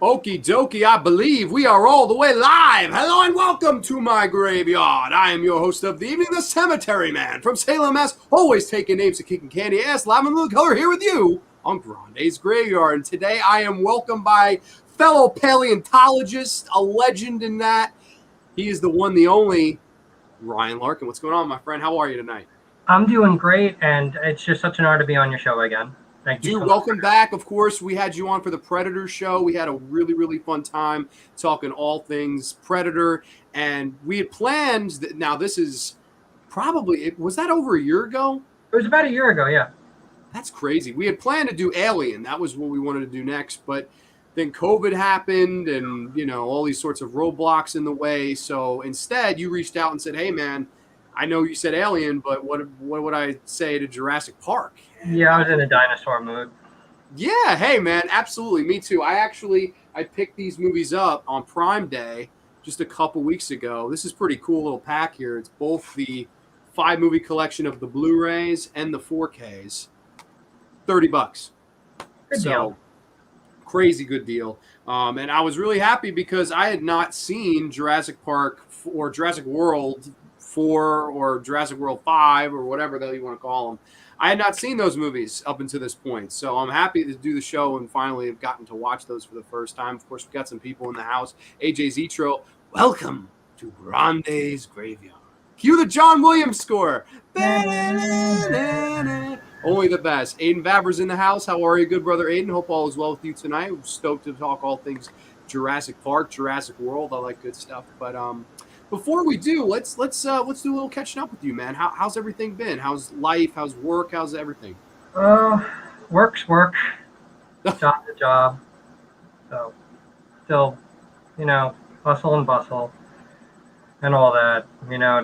Okie dokie, I believe we are all the way live. Hello and welcome to my graveyard. I am your host of the evening, the Cemetery Man from Salem, Mass. Always taking names of kicking candy ass, live in the color here with you on Grande's Graveyard. And today I am welcomed by fellow paleontologist, a legend in that. He is the one, the only Ryan Larkin. What's going on, my friend? How are you tonight? I'm doing great, and it's just such an honor to be on your show again. Thank you Dude, so much. welcome back. Of course, we had you on for the Predator show. We had a really, really fun time talking all things Predator. And we had planned that now this is probably, was that over a year ago? It was about a year ago, yeah. That's crazy. We had planned to do Alien. That was what we wanted to do next. But then COVID happened and, all these sorts of roadblocks in the way. So instead, you reached out and said, hey, man, I know you said Alien, but what would I say to Jurassic Park? Yeah, I was in a dinosaur mood. Yeah, hey man, absolutely, me too. I picked these movies up on Prime Day just a couple weeks ago. This is pretty cool little pack here. It's both the 5-movie collection of the Blu-rays and the 4Ks. $30. Good deal. Crazy good deal. And I was really happy because I had not seen Jurassic Park or Jurassic World 4 or Jurassic World 5 or whatever the hell you want to call them. I had not seen those movies up until this point, so I'm happy to do the show and finally have gotten to watch those for the first time. Of course, we've got some people in the house. AJ Zetro, welcome to Grande's Graveyard. Cue the John Williams score. Only the best. Aiden Vavre's in the house. How are you, good brother Aiden? Hope all is well with you tonight. We're stoked to talk all things Jurassic Park, Jurassic World, all that good stuff. But before we do, let's do a little catching up with you, man. How's everything been? How's life? How's work? How's everything? Work's work, job to job. So, still, hustle and bustle, and all that.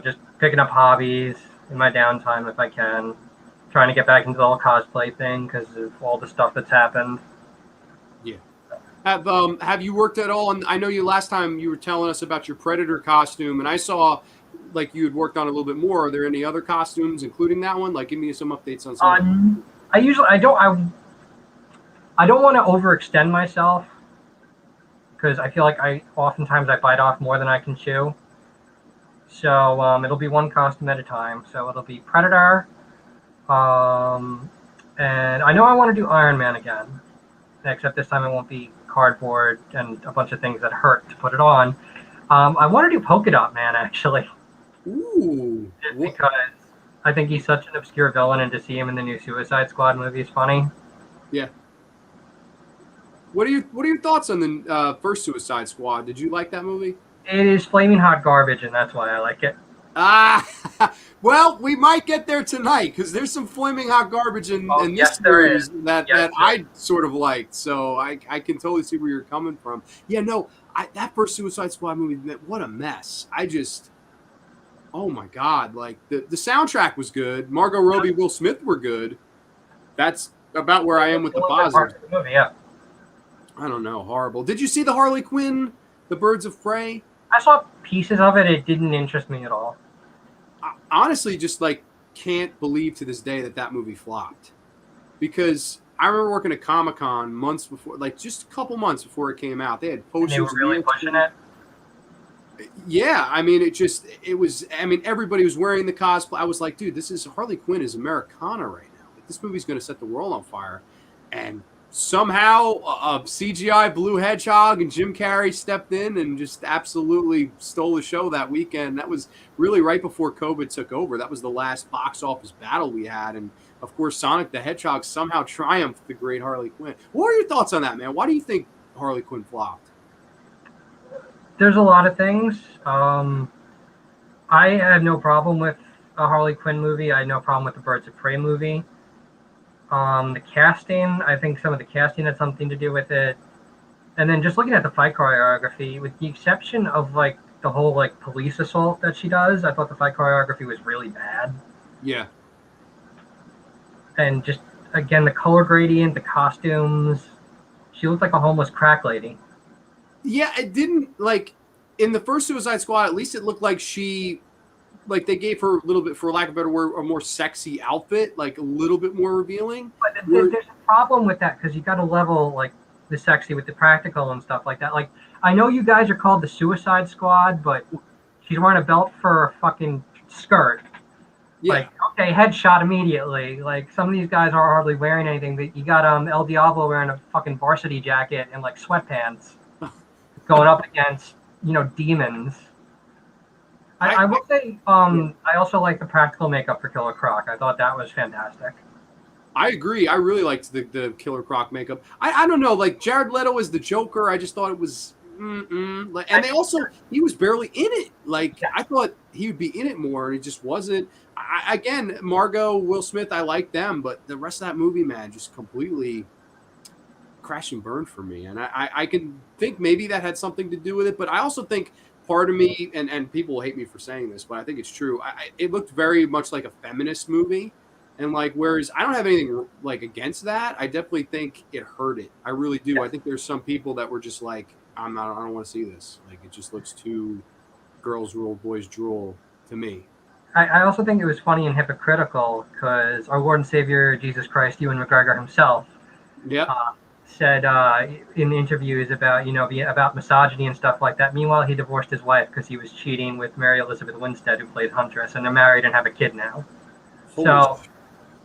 Just picking up hobbies in my downtime if I can. Trying to get back into the whole cosplay thing because of all the stuff that's happened. Yeah. Have you worked at all? And I know you last time you were telling us about your Predator costume, and I saw like you had worked on a little bit more. Are there any other costumes, including that one? Like, give me some updates on something. I don't want to overextend myself because I feel like oftentimes I bite off more than I can chew. So it'll be one costume at a time. So it'll be Predator, and I know I want to do Iron Man again, except this time it won't be cardboard and a bunch of things that hurt to put it on. I want to do Polka Dot Man, actually. Ooh. Just because I think he's such an obscure villain, and to see him in the new Suicide Squad movie is funny. Yeah. What are your thoughts on the first Suicide Squad? Did you like that movie? It is flaming hot garbage, and that's why I like it. Well, we might get there tonight because there's some flaming hot garbage in this series that I sort of liked. So I can totally see where you're coming from. Yeah, no, that first Suicide Squad movie, what a mess. Oh my God, like the soundtrack was good. Margot Robbie, Will Smith were good. That's about where I am with the positives. Yeah. I don't know, horrible. Did you see the Harley Quinn, the Birds of Prey? I saw pieces of it. It didn't interest me at all. I honestly just can't believe to this day that movie flopped, because I remember working at Comic-Con months before, like just a couple months before it came out. They had posters. And they were really pushing it. Yeah, I mean, everybody was wearing the cosplay. I was like, dude, Harley Quinn is Americana right now. Like, this movie's going to set the world on fire. And somehow a CGI Blue Hedgehog and Jim Carrey stepped in and just absolutely stole the show that weekend. That was really right before COVID took over. That was the last box office battle we had. And, of course, Sonic the Hedgehog somehow triumphed the great Harley Quinn. What are your thoughts on that, man? Why do you think Harley Quinn flopped? There's a lot of things. I had no problem with a Harley Quinn movie. I had no problem with the Birds of Prey movie. The casting, I think some of the casting had something to do with it. And then just looking at the fight choreography, with the exception of like the whole like police assault that she does, I thought the fight choreography was really bad. Yeah. And just, again, the color gradient, the costumes, she looked like a homeless crack lady. Yeah, it didn't, in the first Suicide Squad, at least it looked like they gave her a little bit, for lack of a better word, a more sexy outfit, like a little bit more revealing. But there's a problem with that, because you got to level, the sexy with the practical and stuff like that. Like, I know you guys are called the Suicide Squad, but she's wearing a belt for a fucking skirt. Yeah. Like, okay, headshot immediately. Like, some of these guys are hardly wearing anything. But you got El Diablo wearing a fucking varsity jacket and like sweatpants, going up against demons. I will say, I also like the practical makeup for Killer Croc. I thought that was fantastic. I agree. I really liked the Killer Croc makeup. I don't know, like Jared Leto as the Joker. I just thought it was, like, and he was barely in it. Like I thought he would be in it more, and he just wasn't. Again, Margot, Will Smith, I like them, but the rest of that movie, man, just completely crash and burn for me. And I can think maybe that had something to do with it, but I also think part of me, and people will hate me for saying this, but I think it's true. It looked very much like a feminist movie. And like, whereas I don't have anything like against that, I definitely think it hurt it. I really do. I think there's some people that were just like, I don't want to see this. Like, it just looks too girls rule, boys drool to me. I also think it was funny and hypocritical because our Lord and Savior Jesus Christ, Ewan McGregor himself, Yeah. said in interviews about about misogyny and stuff like that. Meanwhile, he divorced his wife because he was cheating with Mary Elizabeth Winstead, who played Huntress, and they're married and have a kid now. So,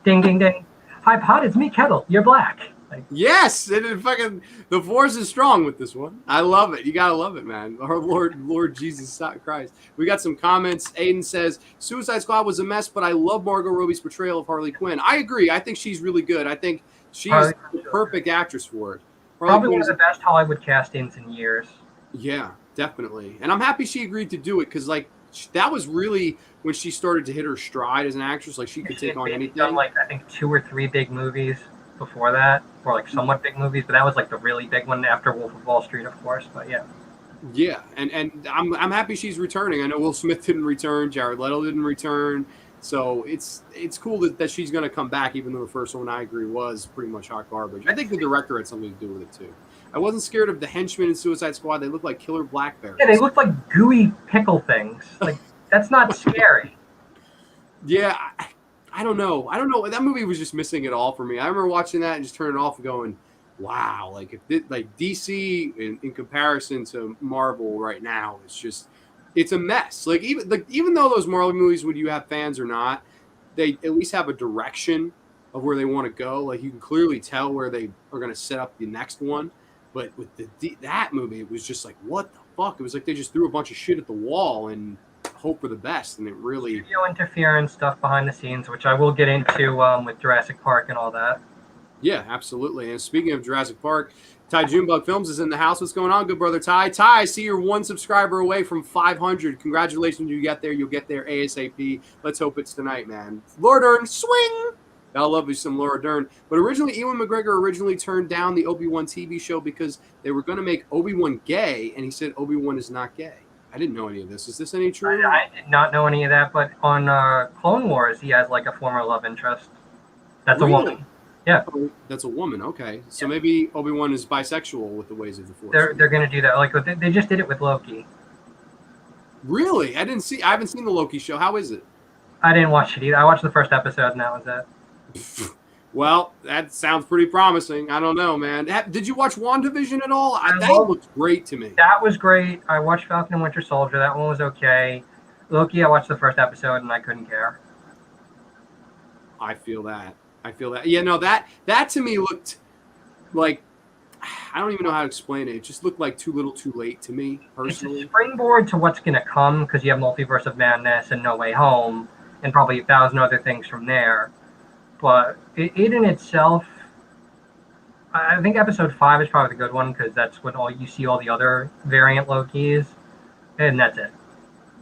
ding, ding, ding. Hi, Pod, it's me, Kettle. You're black. Like, yes, and fucking the force is strong with this one. I love it. You gotta love it, man. Our Lord Jesus Christ. We got some comments. Aiden says Suicide Squad was a mess, but I love Margot Robbie's portrayal of Harley Quinn. I agree. I think she's really good. I think she's the perfect actress for it. Probably one of the best Hollywood castings in years. Yeah, definitely. And I'm happy she agreed to do it because, like, that was really when she started to hit her stride as an actress. Like, she could take on anything. Done, like, I think 2 or 3 big movies before that, or like somewhat big movies, but that was like the really big one after Wolf of Wall Street, of course. But yeah. Yeah, and I'm happy she's returning. I know Will Smith didn't return, Jared Leto didn't return, so it's cool that she's going to come back. Even though the first one, I agree, was pretty much hot garbage. I think the director had something to do with it too. I wasn't scared of the henchmen in Suicide Squad. They looked like killer blackberries. Yeah, they looked like gooey pickle things. Like, that's not scary. Yeah, I don't know. That movie was just missing it all for me. I remember watching that and just turning it off and going, wow, like DC in comparison to Marvel right now, it's a mess. Like even though those Marvel movies, would you have fans or not, they at least have a direction of where they want to go. Like you can clearly tell where they are going to set up the next one. But with that movie, it was just like, what the fuck? It was like they just threw a bunch of shit at the wall and hope for the best, and it really studio interference stuff behind the scenes, which I will get into with Jurassic Park and all that. Yeah, absolutely. And speaking of Jurassic Park, Ty Junebug Films is in the house. What's going on, good brother Ty? Ty, I see you're 1 subscriber away from 500. Congratulations, you get there. You'll get there ASAP. Let's hope it's tonight, man. Laura Dern, swing! I love you some Laura Dern. But originally, Ewan McGregor turned down the Obi-Wan TV show because they were going to make Obi-Wan gay, and he said Obi-Wan is not gay. I didn't know any of this. Is this any true? I did not know any of that, but on Clone Wars, he has like a former love interest. That's really? A woman. Yeah. Oh, that's a woman. Okay. So maybe Obi-Wan is bisexual with the ways of the Force. They're going to do that. Like they just did it with Loki. Really? I haven't seen the Loki show. How is it? I didn't watch it either. I watched the first episode and that was it. Well, that sounds pretty promising. I don't know, man. Did you watch WandaVision at all? That looked great to me. That was great. I watched Falcon and Winter Soldier. That one was okay. Loki, I watched the first episode and I couldn't care. I feel that. Yeah, no, that to me looked like, I don't even know how to explain it. It just looked like too little too late to me, personally. It's a springboard to what's going to come because you have Multiverse of Madness and No Way Home and probably 1,000 other things from there. But it in itself, I think episode 5 is probably the good one because that's when you see all the other variant Lokis, and that's it.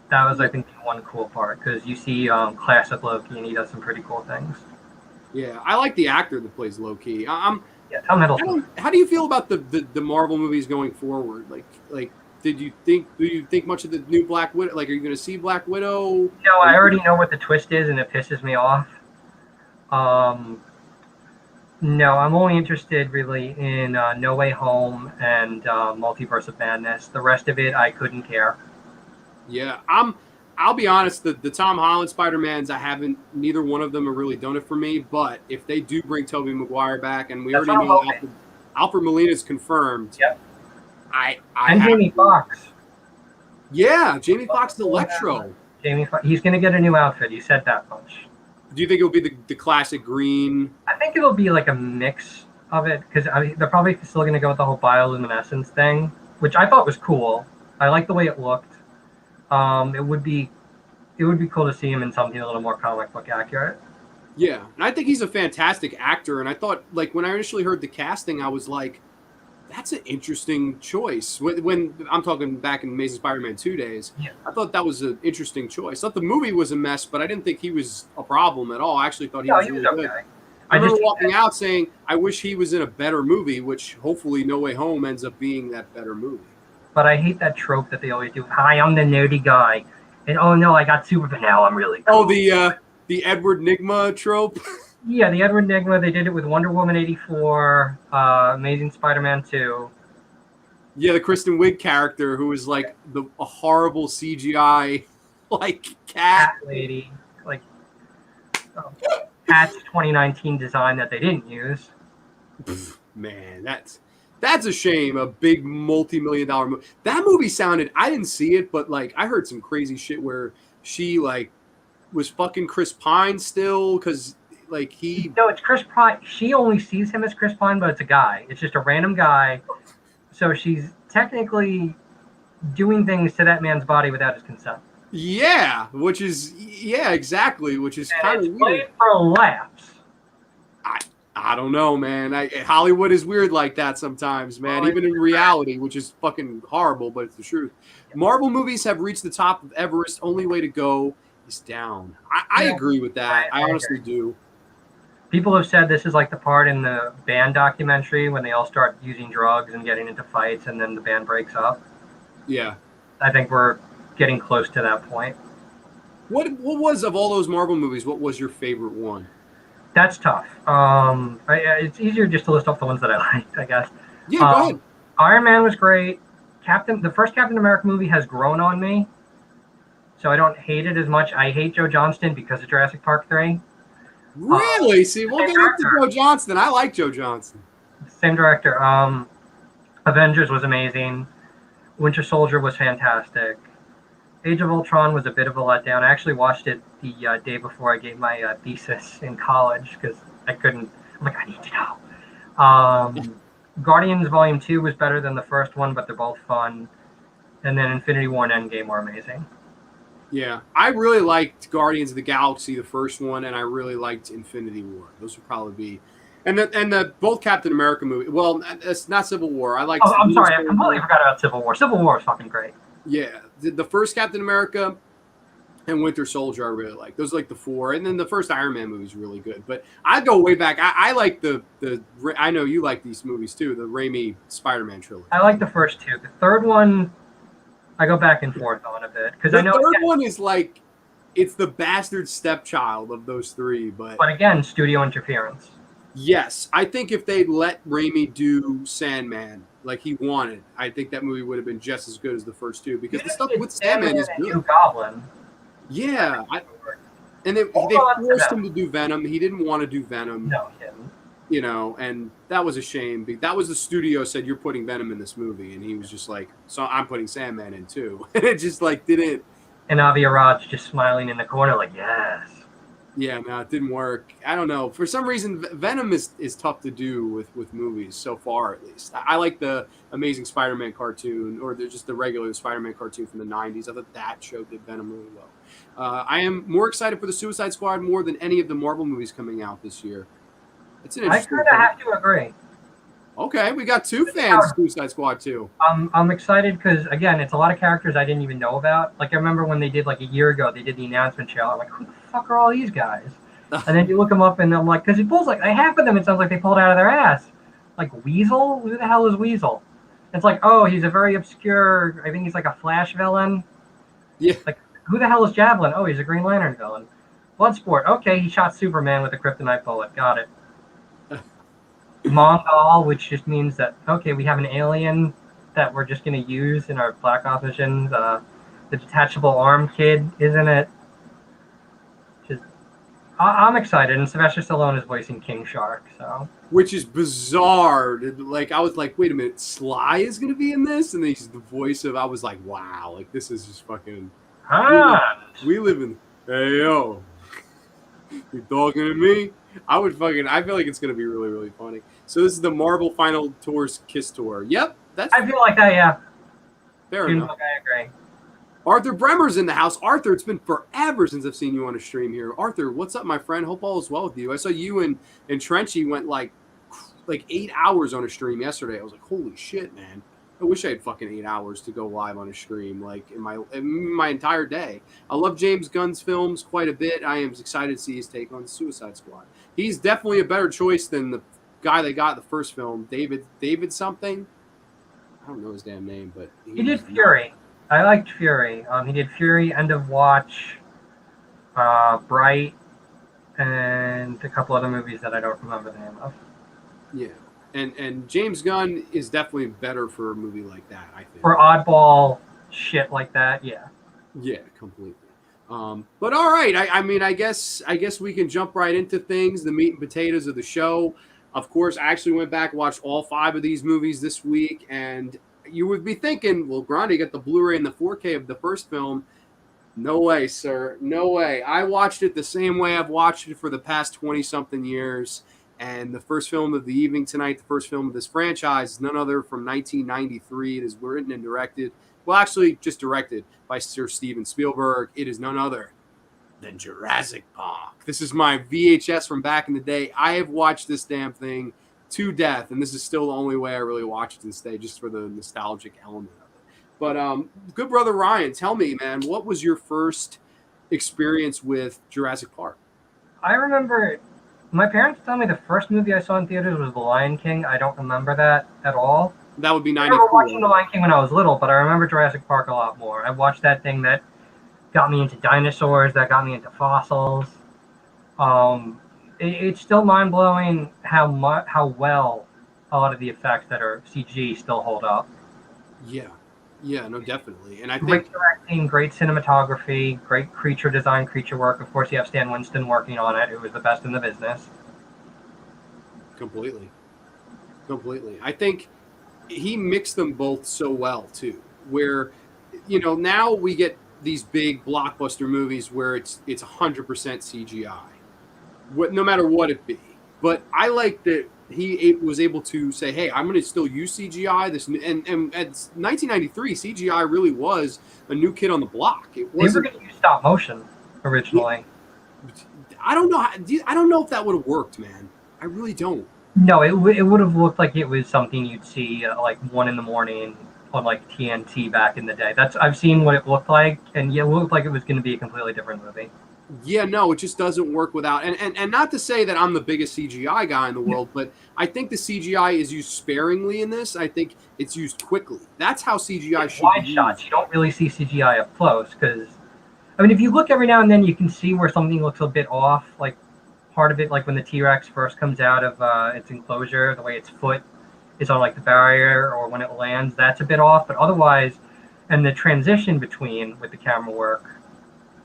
That was, I think, the one cool part because you see classic Loki and he does some pretty cool things. Yeah, I like the actor that plays Loki. Tom Hiddleston. How do you feel about the Marvel movies going forward? Like, do you think much of the new Black Widow? Like, are you going to see Black Widow? No, I already know what the twist is, and it pisses me off. No, I'm only interested really in No Way Home and Multiverse of Madness. The rest of it, I couldn't care. Yeah, I'll be honest. The Tom Holland Spider-Mans, neither one of them have really done it for me. But if they do bring Tobey Maguire back, and we already know Alfred Molina's confirmed. Yep. I and Jamie Foxx. Yeah, Jamie Foxx, Electro. He's going to get a new outfit. He said that much. Do you think it'll be the classic green? I think it'll be like a mix of it because they're probably still going to go with the whole bioluminescence thing, which I thought was cool. I like the way it looked. It would be cool to see him in something a little more comic book accurate. Yeah, and I think he's a fantastic actor. And I thought, like, when I initially heard the casting, I was like, that's an interesting choice. When I'm talking back in Amazing Spider-Man 2 days, yeah. I thought that was an interesting choice. I thought the movie was a mess, but I didn't think he was a problem at all. I actually thought he was really good. I remember walking out saying, I wish he was in a better movie, which hopefully No Way Home ends up being that better movie. But I hate that trope that they always do. Hi, I'm the nerdy guy. And oh no, I got Superman now. I'm really cool. Oh, the Edward Nygma trope? Yeah, the Edward Nygma. They did it with Wonder Woman 84, Amazing Spider-Man 2. Yeah, the Kristen Wiig character who was like a horrible CGI like cat lady. Like Cat's 2019 design that they didn't use. Man, that's a shame. A big multi-million-dollar movie. That movie sounded, I didn't see it, but like I heard some crazy shit where she like was fucking Chris Pine still because like he. No, it's Chris Pine. She only sees him as Chris Pine, but it's a guy. It's just a random guy. So she's technically doing things to that man's body without his consent. Yeah, exactly. Which is kind of weird. For laughs. I don't know, man. Hollywood is weird like that sometimes, man. Even in reality, which is fucking horrible, but it's the truth. Marvel movies have reached the top of Everest. Only way to go is down. I agree with that. I honestly do. People have said this is like the part in the band documentary when they all start using drugs and getting into fights and then the band breaks up. Yeah. I think we're getting close to that point. What was, of all those Marvel movies, what was your favorite one? That's tough. It's easier just to list off the ones that I liked, I guess. Yeah, go ahead. Iron Man was great. The first Captain America movie has grown on me, so I don't hate it as much. I hate Joe Johnston because of Jurassic Park 3. Really? See, we'll get into Joe Johnston. I like Joe Johnston. Same director. Avengers was amazing. Winter Soldier was fantastic. Age of Ultron was a bit of a letdown. I actually watched it the day before I gave my thesis in college because I couldn't. I'm like, I need to know. Guardians Volume 2 was better than the first one, but they're both fun. And then Infinity War and Endgame were amazing. Yeah, I really liked Guardians of the Galaxy, the first one, and I really liked Infinity War. Those would probably be, and the both Captain America movie. Well, it's not Civil War. I liked. Oh, I'm sorry, I completely forgot about Civil War. Civil War was fucking great. Yeah, the first Captain America and Winter Soldier I really like. Those are like the four, and then the first Iron Man movie is really good. But I go way back. I like the. I know you like these movies too. The Raimi Spider-Man trilogy. I like the first two. The third one, I go back and forth on a bit because I know the third one is like, it's the bastard stepchild of those three. But again, studio interference. Yes, I think if they'd let Raimi do Sandman like he wanted, I think that movie would have been just as good as the first two because the stuff with Sandman is good. Goblin. Yeah, and they forced him to do Venom. He didn't want to do Venom. No, he didn't. You know, and that was a shame. That was the studio said, you're putting Venom in this movie, and he was just like, so I'm putting Sandman in too. And it just like didn't. And Avi Arad just smiling in the corner like, yes. Yeah, no, it didn't work. I don't know. For some reason, Venom is tough to do with movies so far, at least. I like the Amazing Spider-Man cartoon, or just the regular Spider-Man cartoon from the 90s. I thought that show did Venom really well. I am more excited for the Suicide Squad more than any of the Marvel movies coming out this year. It's an interesting I kind of have to agree. Okay, we got two fans of Suicide Squad too. I'm excited because, again, it's a lot of characters I didn't even know about. Like, I remember when they did, like, a year ago, they did the announcement show. I'm like, who the fuck are all these guys? And then you look them up, and I'm like, because it pulls, like, half of them, it sounds like they pulled out of their ass. Like, Weasel? Who the hell is Weasel? It's like, oh, he's a very obscure, I think he's like a Flash villain. Yeah. Like, who the hell is Javelin? Oh, he's a Green Lantern villain. Bloodsport. Okay, he shot Superman with a kryptonite bullet. Got it. Mongol, which just means that, okay, we have an alien that we're just going to use in our Black Ops missions. The detachable arm kid, isn't it? Just I'm excited, and Sylvester Stallone is voicing King Shark. So which is bizarre. Like I was like, wait a minute, Sly is gonna be in this, and he's the voice of. I was like, wow, like this is just fucking. We live, Hans. we live in. Hey yo, you talking to me? I would fucking. I feel like it's gonna be really really funny. So this is the Marvel Final Tours Kiss Tour. Yep, that's I feel like that. Yeah, fair seems enough. like I agree. Arthur Bremer's in the house. Arthur, it's been forever since I've seen you on a stream here. Arthur, what's up, my friend? Hope all is well with you. I saw you and Trenchy went like 8 hours on a stream yesterday. I was like, holy shit, man. I wish I had fucking 8 hours to go live on a stream, like in my entire day. I love James Gunn's films quite a bit. I am excited to see his take on Suicide Squad. He's definitely a better choice than the guy they got in the first film, David something. I don't know his damn name, but He did Fury. I liked Fury. He did Fury, End of Watch, Bright, and a couple other movies that I don't remember the name of. Yeah. And James Gunn is definitely better for a movie like that, I think. For oddball shit like that, yeah. Yeah, completely. But all right, I mean, I guess we can jump right into things, the meat and potatoes of the show. Of course, I actually went back and watched all 5 of these movies this week, and you would be thinking, well, Grande got the Blu-ray and the 4K of the first film. No way, sir. No way. I watched it the same way I've watched it for the past 20-something years. And the first film of the evening tonight, the first film of this franchise, is none other from 1993. It is written and directed, well, actually just directed by Sir Steven Spielberg. It is none other than Jurassic Park. This is my VHS from back in the day. I have watched this damn thing to death, and this is still the only way I really watch it to this day, just for the nostalgic element of it. But good brother Ryan, tell me, man, what was your first experience with Jurassic Park? I remember my parents telling me the first movie I saw in theaters was The Lion King. I don't remember that at all. That would be I remember 94. watching The Lion King when I was little, but I remember Jurassic Park a lot more. I watched that thing that got me into dinosaurs, that got me into fossils. It's still mind-blowing how well a lot of the effects that are CG still hold up. Yeah, no, definitely. And I Great think directing, great cinematography, great creature design, creature work. Of course, you have Stan Winston working on it, who was the best in the business. completely. I think he mixed them both so well too, where now we get these big blockbuster movies where it's 100% CGI, no matter what it be. But I like that he was able to say, "Hey, I'm going to still use CGI." And at 1993, CGI really was a new kid on the block. It They were wasn't. going to use stop motion originally. I don't know. I don't know if that would have worked, man. I really don't. No, it would have looked like it was something you'd see at like 1 a.m. on like TNT back in the day. I've seen what it looked like, and yeah, it looked like it was going to be a completely different movie. Yeah, no, it just doesn't work without. And not to say that I'm the biggest CGI guy in the world, but I think the CGI is used sparingly in this. I think it's used quickly. That's how CGI should Wide be shots, used. you don't really see CGI up close because, I mean, if you look every now and then, you can see where something looks a bit off. Like part of it, like when the T-Rex first comes out of its enclosure, the way its foot is on like the barrier, or when it lands, that's a bit off. But otherwise, and the transition between with the camera work,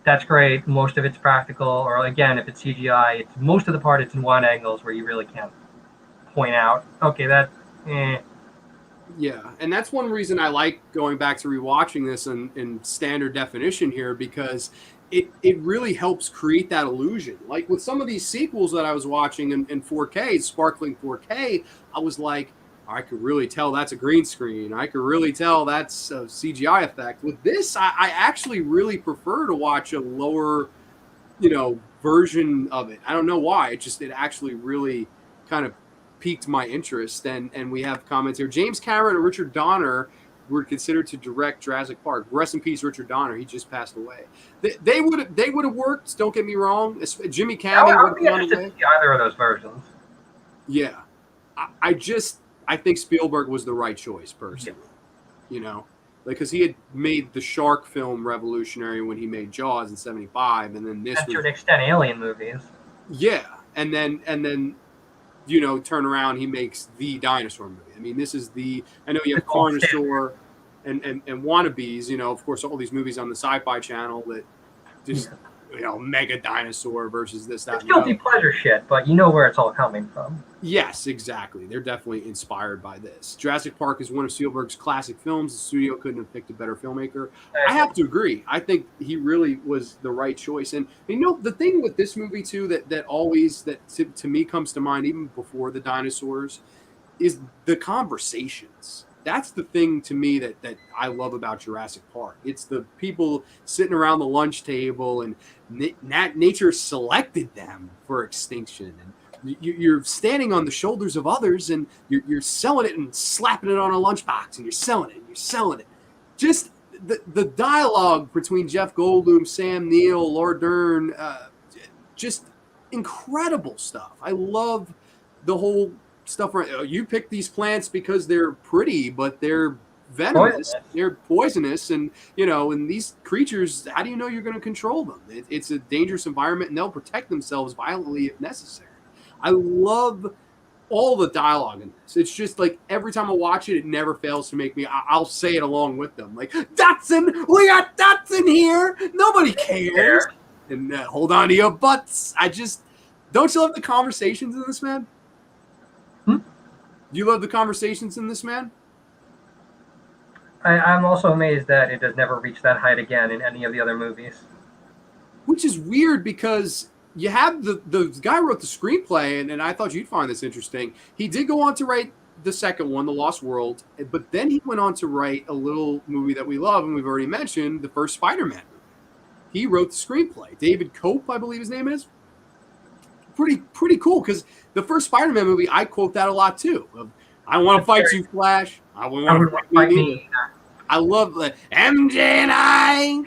that's great. Most of it's practical, or again, if it's CGI, it's most of the part it's in wide angles where you really can't point out, okay, that, Yeah, and that's one reason I like going back to rewatching this in standard definition here, because it really helps create that illusion. Like with some of these sequels that I was watching in 4K, sparkling 4K, I was like, I could really tell that's a green screen. I could really tell that's a CGI effect. With this, I actually really prefer to watch a lower, version of it. I don't know why. It actually really kind of piqued my interest. And we have comments here. James Cameron and Richard Donner were considered to direct Jurassic Park. Rest in peace, Richard Donner. He just passed away. They would have worked. Don't get me wrong. Jimmy Cammey I would would be have gone interested away. to see either of those versions. Yeah, I think Spielberg was the right choice personally. Because he had made the shark film revolutionary when he made Jaws in '75, and then this And to was an extent, Alien movies. yeah, and then turn around, he makes the dinosaur movie. I mean, this is I know you have Carnosaur and Wannabes. Of course, all these movies on the Sci-Fi Channel that just mega dinosaur versus this, that, It's and the guilty other. pleasure shit, but you know where it's all coming from. Yes, exactly. They're definitely inspired by this. Jurassic Park is one of Spielberg's classic films. The studio couldn't have picked a better filmmaker. I have to agree. I think he really was the right choice. And the thing with this movie too that always to me comes to mind even before the dinosaurs is the conversations. That's the thing to me that I love about Jurassic Park. It's the people sitting around the lunch table, and nature selected them for extinction, and you're standing on the shoulders of others, and you're selling it and slapping it on a lunchbox, and you're selling it and you're selling it. Just the dialogue between Jeff Goldblum, Sam Neill, Laura Dern, just incredible stuff. I love the whole stuff. You pick these plants because they're pretty, but they're venomous. They're poisonous, and and these creatures, how do you know you're going to control them? It's a dangerous environment, and they'll protect themselves violently if necessary. I love all the dialogue in this. It's just like every time I watch it, it never fails to make me. I'll say it along with them, like Dodgson. We got Dodgson here. Nobody cares. And hold on to your butts. Don't you love the conversations in this, man? Do you love the conversations in this, man? I'm also amazed that it has never reached that height again in any of the other movies. Which is weird because you have the guy who wrote the screenplay, and I thought you'd find this interesting. He did go on to write the second one, The Lost World, but then he went on to write a little movie that we love, and we've already mentioned, the first Spider-Man movie. He wrote the screenplay. David Cope, I believe his name is. Pretty cool, because the first Spider-Man movie, I quote that a lot too. I want to fight you, Flash. I want to fight me. I love the MJ and I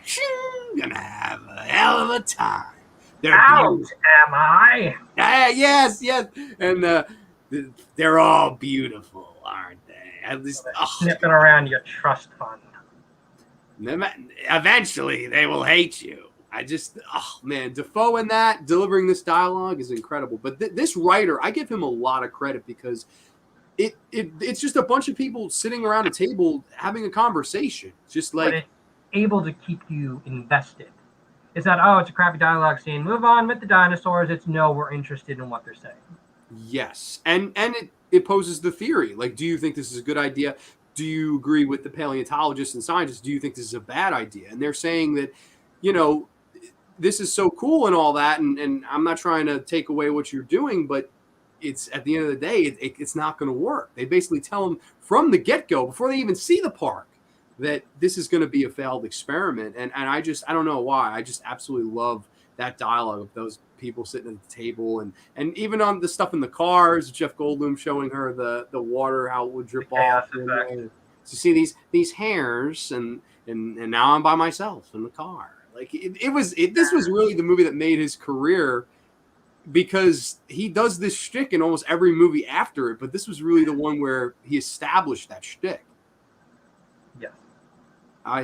gonna have a hell of a time. Out am I? Yes. And they're all beautiful, aren't they? At least sniffing around your trust fund. Eventually, they will hate you. Defoe in that, delivering this dialogue is incredible. But this writer, I give him a lot of credit because it's just a bunch of people sitting around a table having a conversation. Just like, but it's able to keep you invested. It's not, it's a crappy dialogue scene. Move on with the dinosaurs. It's no, we're interested in what they're saying. Yes. And it poses the theory. Like, do you think this is a good idea? Do you agree with the paleontologists and scientists? Do you think this is a bad idea? And they're saying that, this is so cool and all that, and I'm not trying to take away what you're doing, but it's at the end of the day, it's not going to work. They basically tell them from the get-go, before they even see the park, that this is going to be a failed experiment. And I don't know why. I just absolutely love that dialogue of those people sitting at the table, and even on the stuff in the cars, Jeff Goldblum showing her the water, how it would drip off. To see these hairs, and now I'm by myself in the car. Like this was really the movie that made his career, because he does this shtick in almost every movie after it, but this was really the one where he established that shtick. Yeah. I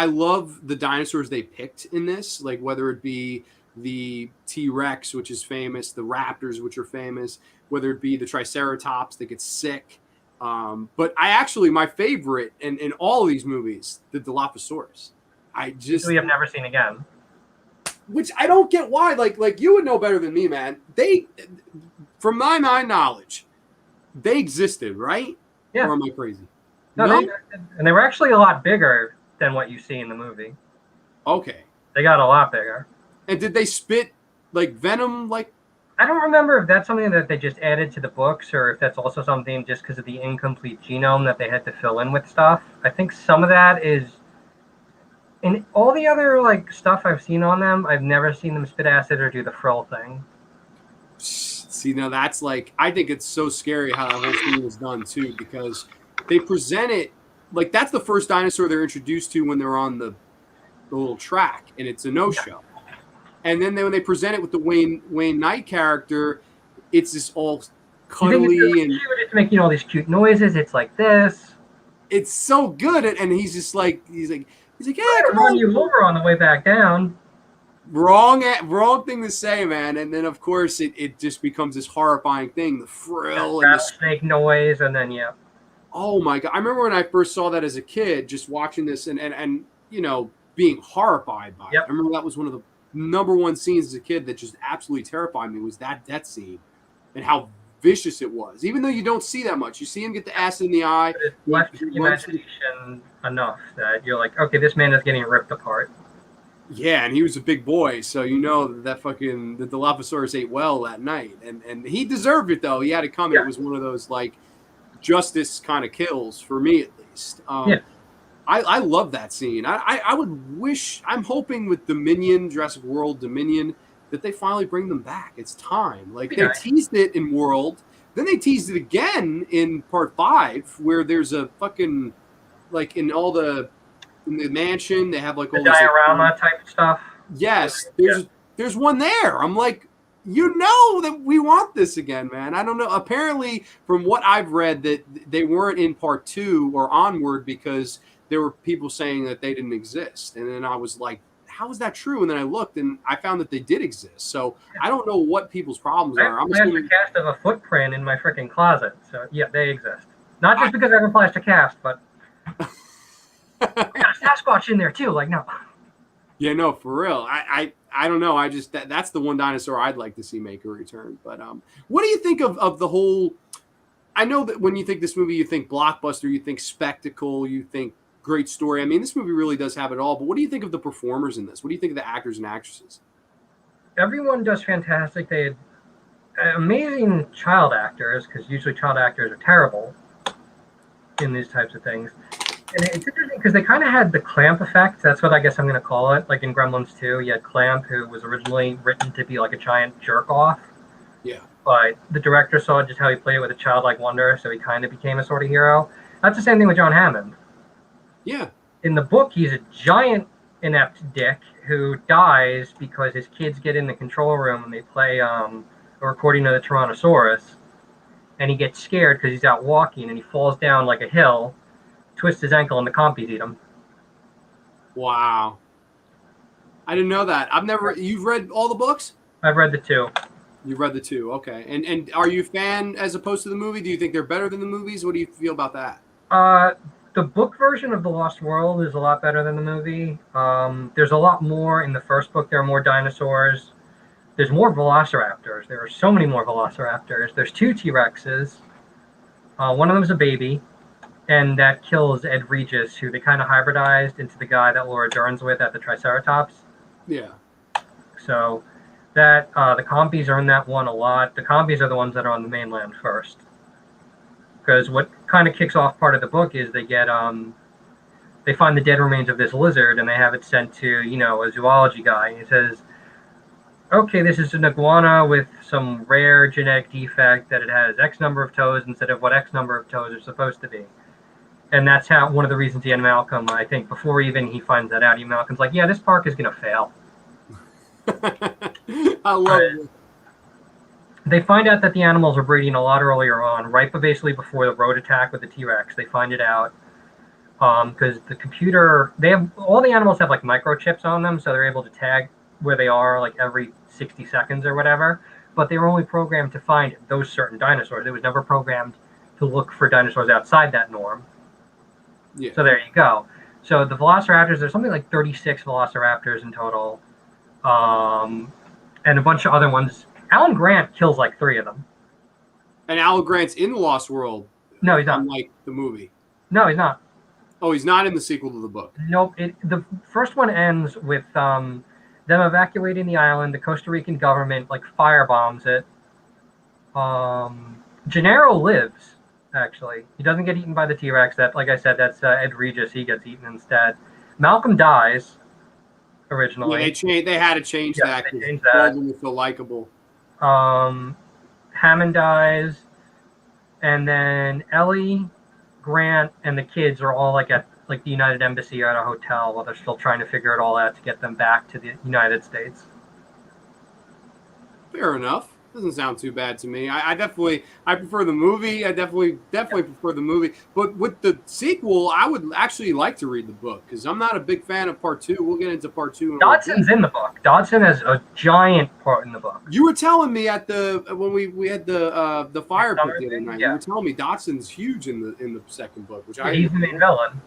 love the dinosaurs they picked in this, like whether it be the T-Rex, which is famous, the raptors, which are famous, whether it be the Triceratops that gets sick. But my favorite in all of these movies, the Dilophosaurus. We have never seen again. Which I don't get why. Like you would know better than me, man. They, from my knowledge, they existed, right? Yeah. Or am I crazy? No? They were actually a lot bigger than what you see in the movie. Okay. They got a lot bigger. And did they spit like venom? Like, I don't remember if that's something that they just added to the books, or if that's also something just because of the incomplete genome that they had to fill in with stuff. I think some of that is. In all the other stuff I've seen on them, I've never seen them spit acid or do the frill thing. See, now that's I think it's so scary how that whole thing was done too, because they present it like that's the first dinosaur they're introduced to when they're on the little track, and it's a no-show. And then when they present it with the Wayne Knight character, it's this all cuddly and it's making all these cute noises. It's like this. It's so good, and he's just he's like, yeah, come on, you over on the way back down. Wrong thing to say, man. And then of course it just becomes this horrifying thing, the frill and the snake noise, and then oh my god! I remember when I first saw that as a kid, just watching this, and being horrified by it. Yep. I remember that was one of the number one scenes as a kid that just absolutely terrified me, was that death scene and how vicious it was. Even though you don't see that much, you see him get the acid in the eye. But it left the imagination enough that you're like, okay, this man is getting ripped apart. Yeah, and he was a big boy, so you know that fucking the Dilophosaurus ate well that night, and he deserved it though. He had it coming. Yeah. It was one of those like justice kind of kills for me at least. Yeah. I love that scene. I would wish. I'm hoping with Dominion, Jurassic World Dominion, that they finally bring them back. It's time. Like they teased it in World, then they teased it again in Part 5, where there's a fucking like in the mansion they have like all the this diorama type stuff. Yes, there's one there. I'm like, you know that we want this again, man. I don't know. Apparently, from what I've read, that they weren't in Part 2 or onward because there were people saying that they didn't exist. And then I was like, how is that true? And then I looked and I found that they did exist. So I don't know what people's problems are. I'm assuming cast of a footprint in my freaking closet. So yeah, they exist. Not just because I have a plastic cast, but I got a Sasquatch in there too. Like no. Yeah, no, for real. I don't know. I just that's the one dinosaur I'd like to see make a return. But what do you think of the whole? I know that when you think this movie, you think blockbuster, you think spectacle, you think great story. I mean, this movie really does have it all. But what do you think of the performers in this? What do you think of the actors and actresses? Everyone does fantastic. They had amazing child actors, because usually child actors are terrible in these types of things. And it's interesting because they kind of had the Clamp effect. That's what I guess I'm going to call it. Like in Gremlins 2, you had Clamp, who was originally written to be like a giant jerk-off. Yeah. But the director saw just how he played it with a childlike wonder, so he kind of became a sort of hero. That's the same thing with John Hammond. Yeah. In the book, he's a giant inept dick who dies because his kids get in the control room and they play a recording of the Tyrannosaurus. And he gets scared because he's out walking and he falls down like a hill, twists his ankle, and the compies eat him. Wow. I didn't know that. You've read all the books? I've read the 2. You've read the 2, okay. And are you a fan as opposed to the movie? Do you think they're better than the movies? What do you feel about that? The book version of The Lost World is a lot better than the movie. There's a lot more in the first book. There are more dinosaurs. There's more velociraptors. There are so many more velociraptors. There's 2 T-Rexes. One of them is a baby, and that kills Ed Regis, who they kind of hybridized into the guy that Laura Dern's with at the Triceratops. Yeah. So that the compies are in that one a lot. The compies are the ones that are on the mainland first. Because what kind of kicks off part of the book is they find the dead remains of this lizard and they have it sent to, a zoology guy. And he says, okay, this is an iguana with some rare genetic defect that it has X number of toes instead of what X number of toes are supposed to be. And that's one of the reasons Ian Malcolm, I think, before even he finds that out, Ian Malcolm's like, yeah, this park is going to fail. I love it. They find out that the animals are breeding a lot earlier on, right basically before the road attack with the T-Rex. They find it out because the computer, all the animals have like microchips on them, so they're able to tag where they are like every 60 seconds or whatever. But they were only programmed to find those certain dinosaurs. It was never programmed to look for dinosaurs outside that norm. Yeah. So there you go. So the velociraptors, there's something like 36 velociraptors in total, and a bunch of other ones. Alan Grant kills like 3 of them. And Alan Grant's in The Lost World. No, he's not. Unlike the movie. No, he's not. Oh, he's not in the sequel to the book. Nope. The first one ends with them evacuating the island. The Costa Rican government like firebombs it. Gennaro lives, actually. He doesn't get eaten by the T-Rex. That, like I said, that's Ed Regis. He gets eaten instead. Malcolm dies originally. Yeah, they had to change that because Baldwin was so likable. Hammond dies, and then Ellie, Grant, and the kids are all like at the United Embassy or at a hotel while they're still trying to figure it all out to get them back to the United States. Fair enough. Doesn't sound too bad to me. I prefer the movie. I definitely prefer the movie. But with the sequel, I would actually like to read the book because I'm not a big fan of Part 2. We'll get into Part 2. Dodson's in the book. Dodgson has a giant part in the book. You were telling me when we had the fire pit the other night. Yeah. You were telling me Dodson's huge in the second book, which he's the main villain.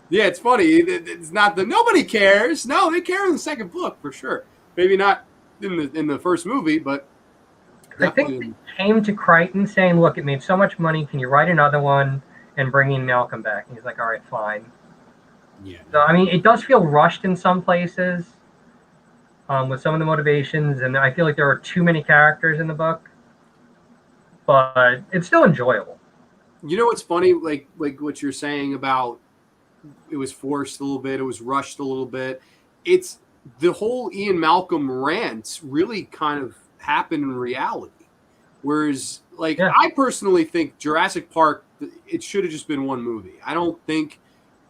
Yeah, it's funny. It's not the nobody cares. No, they care in the second book for sure. Maybe not in the first movie, but I think definitely. they came to Crichton saying, "Look, it made so much money. Can you write another one and bring in Malcolm back?" And he's like, "All right, fine." Yeah, So no. I mean, it does feel rushed in some places with some of the motivations, and I feel like there are too many characters in the book, but it's still enjoyable. You know what's funny? Like what you're saying about it was forced a little bit, it was rushed a little bit. It's the whole Ian Malcolm rant really kind of happened in reality. Whereas, like, Yeah, I personally think Jurassic Park, it should have just been one movie. I don't think.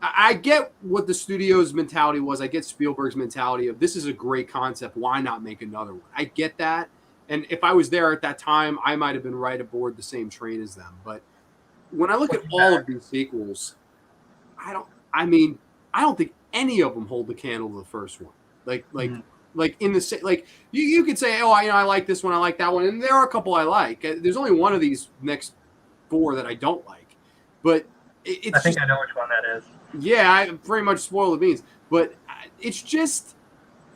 I get what the studio's mentality was. I get Spielberg's mentality of this is a great concept. Why not make another one? I get that. And if I was there at that time, I might have been right aboard the same train as them. But when I look at looking all of back. these sequels, I don't. I mean, I don't think any of them hold the candle to the first one. Like, like, Mhm. like in the like you could say, oh, I like this one, I like that one, and there are a couple I like. There's only one of these next four that I don't like, but I it's think just I know which one that is. yeah, I pretty much spoil the beans. But it's just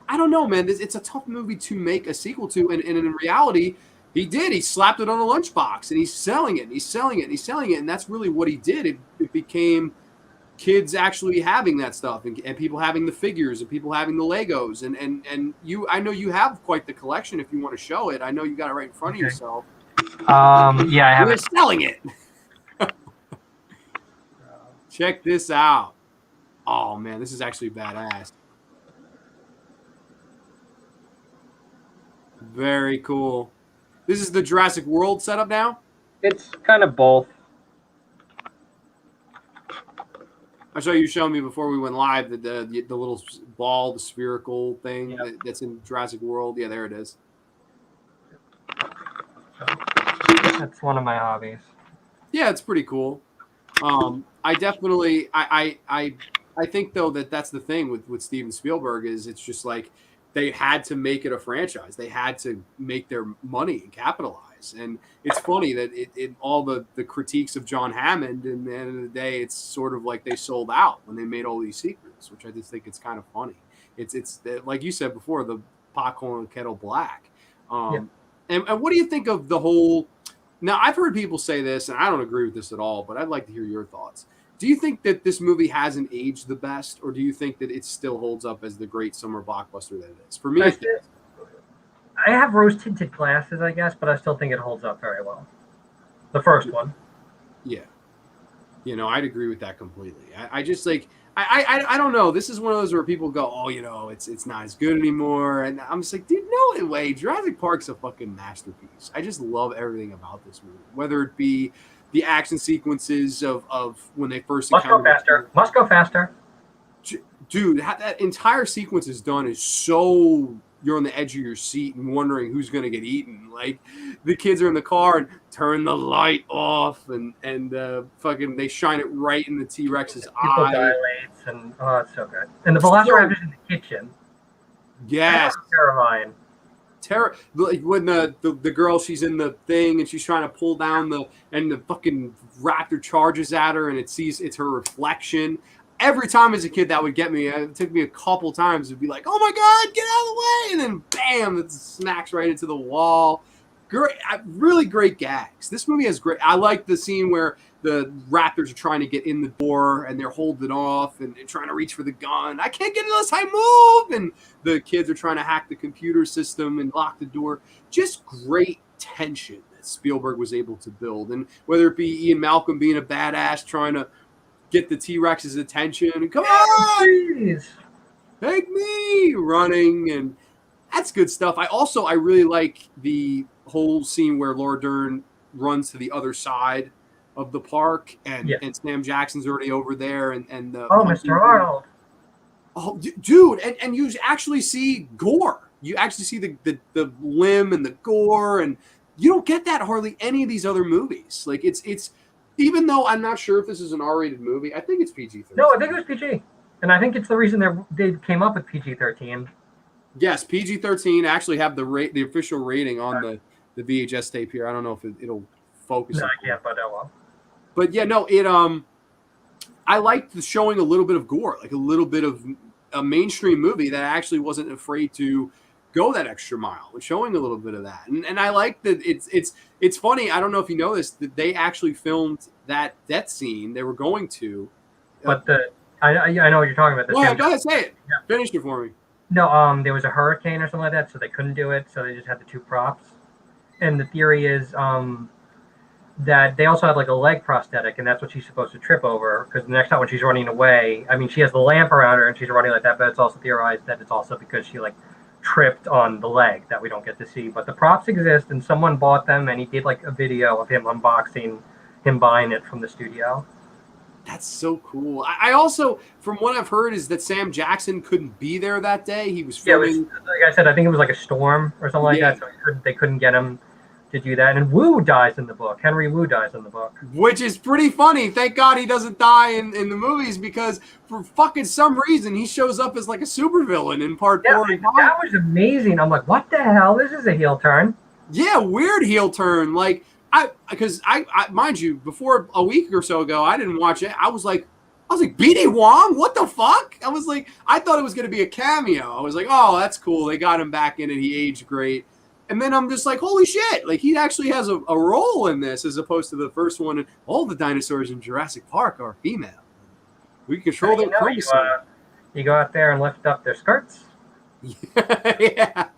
I don't know, man. It's a tough movie to make a sequel to, and in reality, he did. He slapped it on a lunchbox, and he's selling it, and he's selling it, and he's selling it, and that's really what he did. It became kids actually having that stuff and people having the figures and people having the Legos and you I know you have quite the collection if you want to show it. I know you got it right in front of Okay. yourself. Yeah, I have They're it. selling it. Check this out. Oh man, this is actually badass. Very cool. This is the Jurassic World setup now. It's kind of both. I saw you showing me before we went live the little ball, the spherical thing Yeah. that's in Jurassic World. Yeah, there it is. So that's one of my hobbies. Yeah, it's pretty cool. I definitely, I think though that that's the thing with Steven Spielberg is it's just like they had to make it a franchise. They had to make their money and capitalize. And it's funny that it all the critiques of John Hammond, and the end of the day, it's sort of like they sold out when they made all these sequels, which I just think it's kind of funny. It's like you said before, the popcorn kettle black. Yeah. Um, and what do you think of the whole? Now, I've heard people say this, and I don't agree with this at all, but I'd like to hear your thoughts. Do you think that this movie hasn't aged the best, or do you think that it still holds up as the great summer blockbuster that it is? For me, I, it does. I have rose tinted glasses, I guess, but I still think it holds up very well. The first one. Yeah. I'd agree with that completely. I just like I don't know. This is one of those where people go, oh, it's not as good anymore, and I'm just like, dude, no way. Jurassic Park's a fucking masterpiece. I just love everything about this movie, whether it be the action sequences of when they first Must go encounter faster. Must go faster. dude, that entire sequence is done is so you're on the edge of your seat and wondering who's going to get eaten. Like the kids are in the car and turn the light off and fucking they shine it right in the T-Rex's Pupil eye. dilates, and oh, it's so good. And the So Velociraptor's in the kitchen. That yes, was terrifying. like when the girl she's in the thing and she's trying to pull down and the fucking raptor charges at her and it's her reflection. Every time as a kid that would get me. It took me a couple times to be like, oh my god, get out of the way, and then bam, it smacks right into the wall. Great, really great gags. This movie has great. I like the scene where the raptors are trying to get in the door and they're holding off and trying to reach for the gun. I can't get it unless I move. And the kids are trying to hack the computer system and lock the door. Just great tension that Spielberg was able to build. And whether it be Ian Malcolm being a badass trying to get the T-Rex's attention and come on, Please. take me running, and that's good stuff. I really like the whole scene where Laura Dern runs to the other side of the park and Yeah. Sam Jackson's already over there and the Oh, Mr. Arnold. oh dude and you actually see gore. You actually see the limb and the gore, and you don't get that hardly any of these other movies. Like it's even though I'm not sure if this is an R-rated movie, I think it's PG-13. No, I think it was PG. And I think it's the reason they came up with PG-13. Yes, PG-13 actually have the official rating on the VHS tape here. I don't know if it'll focus. No, I can't, but oh well. But yeah, no, I liked the showing a little bit of gore, like a little bit of a mainstream movie that actually wasn't afraid to go that extra mile and showing a little bit of that. And I like that it's funny. I don't know if you know this, that they actually filmed that death scene. They were going to. But I know what you're talking about. Go ahead, say it. Yeah. Finish it for me. No, there was a hurricane or something like that, so they couldn't do it. So they just had the two props. And the theory is that they also had like a leg prosthetic, and that's what she's supposed to trip over. Because the next time when she's running away, I mean, she has the lamp around her and she's running like that. But it's also theorized that it's also because she like tripped on the leg that we don't get to see. But the props exist, and someone bought them, and he did like a video of him unboxing, him buying it from the studio. That's so cool. I also, from what I've heard, is that Sam Jackson couldn't be there that day. He was filming. Yeah, like I said, I think it was like a storm or something like that, so they couldn't get him to do that. And Wu dies in the book. Henry Wu dies in the book. Which is pretty funny. Thank God he doesn't die in the movies, because for fucking some reason he shows up as like a supervillain in part 4 and 5. That was amazing. I'm like, what the hell? This is a heel turn. Yeah, weird heel turn. Like, because I mind you, before a week or so ago, I didn't watch it. I was like, BD Wong? What the fuck? I was like, I thought it was going to be a cameo. I was like, oh, that's cool. They got him back in it. He aged great. And then I'm just like, holy shit. Like, he actually has a role in this as opposed to the first one. And all the dinosaurs in Jurassic Park are female. We control their chromosomes. You go out there and lift up their skirts. Yeah.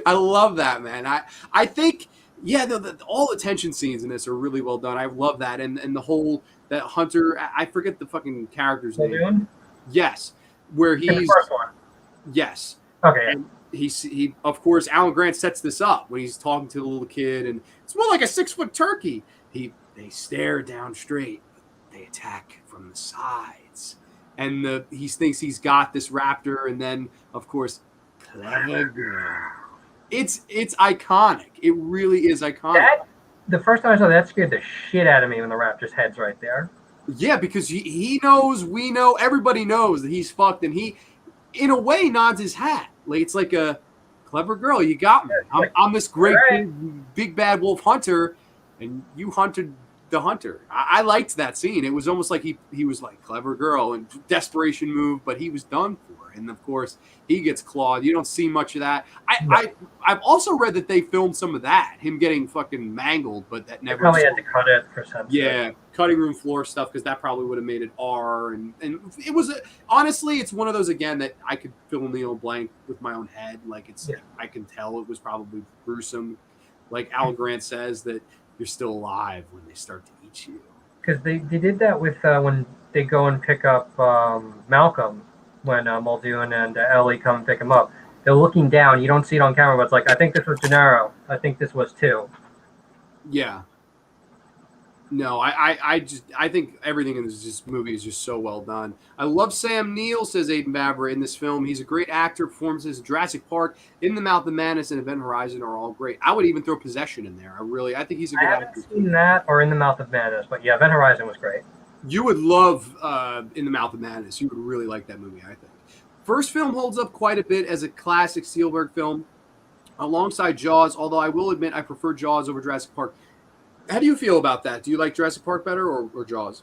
I love that, man. I think... Yeah, all the tension scenes in this are really well done. I love that, and the whole that Hunter. I forget the fucking character's name. Yes, where he's in the first one. Yes. Okay. And he of course Alan Grant sets this up when he's talking to the little kid, and it's more like a 6-foot turkey. They stare down straight, but they attack from the sides, and he thinks he's got this raptor, and then of course, clever girl. It's iconic. It really is iconic. The first time I saw that scared the shit out of me when the raptor's head's right there. Yeah, because he knows, we know, everybody knows that he's fucked, and he, in a way, nods his hat. Like, it's like a clever girl. You got me. I'm this great big bad wolf hunter, and you hunted the hunter. I liked that scene. It was almost like he was like clever girl and desperation move, but he was done for. And of course, he gets clawed. You don't see much of that. I've also read that they filmed some of that, him getting fucking mangled, but that never. They probably had to cut it for some. Yeah, cutting room floor stuff, because that probably would have made it R. And it was honestly, it's one of those again that I could fill in the blank with my own head. Like I can tell it was probably gruesome. Like Al Grant says that you're still alive when they start to eat you. Because they did that with when they go and pick up Malcolm. When Muldoon and Ellie come and pick him up, they're looking down. You don't see it on camera, but it's like, I think this was Gennaro. I think this was too. Yeah. No, I think everything in this movie is just so well done. I love Sam Neill, says Aiden Babra, in this film. He's a great actor. Performances in Jurassic Park, In the Mouth of Madness, and Event Horizon are all great. I would even throw Possession in there. I think he's a good actor. I haven't seen that or In the Mouth of Madness, but yeah, Event Horizon was great. You would love In the Mouth of Madness. You would really like that movie, I think. First film holds up quite a bit as a classic Spielberg film alongside Jaws, although I will admit I prefer Jaws over Jurassic Park. How do you feel about that? Do you like Jurassic Park better or Jaws?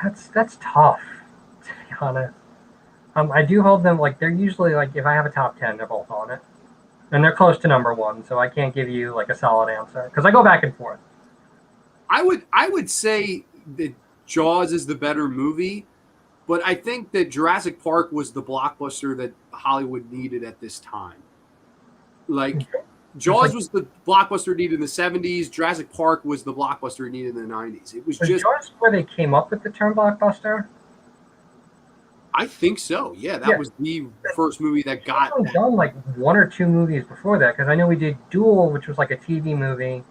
That's tough, to be honest. I do hold them, like, they're usually, like, if I have a top 10, they're both on it. And they're close to number 1, so I can't give you, like, a solid answer. Because I go back and forth. I would say that Jaws is the better movie, but I think that Jurassic Park was the blockbuster that Hollywood needed at this time. Like, Jaws was the blockbuster needed in the 70s. Jurassic Park was the blockbuster needed in the 90s. It was just Jaws where they came up with the term blockbuster? I think so. Yeah, that was the first movie that got that. Done like 1 or 2 movies before that, because I know we did Duel, which was like a TV movie,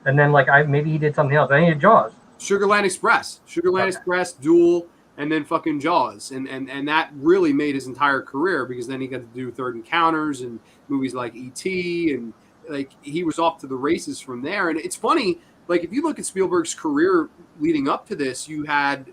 and then like maybe he did something else. I did Jaws. Sugarland Express, Express, Duel, and then fucking Jaws, and that really made his entire career, because then he got to do Third Encounters and movies like E.T. and like he was off to the races from there. And it's funny, like if you look at Spielberg's career leading up to this, you had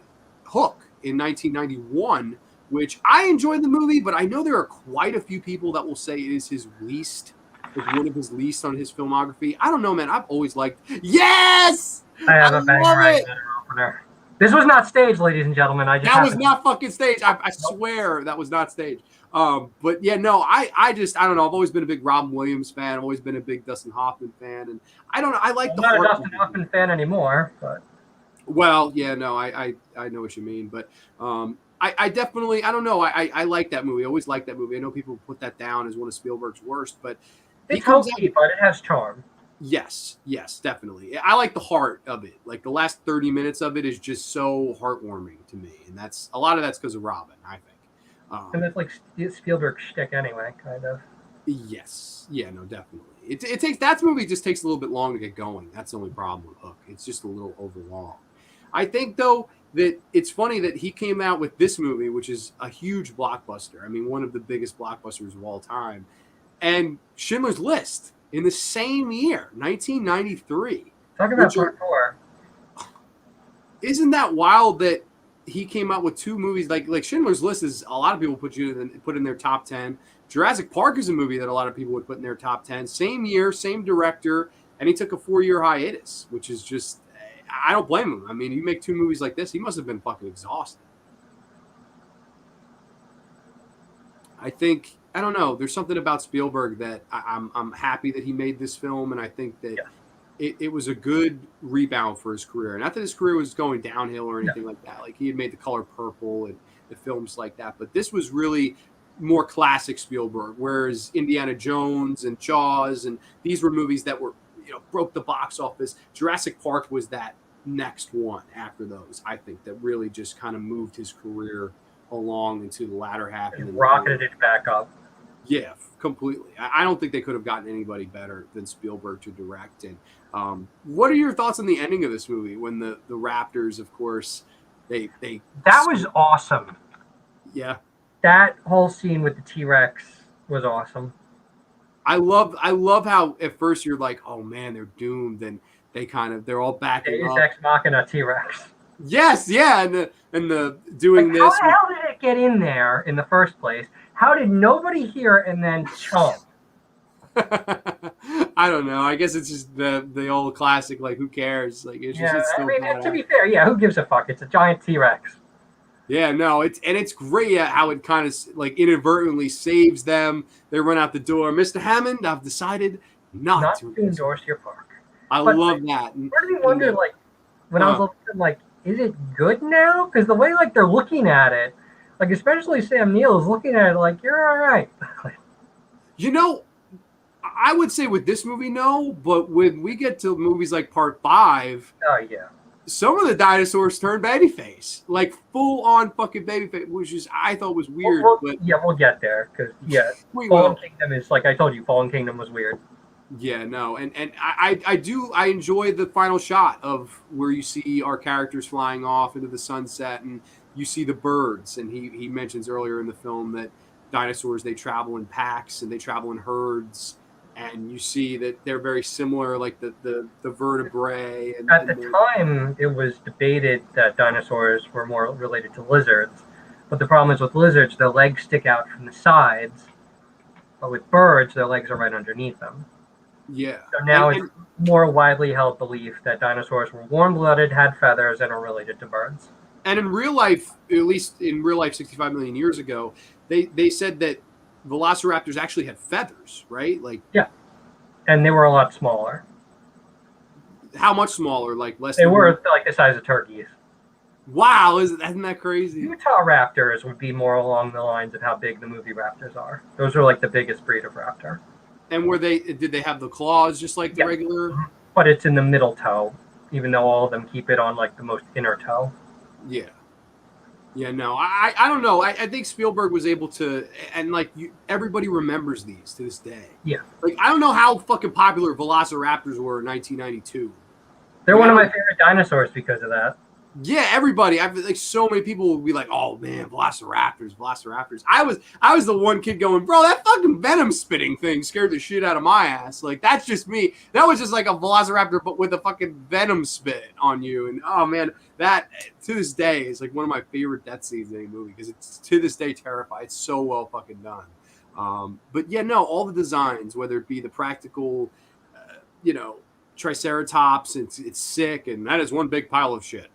Hook in 1991, which I enjoyed the movie, but I know there are quite a few people that will say it is his least, like one of his least on his filmography. I don't know, man. I've always liked. Yes, I have a banger opener. This was not staged, ladies and gentlemen. That was not fucking staged. I swear that was not staged. But yeah, no, I don't know. I've always been a big Robin Williams fan. I've always been a big Dustin Hoffman fan, and I don't know. I like I'm the not a heart Dustin Hoffman fan anymore, but well, yeah, no, I know what you mean, but I definitely I don't know. I like that movie. I always like that movie. I know people put that down as one of Spielberg's worst, but it's hokey, but it has charm. Yes, definitely. I like the heart of it. Like the last 30 minutes of it is just so heartwarming to me, and that's a lot of that's because of Robin, I think. And it's like Spielberg shtick anyway, kind of. Yes, yeah, no, definitely. It takes that movie just takes a little bit long to get going. That's the only problem with Hook. It's just a little overlong. I think though that it's funny that he came out with this movie, which is a huge blockbuster. I mean, one of the biggest blockbusters of all time, and Schindler's List in the same year, 1993. Talking about part 4. Isn't that wild that he came out with 2 movies like Schindler's List is a lot of people put in their top 10. Jurassic Park is a movie that a lot of people would put in their top 10. Same year, same director, and he took a 4-year hiatus, which is just I don't blame him. I mean, you make 2 movies like this, he must have been fucking exhausted. I think I don't know. There's something about Spielberg that I'm happy that he made this film, and I think that it was a good rebound for his career. Not that his career was going downhill or anything like that. Like he had made The Color Purple and the films like that, but this was really more classic Spielberg. Whereas Indiana Jones and Jaws and these were movies that were broke the box office. Jurassic Park was that next one after those. I think that really just kind of moved his career along into the latter half and rocketed it back up. Yeah, completely. I don't think they could have gotten anybody better than Spielberg to direct. And what are your thoughts on the ending of this movie when the Raptors, of course, they that was awesome. Yeah, that whole scene with the T-Rex was awesome. I love how at first you're like, oh man, they're doomed, and they're all backing up. Ex Machina T-Rex. Yes, yeah, and the doing this. How the hell did it get in there in the first place? How did nobody hear it and then chomp? I don't know. I guess it's just the old classic. Like, who cares? Like, it's just. It's I mean, to be fair, who gives a fuck? It's a giant T-Rex. Yeah, no, it's great how it kind of like inadvertently saves them. They run out the door. Mr. Hammond, I've decided not to endorse your park. I love that. Part of me wondered, like, when I was looking, like, is it good now? Because the way, like, they're looking at it, like, especially Sam Neill is looking at it like, you're all right. I would say with this movie, no, but when we get to movies like Part 5, oh yeah, some of the dinosaurs turn babyface, like full on fucking babyface, which is I thought was weird. We'll get there because Fallen Kingdom is like I told you, Fallen Kingdom was weird. Yeah, no, and I enjoy the final shot of where you see our characters flying off into the sunset, and you see the birds, and he mentions earlier in the film that dinosaurs, they travel in packs and they travel in herds. And you see that they're very similar, like the vertebrae. And, At the time, it was debated that dinosaurs were more related to lizards. But the problem is with lizards, their legs stick out from the sides. But with birds, their legs are right underneath them. Yeah. So now it's more widely held belief that dinosaurs were warm-blooded, had feathers, and are related to birds. And in real life, at least in real life 65 million years ago, they said that velociraptors actually had feathers, right? Like and they were a lot smaller. How much smaller? Like less. They were like the size of turkeys. Wow, isn't that crazy? Utah raptors would be more along the lines of how big the movie raptors are. Those are like the biggest breed of raptor. And did they have the claws just like the regular? But it's in the middle toe, even though all of them keep it on like the most inner toe. Yeah. Yeah, no, I don't know. I think Spielberg was able to, and like everybody remembers these to this day. Yeah. Like I don't know how fucking popular Velociraptors were in 1992. They're one of my favorite dinosaurs because of that. Yeah, everybody. I've like so many people would be like, "Oh man, Velociraptors." I was the one kid going, "Bro, that fucking venom spitting thing scared the shit out of my ass." Like that's just me. That was just like a Velociraptor, but with a fucking venom spit on you. And oh man, that to this day is like one of my favorite death scenes in any movie because it's to this day terrifying. It's so well fucking done. But yeah, no, all the designs, whether it be the practical, Triceratops, it's sick, and that is one big pile of shit.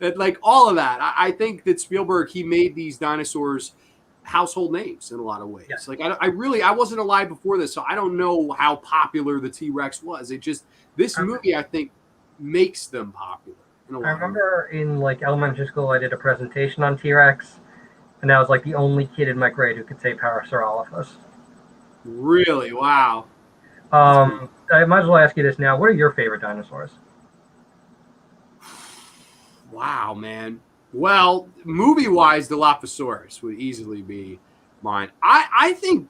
Like all of that. I think that Spielberg, he made these dinosaurs household names in a lot of ways. Yeah. Like I wasn't alive before this, so I don't know how popular the T-Rex was. It just, this movie, I think, makes them popular in a lot I of ways. remember in like elementary school, I did a presentation on T-Rex, and I was like the only kid in my grade who could say Parasaurolophus. Really? Wow. That's pretty. I might as well ask you this now. What are your favorite dinosaurs? Wow, man. Well, movie-wise, the Dilophosaurus would easily be mine. I think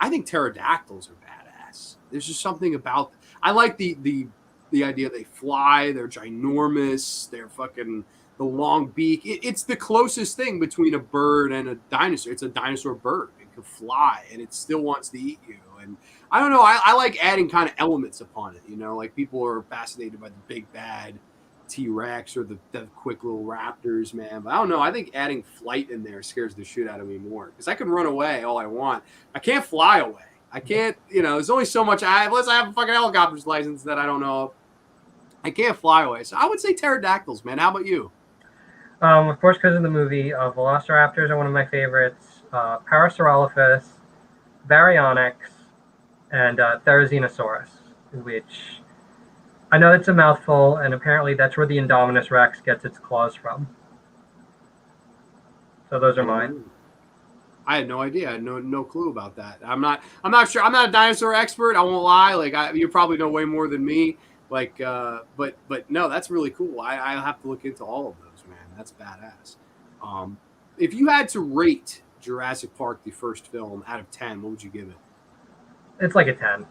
I think pterodactyls are badass. There's just something about, I like the idea they fly, they're ginormous, they're fucking the long beak. It's the closest thing between a bird and a dinosaur. It's a dinosaur bird. It can fly and it still wants to eat you. And I don't know, I like adding kind of elements upon it, like people are fascinated by the big bad T-Rex or the quick little raptors, man. But I don't know. I think adding flight in there scares the shit out of me more because I can run away all I want. I can't fly away. I can't, there's only so much unless I have a fucking helicopter's license that I don't know. I can't fly away. So I would say pterodactyls, man. How about you? Of course, because of the movie, Velociraptors are one of my favorites. Parasaurolophus, Baryonyx, and Therizinosaurus, which I know it's a mouthful, and apparently that's where the Indominus Rex gets its claws from. So those are mine. I had no idea. I had no clue about that. I'm not sure. I'm not a dinosaur expert. I won't lie. Like you probably know way more than me. Like, but no, that's really cool. I'll have to look into all of those, man. That's badass. If you had to rate Jurassic Park, the first film, out of 10, what would you give it? It's like a 10.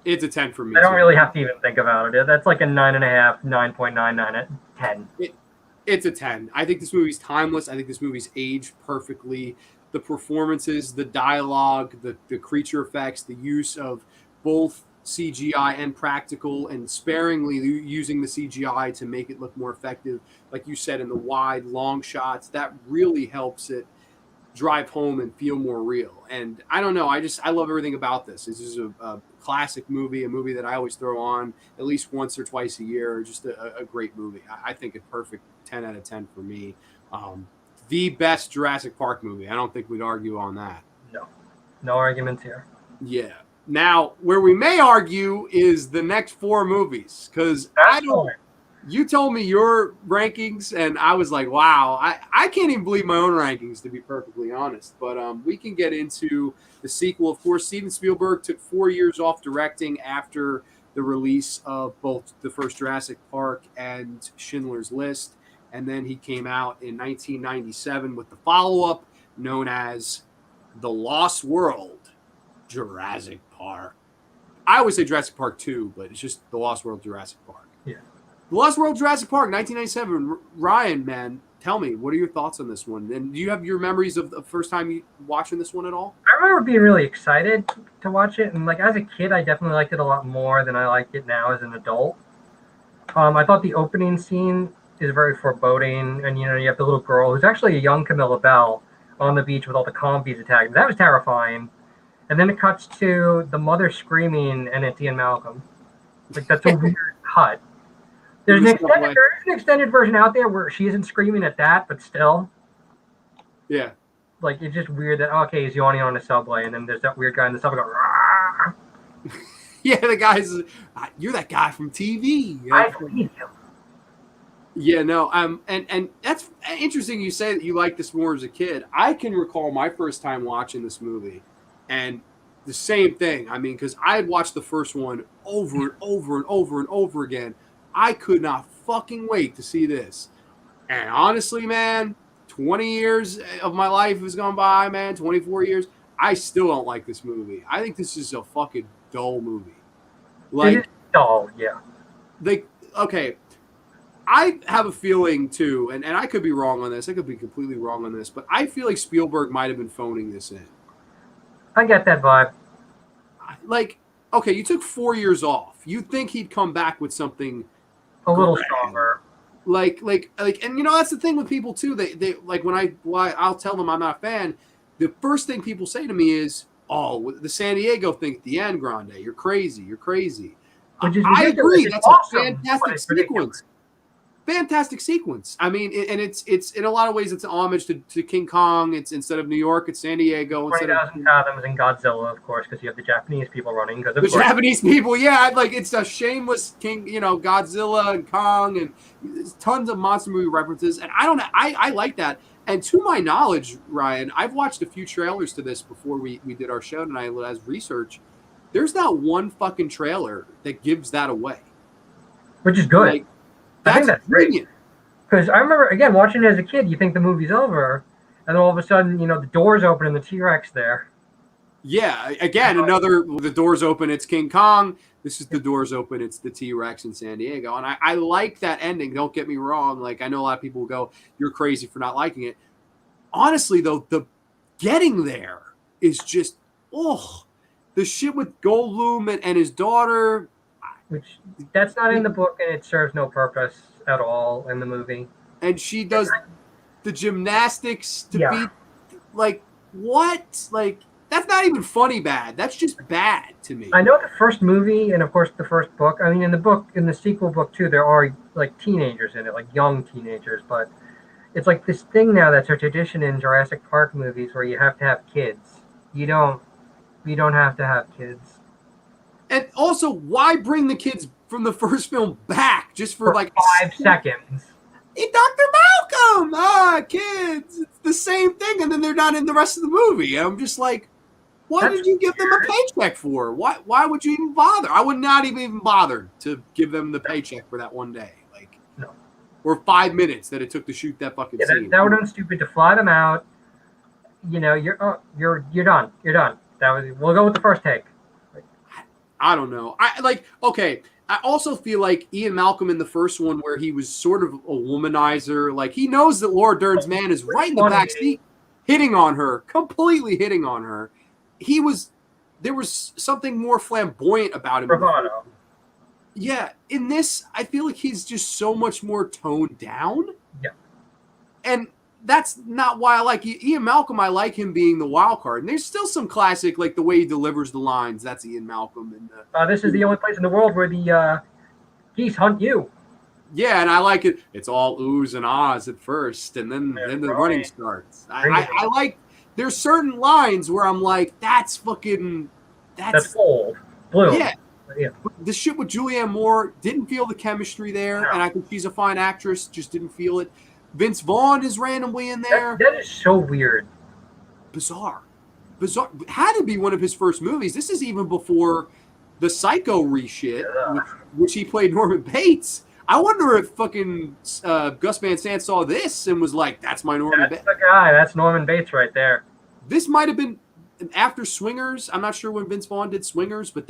It's a 10 for me. I don't really have to even think about it. That's like a 9.5, 9.99 at 10. It's a 10. I think this movie's timeless. I think this movie's aged perfectly. The performances, the dialogue, the creature effects, the use of both CGI and practical, and sparingly using the CGI to make it look more effective. Like you said, in the wide, long shots, that really helps it drive home and feel more real. And I don't know, I love everything about this. This is a classic movie, a movie that I always throw on at least once or twice a year. Just a great movie. I think a perfect 10 out of 10 for me. The best Jurassic Park movie. I don't think we'd argue on that. No arguments here. Yeah. Now, where we may argue is the next 4 movies, because you told me your rankings, and I was like, wow, I can't even believe my own rankings, to be perfectly honest. But we can get into the sequel. Of course, Steven Spielberg took 4 years off directing after the release of both the first Jurassic Park and Schindler's List. And then he came out in 1997 with the follow-up known as The Lost World, Jurassic Park. I always say Jurassic Park 2, but it's just The Lost World, Jurassic Park. Yeah. The Lost World, Jurassic Park, 1997. Ryan, man, tell me, what are your thoughts on this one? And do you have your memories of the first time you watching this one at all? I remember being really excited to watch it, and like as a kid, I definitely liked it a lot more than I like it now as an adult. I thought the opening scene is very foreboding, and you have the little girl who's actually a young Camilla Bell on the beach with all the combies attacking. That was terrifying. And then it cuts to the mother screaming, and it's Ian Malcolm. Like, that's a weird cut. There's an extended version out there where she isn't screaming at that, but still. Yeah. Like, it's just weird that, okay, he's yawning on the subway, and then there's that weird guy in the subway going, Rah! Yeah, the guy's, you're that guy from TV. I believe you. Yeah, no, and that's interesting you say that you liked this more as a kid. I can recall my first time watching this movie, and the same thing. I mean, because I had watched the first one over and over and over and over again. I could not fucking wait to see this. And honestly, man, 20 years of my life has gone by, man, 24 years. I still don't like this movie. I think this is a fucking dull movie. Like, it is dull, yeah. Okay, I have a feeling too, and I could be wrong on this. I could be completely wrong on this, but I feel like Spielberg might have been phoning this in. I get that vibe. Like, okay, you took 4 years off. You'd think he'd come back with something a little stronger. Like, and that's the thing with people too. They like I'll tell them I'm not a fan. The first thing people say to me is, "Oh, the San Diego thing at the end, Grande. You're crazy. You're crazy." Which is I agree. That's awesome, a fantastic sequence. fantastic sequence. I mean, and it's in a lot of ways it's an homage to King Kong. It's instead of New York, it's San Diego. 20,000 fathoms in Godzilla, of course, because you have the Japanese people running. Because the Japanese people, yeah, like it's a shameless King, Godzilla and Kong, and tons of monster movie references. And I like that. And to my knowledge, Ryan, I've watched a few trailers to this before we did our show tonight as research. There's not one fucking trailer that gives that away. Which is good. Like, I think that's brilliant. Because I remember, again, watching it as a kid, you think the movie's over, and then all of a sudden, the doors open and the T-Rex there. Yeah, again, the doors open, it's King Kong. This is the doors open, it's the T-Rex in San Diego. And I like that ending, don't get me wrong. Like, I know a lot of people will go, you're crazy for not liking it. Honestly, though, the getting there is just, the shit with Goldblum and his daughter. Which, that's not in the book, and it serves no purpose at all in the movie. And she does the gymnastics to beat, like, what? Like, that's not even funny bad. That's just bad to me. I know the first movie, and of course the first book. I mean, in the sequel book too, there are like teenagers in it, like young teenagers. But it's like this thing now that's a tradition in Jurassic Park movies where you have to have kids. You don't have to have kids. And also, why bring the kids from the first film back just for like 5 seconds? Hey, Dr. Malcolm! Kids! It's the same thing, and then they're not in the rest of the movie. I'm just like, what did you give them a paycheck for? Why would you even bother? I would not even bother to give them the paycheck for that one day. Like, no. Or 5 minutes that it took to shoot that fucking scene. That would have been stupid to fly them out. You're done. You're done. We'll go with the first take. I don't know. I also feel like Ian Malcolm in the first one, where he was sort of a womanizer. Like, he knows that Laura Dern's man is right in the back seat, completely hitting on her. There was something more flamboyant about him. Bravado. Yeah. In this, I feel like he's just so much more toned down. Yeah. And that's not why I like Ian Malcolm. I like him being the wild card. And there's still some classic, like the way he delivers the lines. That's Ian Malcolm. And this is the only place in the world where the geese hunt you. Yeah, and I like it. It's all oohs and ahs at first, and then the running starts. I like. There's certain lines where I'm like, that's bold. Blue. Yeah. The shit with Julianne Moore, didn't feel the chemistry there, and I think she's a fine actress. Just didn't feel it. Vince Vaughn is randomly in there. That is so weird. Bizarre. Had to be one of his first movies. This is even before the Psycho reshit, which he played Norman Bates. I wonder if fucking Gus Van Sant saw this and was like, that's my Norman Bates. That's the guy. That's Norman Bates right there. This might have been after Swingers. I'm not sure when Vince Vaughn did Swingers, but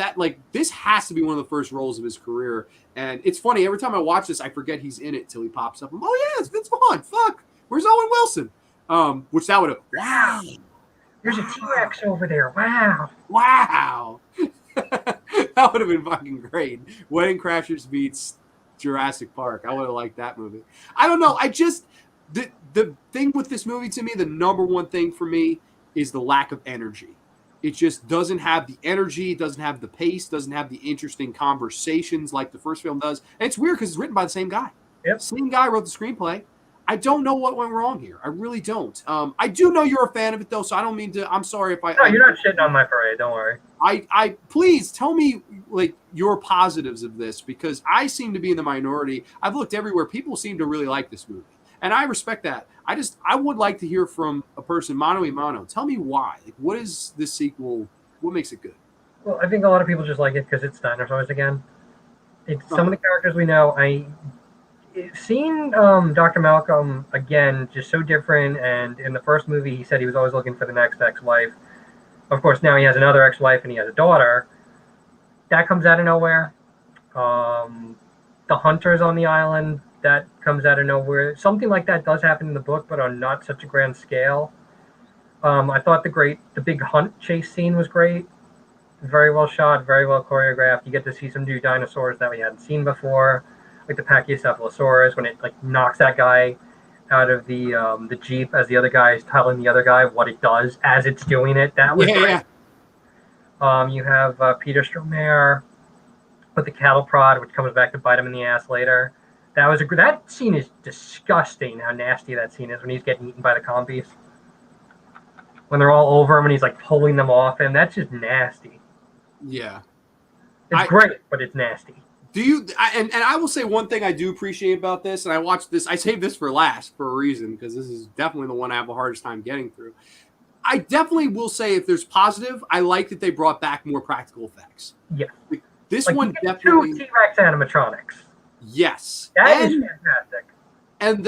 this has to be one of the first roles of his career. And it's funny, every time I watch this, I forget he's in it till he pops up. Oh yeah, it's Vince Vaughn. Fuck, where's Owen Wilson? Which that would have. Wow. There's a T-Rex over there. Wow. That would have been fucking great. Wedding Crashers meets Jurassic Park. I would have liked that movie. I don't know. The thing with this movie, to me, the number one thing for me is the lack of energy. It just doesn't have the energy, doesn't have the pace, doesn't have the interesting conversations like the first film does. And it's weird because it's written by the same guy. Yep. Same guy wrote the screenplay. I don't know what went wrong here. I really don't. I do know you're a fan of it, though, so I don't mean to. I'm sorry if I. No, you're not shitting on my parade. Don't worry. I please tell me like your positives of this, because I seem to be in the minority. I've looked everywhere. People seem to really like this movie, and I respect that. I would like to hear from a person, mano a mano. Tell me why. Like, what is this sequel? What makes it good? Well, I think a lot of people just like it because it's dinosaurs again. It's some of the characters we know. Seeing Dr. Malcolm again, just so different. And in the first movie, he said he was always looking for the next ex-wife. Of course, now he has another ex-wife and he has a daughter. That comes out of nowhere. The hunters on the island, that comes out of nowhere. Something like that does happen in the book, but on not such a grand scale. I thought the big hunt chase scene was great. Very well shot, very well choreographed. You get to see some new dinosaurs that we hadn't seen before, like the Pachycephalosaurus, when it like knocks that guy out of the Jeep as the other guy is telling the other guy what it does as it's doing it. That was great. Yeah. You have Peter Stormare with the cattle prod, which comes back to bite him in the ass later. that scene is disgusting. How nasty that scene is when he's getting eaten by the compies. When they're all over him and he's like pulling them off him, that's just nasty. Yeah, it's great, but it's nasty. Do you? And I will say one thing I do appreciate about this, and I watched this. I saved this for last for a reason because this is definitely the one I have the hardest time getting through. I definitely will say if there's positive, I like that they brought back more practical effects. Yeah, this one definitely. 2 T-Rex animatronics. Yes, that is fantastic. And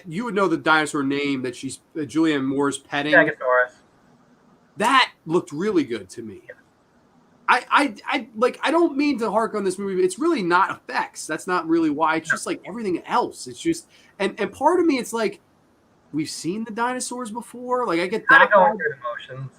you would know the dinosaur name that she's Julianne Moore's petting. Stegosaurus. That looked really good to me. Yeah. I don't mean to hark on this movie, but it's really not effects. That's not really why. It's just like everything else. It's just and part of me, it's like we've seen the dinosaurs before. Like I get that. Going through emotions.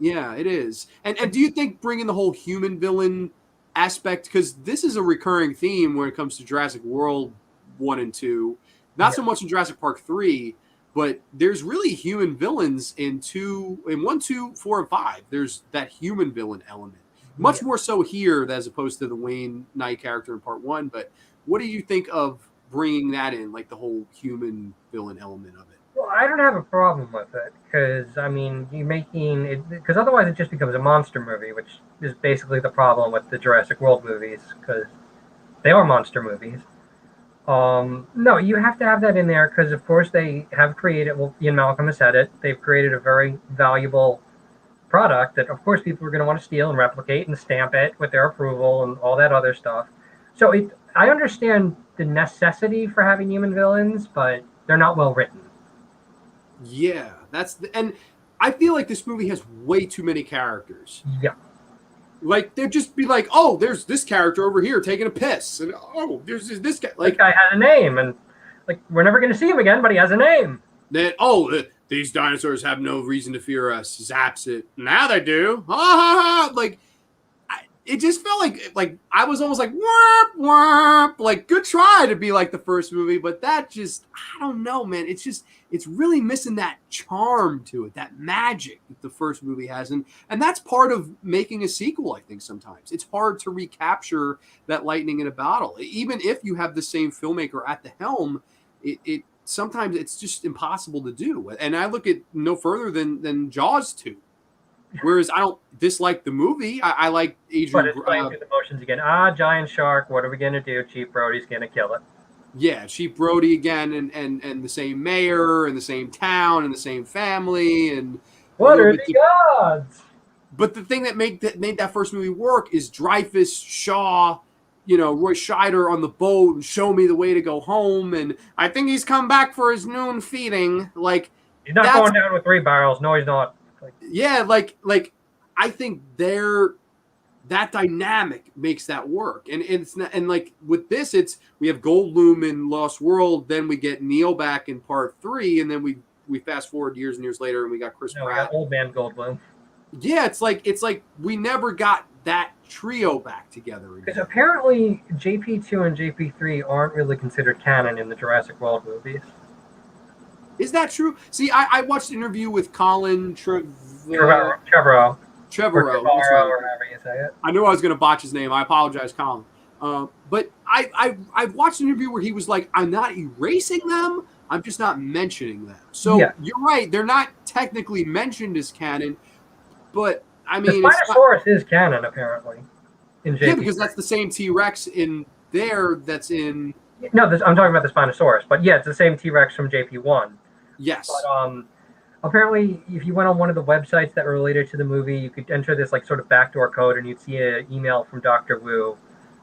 Yeah, it is. And do you think bringing the whole human villain aspect, because this is a recurring theme when it comes to Jurassic World 1 and 2, not so much in Jurassic Park 3, but there's really human villains in 1, 2, 4, and 5. There's that human villain element. Much more so here as opposed to the Wayne Knight character in part 1. But what do you think of bringing that in, like the whole human villain element of it? Well, I don't have a problem with it because, I mean, you're making it, because otherwise it just becomes a monster movie, which is basically the problem with the Jurassic World movies because they are monster movies. No, you have to have that in there because, of course, they have created, well, Ian Malcolm has said it, they've created a very valuable product that, of course, people are going to want to steal and replicate and stamp it with their approval and all that other stuff. So I understand the necessity for having human villains, but they're not well written. Yeah, and I feel like this movie has way too many characters. Yeah. Like, they'd just be like, oh, there's this character over here taking a piss. And, oh, there's this guy. Like, this guy has a name. And, like, we're never going to see him again, but he has a name. Then, these dinosaurs have no reason to fear us. Zaps it. Now they do. Ha, ha, ha. Like, it just felt like I was almost like, whomp, whomp. Like, good try to be like the first movie. But that just, I don't know, man. It's really missing that charm to it, that magic that the first movie has. And that's part of making a sequel, I think, sometimes. It's hard to recapture that lightning in a bottle. Even if you have the same filmmaker at the helm, it sometimes it's just impossible to do. And I look at no further than Jaws 2. Whereas I don't dislike the movie. I like Adrian. But it's playing through the motions again. Giant shark. What are we going to do? Chief Brody's going to kill it. Yeah, Chief Brody again, and the same mayor, and the same town, and the same family, and what are the odds? But the thing that made that first movie work is Dreyfuss, Shaw, Roy Scheider on the boat, and show me the way to go home, and I think he's come back for his noon feeding. Like, he's not going down with 3 barrels. No, he's not. Yeah, like I think that dynamic makes that work, and it's not, and like with this, we have Goldblum in Lost World, then we get Neil back in part 3, and then we fast forward years and years later, and we got Chris Pratt. We got old man Goldblum. Yeah, it's like we never got that trio back together again. Because apparently JP2 and JP3 aren't really considered canon in the Jurassic World movies. Is that true? See, I watched an interview with Colin Trevorrow. Or however you say it. I knew I was going to botch his name. I apologize, Colin. But I've watched an interview where he was like, I'm not erasing them. I'm just not mentioning them. So You're right. They're not technically mentioned as canon. But, I mean... The Spinosaurus is canon, apparently, in JP3. Yeah, because that's the same T-Rex in there that's in... No, I'm talking about the Spinosaurus. But, yeah, it's the same T-Rex from JP1. Yes. But, apparently, if you went on one of the websites that were related to the movie, you could enter this like sort of backdoor code, and you'd see an email from Dr. Wu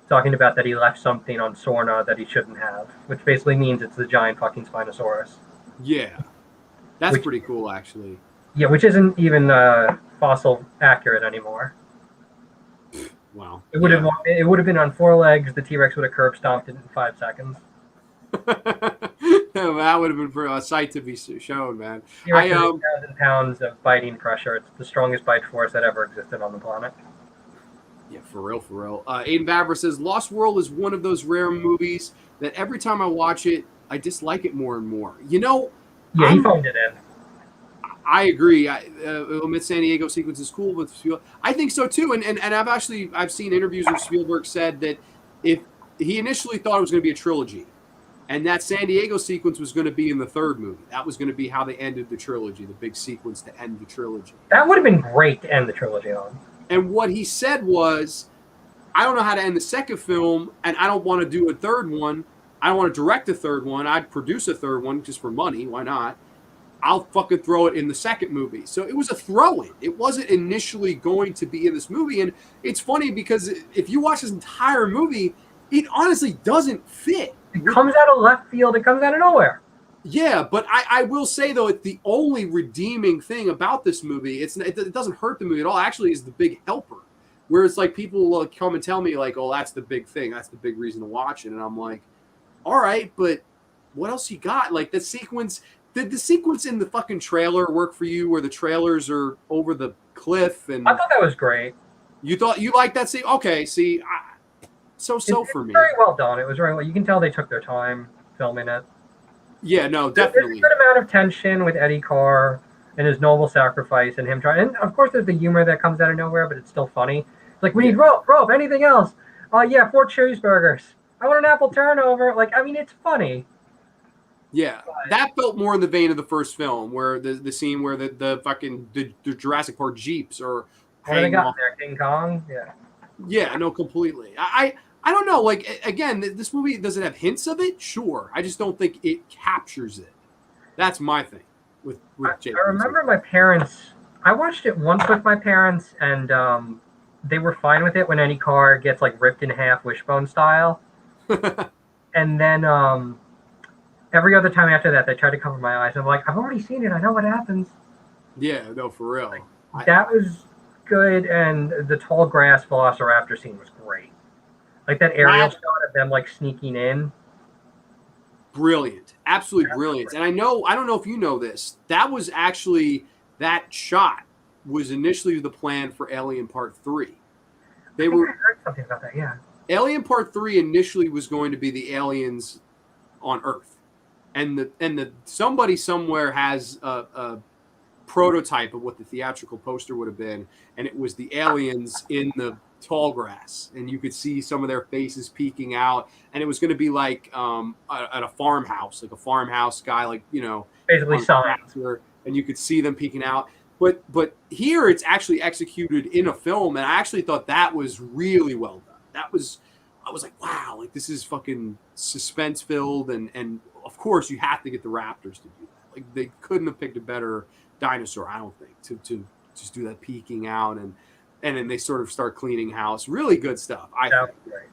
talking about that he left something on Sorna that he shouldn't have, which basically means it's the giant fucking Spinosaurus. Yeah, that's pretty cool, actually. Yeah, which isn't even fossil accurate anymore. Wow. It would have been on 4 legs. The T-Rex would have curb stomped it in 5 seconds. That would have been for a sight to be shown, man. 1,000 pounds of biting pressure. It's the strongest bite force that ever existed on the planet. Yeah, for real. Aiden Babber says, Lost World is one of those rare movies that every time I watch it, I dislike it more and more. Yeah, he phoned it in. I agree. Omit San Diego sequence is cool, but I think so too. And I've seen interviews where Spielberg said that if he initially thought it was going to be a trilogy, And that San Diego sequence was going to be in the third movie. That was going to be how they ended the trilogy, the big sequence to end the trilogy. That would have been great to end the trilogy on. And what he said was, I don't know how to end the second film, and I don't want to do a third one. I don't want to direct a third one. I'd produce a third one just for money. Why not? I'll fucking throw it in the second movie. So it was a throw-in. It wasn't initially going to be in this movie. And it's funny because if you watch this entire movie, it honestly doesn't fit. It comes out of left field. It comes out of nowhere. Yeah, but I will say, though, it's the only redeeming thing about this movie. It doesn't hurt the movie at all. Actually, is the big helper. Where it's like people will come and tell me, like, oh, that's the big thing. That's the big reason to watch it. And I'm like, all right, but what else you got? Like, the sequence... Did the sequence in the fucking trailer work for you where the trailers are over the cliff? And I thought that was great. You liked that scene? Okay, see, so for me. Very well done. It was very well. You can tell they took their time filming it. Yeah, no, definitely. There's a good amount of tension with Eddie Carr and his noble sacrifice and him trying. And of course, there's the humor that comes out of nowhere, but it's still funny. It's like, we need rope, anything else? Yeah, 4 cheeseburgers. I want an apple turnover. Like, I mean, it's funny. Yeah, that felt more in the vein of the first film, where the scene where the fucking the Jurassic Park Jeeps are hanging off there, King Kong. Yeah. Yeah, no, completely. I don't know. Like, again, this movie, does it have hints of it? Sure. I just don't think it captures it. That's my thing with Jason. I remember my parents. I watched it once with my parents, and they were fine with it when Eddie Carr gets like ripped in half, Wishbone style, and then every other time after that, they tried to cover my eyes. I'm like, I've already seen it. I know what happens. Yeah, no, for real. That was good, and the tall grass velociraptor scene was great. Like that aerial shot of them like sneaking in. Brilliant, absolutely brilliant. And I don't know if you know this. That shot was initially the plan for Alien Part 3. I heard something about that. Yeah. Alien Part 3 initially was going to be the aliens on Earth. And somebody somewhere has a prototype of what the theatrical poster would have been, and it was the aliens in the tall grass, and you could see some of their faces peeking out, and it was going to be like at a farmhouse, like a farmhouse guy, like, you know, basically signs, and you could see them peeking out. But here it's actually executed in a film, and I actually thought that was really well done. I was like, wow, like this is fucking suspense filled, and of course you have to get the raptors to do that. Like they couldn't have picked a better dinosaur, I don't think, to just do that peeking out, and then they sort of start cleaning house. Really good stuff. I think. Right.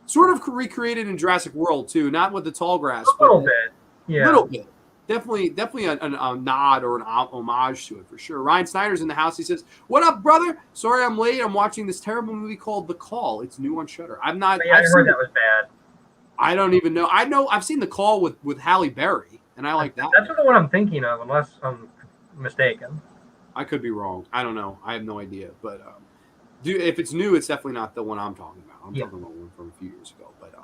Sort of recreated in Jurassic World too, not with the tall grass, a little bit, yeah, a little bit. Definitely a nod or an homage to it for sure. Ryan Snyder's in the house. He says, "What up, brother? Sorry I'm late. I'm watching this terrible movie called The Call. It's new on Shudder. I'm not. Yeah, I heard that was bad. I don't even know. I've seen The Call with Halle Berry, and I like that. That's the one I'm thinking of, unless I'm mistaken. I could be wrong. I don't know. I have no idea. But if it's new, it's definitely not the one I'm talking about. I'm talking about one from a few years ago. But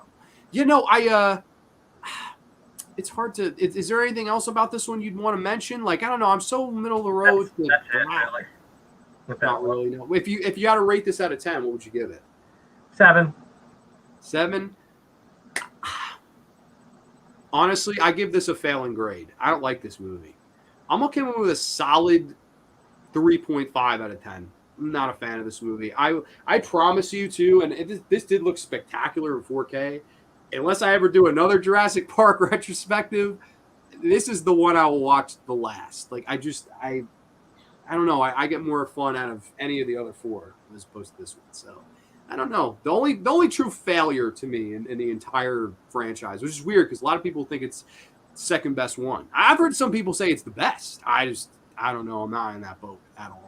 it's hard to. Is there anything else about this one you'd want to mention? Like, I don't know. I'm so middle of the road. That's it, really. Not really. No. If you got to rate this out of 10, what would you give it? 7. 7. Honestly, I give this a failing grade. I don't like this movie. I'm okay with a solid 3.5 out of 10. I'm not a fan of this movie. I promise you too, and this did look spectacular in 4K. Unless I ever do another Jurassic Park retrospective, this is the one I will watch the last. Like I don't know. I get more fun out of any of the other 4 as opposed to this one. So I don't know. The only true failure to me in the entire franchise, which is weird because a lot of people think it's second best one. I've heard some people say it's the best. I don't know. I'm not in that boat at all.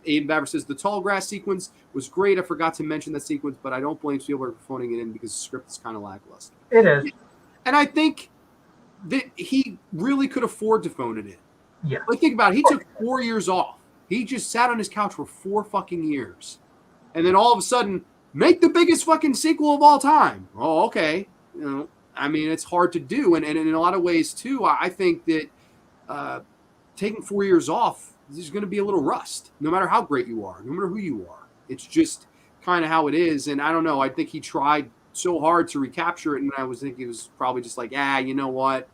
Aiden Baver says the tall grass sequence was great. I forgot to mention that sequence, but I don't blame Spielberg for phoning it in because the script is kind of lackluster. It is. And I think that he really could afford to phone it in. Yeah. Like, think about it. He took 4 years off. He just sat on his couch for 4 fucking years. And then all of a sudden, make the biggest fucking sequel of all time. Oh, okay. You know, I mean, it's hard to do. And in a lot of ways, too, I think that taking 4 years off, there's going to be a little rust, no matter how great you are, no matter who you are. It's just kind of how it is. And I don't know. I think he tried so hard to recapture it, and I was thinking it was probably just like, you know what?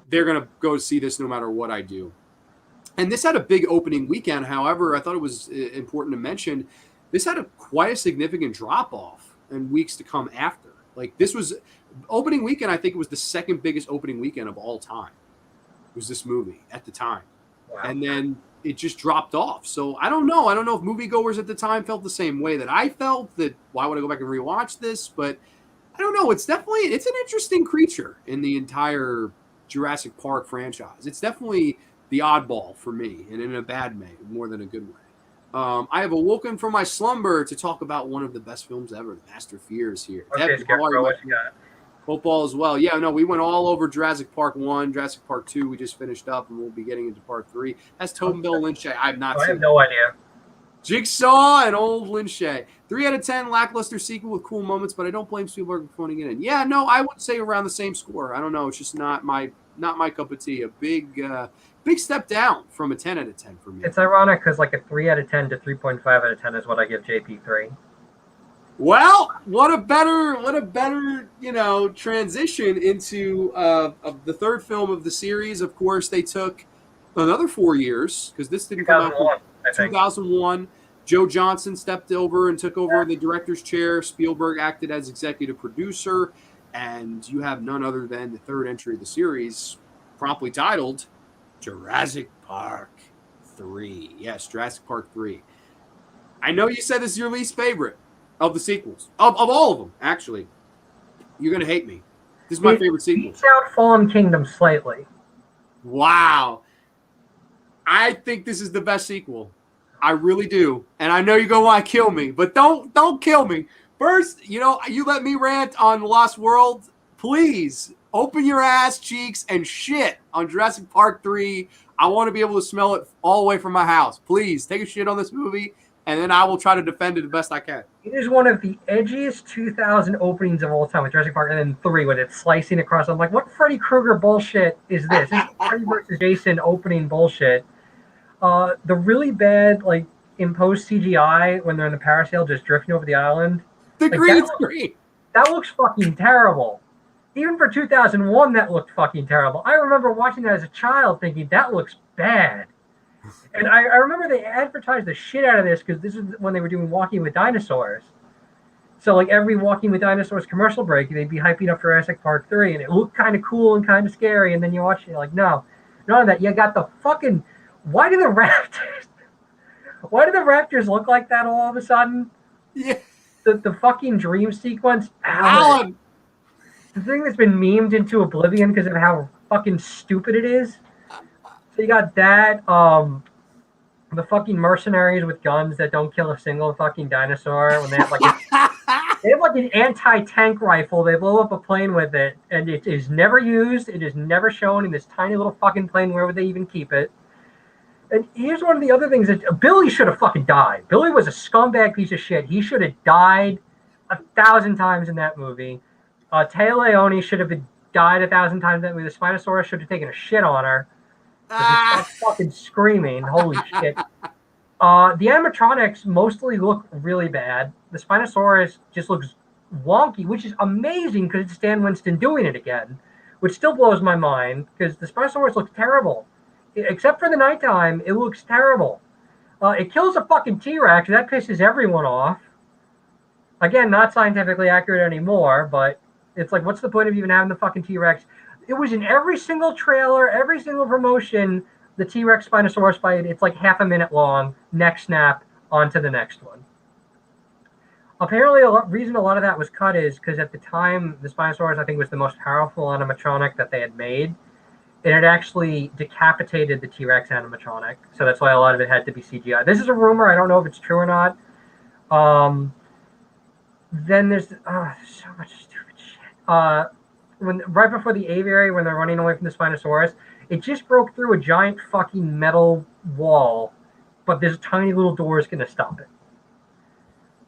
They're gonna go see this no matter what I do. And this had a big opening weekend. However, I thought it was important to mention this had quite a significant drop off in weeks to come after. Like this was opening weekend. I think it was the second biggest opening weekend of all time. It was this movie at the time, Wow. and then it just dropped off. So I don't know. I don't know if moviegoers at the time felt the same way that I felt. That why would I go back and rewatch this? But I don't know. It's an interesting creature in the entire Jurassic Park franchise. It's definitely the oddball for me, and in a bad way, more than a good way. I have awoken from my slumber to talk about one of the best films ever, The Master Fears here. Okay, Scarecrow, what you got? Football as well. Yeah, no, we went all over Jurassic Park 1, Jurassic Park 2. We just finished up, and we'll be getting into Part 3. That's Tobin Bill Lynch. I have not seen. I have no idea. Jigsaw and old Lynch. 3 out of 10, lackluster sequel with cool moments, but I don't blame Spielberg for phoning it in. Yeah, no, I would say around the same score. I don't know. It's just not my cup of tea. A big step down from a 10 out of 10 for me. It's ironic because like a 3 out of 10 to 3.5 out of 10 is what I give JP3. Well, what a better transition into the third film of the series. Of course, they took another 4 years because this didn't come out until 2001. Joe Johnston stepped over and took over the director's chair. Spielberg acted as executive producer, and you have none other than the third entry of the series, promptly titled Jurassic Park 3. Yes, Jurassic Park 3. I know you said this is your least favorite of the sequels. Of all of them, actually. You're going to hate me. This is my favorite sequel. Beats out Fallen Kingdom slightly. Wow. I think this is the best sequel. I really do. And I know you're going to want to kill me, but don't kill me. First, you let me rant on Lost World. Please open your ass cheeks and shit on Jurassic Park 3. I want to be able to smell it all the way from my house. Please take a shit on this movie, and then I will try to defend it the best I can. It is one of the edgiest 2000 openings of all time with Jurassic Park, and then 3 with it slicing across. I'm like, what Freddy Krueger bullshit is this? This is Freddy versus Jason opening bullshit. The really bad, like, imposed CGI when they're in the parasail just drifting over the island. The green screen. That looks fucking terrible. Even for 2001, that looked fucking terrible. I remember watching that as a child thinking, that looks bad. And I remember they advertised the shit out of this because this is when they were doing Walking with Dinosaurs. So, like, every Walking with Dinosaurs commercial break, they'd be hyping up Jurassic Park 3, and it looked kind of cool and kind of scary, and then you watch it, you're like, no, none of that. You got the fucking... Why do the Raptors look like that all of a sudden? Yeah. The fucking dream sequence. Alan! The thing that's been memed into oblivion because of how fucking stupid it is. So you got that, the fucking mercenaries with guns that don't kill a single fucking dinosaur when they have like an anti-tank rifle. They blow up a plane with it, and it is never used. It is never shown in this tiny little fucking plane. Where would they even keep it? And here's one of the other things that Billy should have fucking died. Billy was a scumbag piece of shit. He should have died 1,000 times in that movie. Taya Leone should have died 1,000 times in that movie. The Spinosaurus should have taken a shit on her. She's fucking screaming. Holy shit. The animatronics mostly look really bad. The Spinosaurus just looks wonky, which is amazing because it's Stan Winston doing it again, which still blows my mind because the Spinosaurus looks terrible. Except for the nighttime, it looks terrible. It kills a fucking T-Rex. That pisses everyone off. Again, not scientifically accurate anymore, but it's like, what's the point of even having the fucking T-Rex? It was in every single trailer, every single promotion, the T-Rex Spinosaurus fight. It's like half a minute long. Neck snap, on to the next one. Apparently, reason a lot of that was cut is because at the time, the Spinosaurus, I think, was the most powerful animatronic that they had made. And it actually decapitated the T-Rex animatronic. So that's why a lot of it had to be CGI. This is a rumor. I don't know if it's true or not. Then there's so much stupid shit. Right before the aviary, when they're running away from the Spinosaurus, it just broke through a giant fucking metal wall, but there's a tiny little door is going to stop it.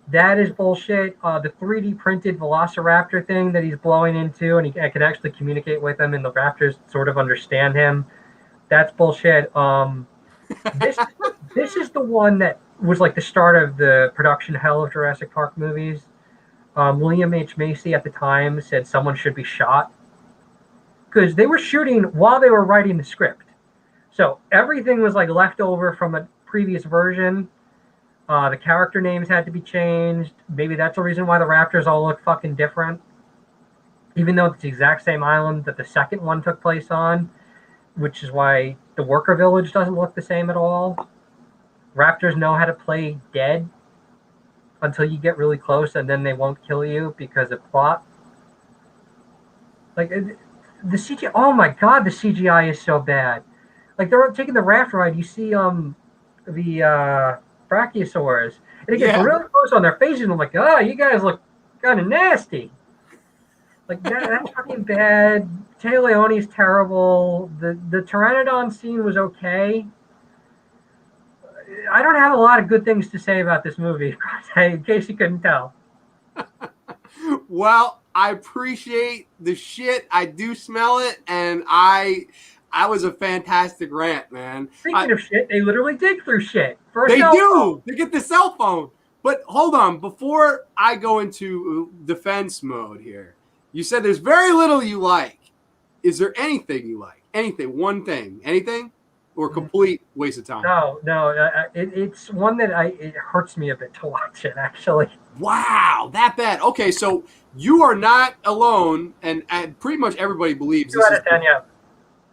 That is bullshit. The 3D printed Velociraptor thing that he's blowing into, and I can actually communicate with him, and the raptors sort of understand him. That's bullshit. This is the one that was like the start of the production hell of Jurassic Park movies. William H. Macy at the time said someone should be shot because they were shooting while they were writing the script. So everything was like left over from a previous version. The character names had to be changed. Maybe that's the reason why the Raptors all look fucking different. Even though it's the exact same island that the second one took place on, which is why the worker village doesn't look the same at all. Raptors know how to play dead until you get really close, and then they won't kill you because of plot. Like the CGI. Oh my god, the CGI is so bad. Like they're taking the raft ride. You see the brachiosaurs, and it gets really close on their faces. And I'm like, oh, you guys look kind of nasty. Like that's fucking bad. Taya Leone's terrible. The Pteranodon scene was okay. I don't have a lot of good things to say about this movie, in case you couldn't tell. Well, I appreciate the shit. I do smell it, and I was a fantastic rant, man. Speaking of shit, they literally dig through shit. They do. They get the cell phone. But hold on, before I go into defense mode here, you said there's very little you like. Is there anything you like? Anything? One thing? Anything? Or complete waste of time? No. It's one that it hurts me a bit to watch it, actually. Wow, that bad. Okay, so you are not alone, and pretty much everybody believes 2 out of 10, yeah.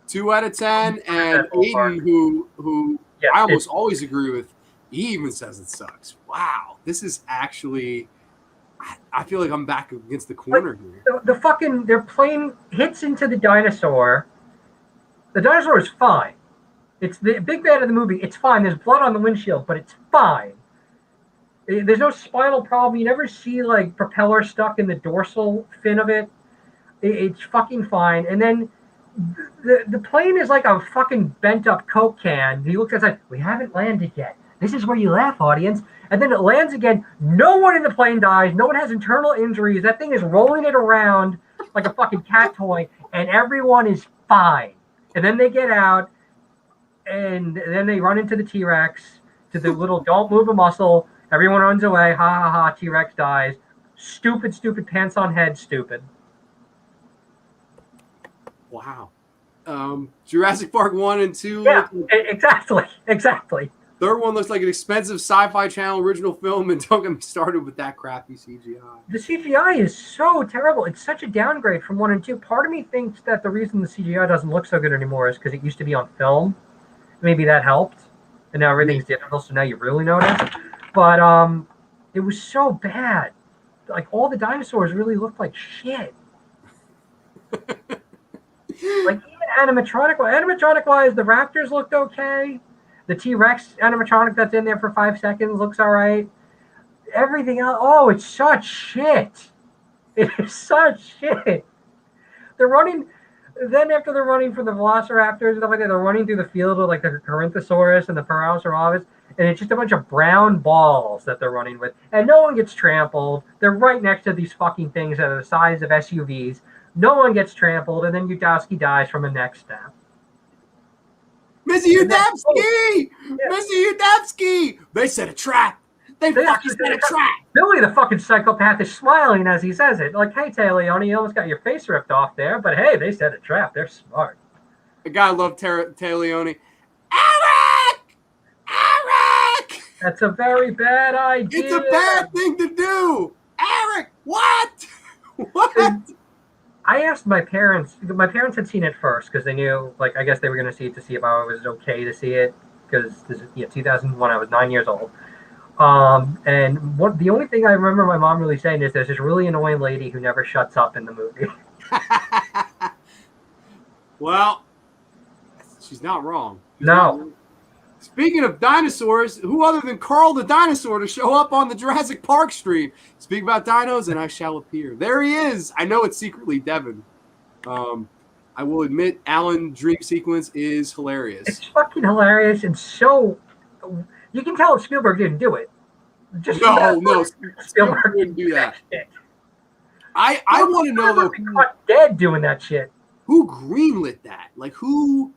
2 out of 10, and Aiden, who I almost always agree with, he even says it sucks. Wow, this is actually, I feel like I'm back against the corner here. Their plane hits into the dinosaur. The dinosaur is fine. It's the big bad of the movie. It's fine. There's blood on the windshield, but it's fine. There's no spinal problem. You never see like propeller stuck in the dorsal fin of it. It's fucking fine. And then the plane is like a fucking bent up Coke can. He looks outside. We haven't landed yet. This is where you laugh, audience. And then it lands again. No one in the plane dies. No one has internal injuries. That thing is rolling it around like a fucking cat toy, and everyone is fine. And then they get out, and then they run into the T-Rex, to the little don't move a muscle. Everyone runs away. Ha ha ha. T-Rex dies. Stupid pants on head. Stupid. Wow. Jurassic Park 1 and 2. Yeah, exactly. Third one looks like an expensive Sci-Fi Channel original film, and don't get me started with that crappy CGI. The CGI is so terrible. It's such a downgrade from 1 and 2. Part of me thinks that the reason the CGI doesn't look so good anymore is because it used to be on film. Maybe that helped, and now everything's digital, so now you really notice. But it was so bad. Like all the dinosaurs really looked like shit. Like even animatronic wise, the raptors looked okay. The T-Rex animatronic that's in there for 5 seconds looks all right. Everything else, it's such shit. It is such shit. They're running. Then after they're running from the Velociraptors and stuff like that, they're running through the field with like the Carinthosaurus and the Parasaurolophus, and it's just a bunch of brown balls that they're running with, and no one gets trampled. They're right next to these fucking things that are the size of SUVs. No one gets trampled, and then Udowski dies from a neck snap. Missy Udowski! Missy Udowski! They set a trap. They fucking set a trap. Billy, the fucking psychopath, is smiling as he says it. Like, hey, Taya Leone, you almost got your face ripped off there, but hey, they set a trap. They're smart. The guy loved Taya Leone. Eric! That's a very bad idea. It's a bad thing to do. Eric, what? What? I asked my parents. My parents had seen it first because they knew, like, I guess they were going to see it to see if I was okay to see it because this is 2001. I was 9 years old. And the only thing I remember my mom really saying is there's this really annoying lady who never shuts up in the movie. Well, she's not wrong. No. Speaking of dinosaurs, who other than Carl the dinosaur to show up on the Jurassic Park stream? Speak about dinos and I shall appear. There he is. I know it's secretly Devin. I will admit Alan dream sequence is hilarious. It's fucking hilarious and so... You can tell if Spielberg didn't do it. No, Spielberg didn't do that. I want to know though. Caught dead doing that shit. Who greenlit that? Like who?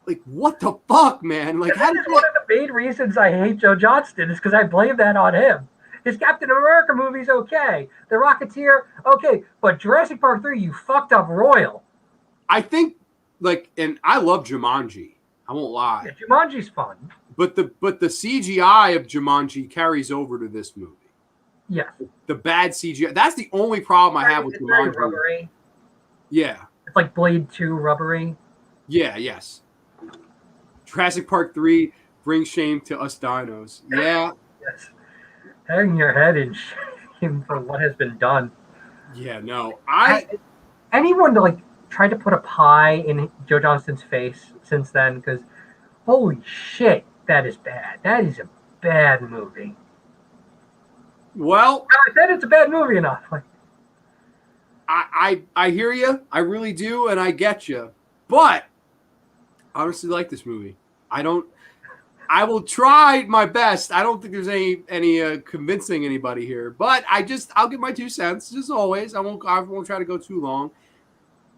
Like what the fuck, man? Like how did one of the main reasons I hate Joe Johnston is because I blame that on him. His Captain America movie's okay. The Rocketeer, okay. But Jurassic Park 3, you fucked up royal. I think, like, and I love Jumanji. I won't lie. Yeah, Jumanji's fun. But the CGI of Jumanji carries over to this movie. Yes. The bad CGI. That's the only problem I have with It's very Jumanji. rubbery. Yeah. It's like Blade 2 rubbery. Yeah, yes. Jurassic Park 3 brings shame to us dinos. Yeah. Yes. Hang your head in shame for what has been done. Yeah, no. Anyone to like try to put a pie in Joe Johnston's face since then, because holy shit, that is bad. That is a bad movie. Well, I said it's a bad movie enough. Like, I hear you. I really do, and I get you. But I honestly like this movie. I will try my best. I don't think there's any convincing anybody here, but I'll give my 2 cents as always. I won't try to go too long.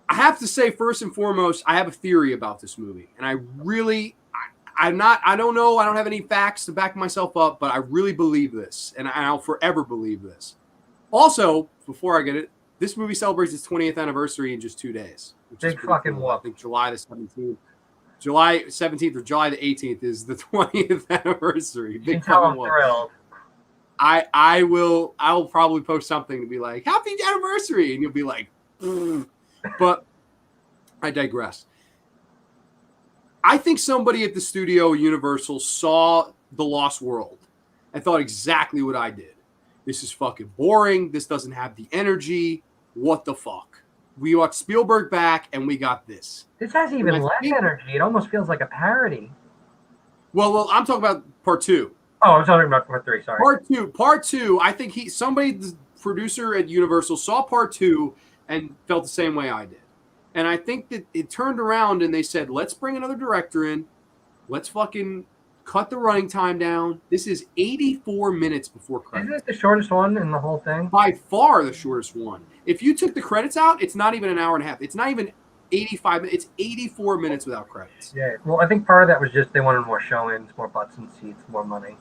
I have to say, first and foremost, I have a theory about this movie, and I don't know. I don't have any facts to back myself up, but I really believe this, and I'll forever believe this. Also, before I get it, this movie celebrates its 20th anniversary in just 2 days. big fucking cool. whoop. I think July the 17th. July 17th or July the 18th is the 20th anniversary. You can tell I'm thrilled. I'll probably post something to be like, happy anniversary, and you'll be like, but I digress. I think somebody at the studio Universal saw The Lost World and thought exactly what I did. This is fucking boring. This doesn't have the energy. What the fuck? We got Spielberg back, and we got this. This has even less energy. It almost feels like a parody. Well, I'm talking about part 2. Oh, I'm talking about part 3. Sorry. Part two. I think the producer at Universal, saw part 2 and felt the same way I did. And I think that it turned around and they said, let's bring another director in. Let's fucking cut the running time down. This is 84 minutes before credits. Isn't it the shortest one in the whole thing? By far the shortest one. If you took the credits out, it's not even an hour and a half. It's not even 85 minutes. It's 84 minutes without credits. Yeah. Well, I think part of that was just they wanted more showings, more butts and seats, more money.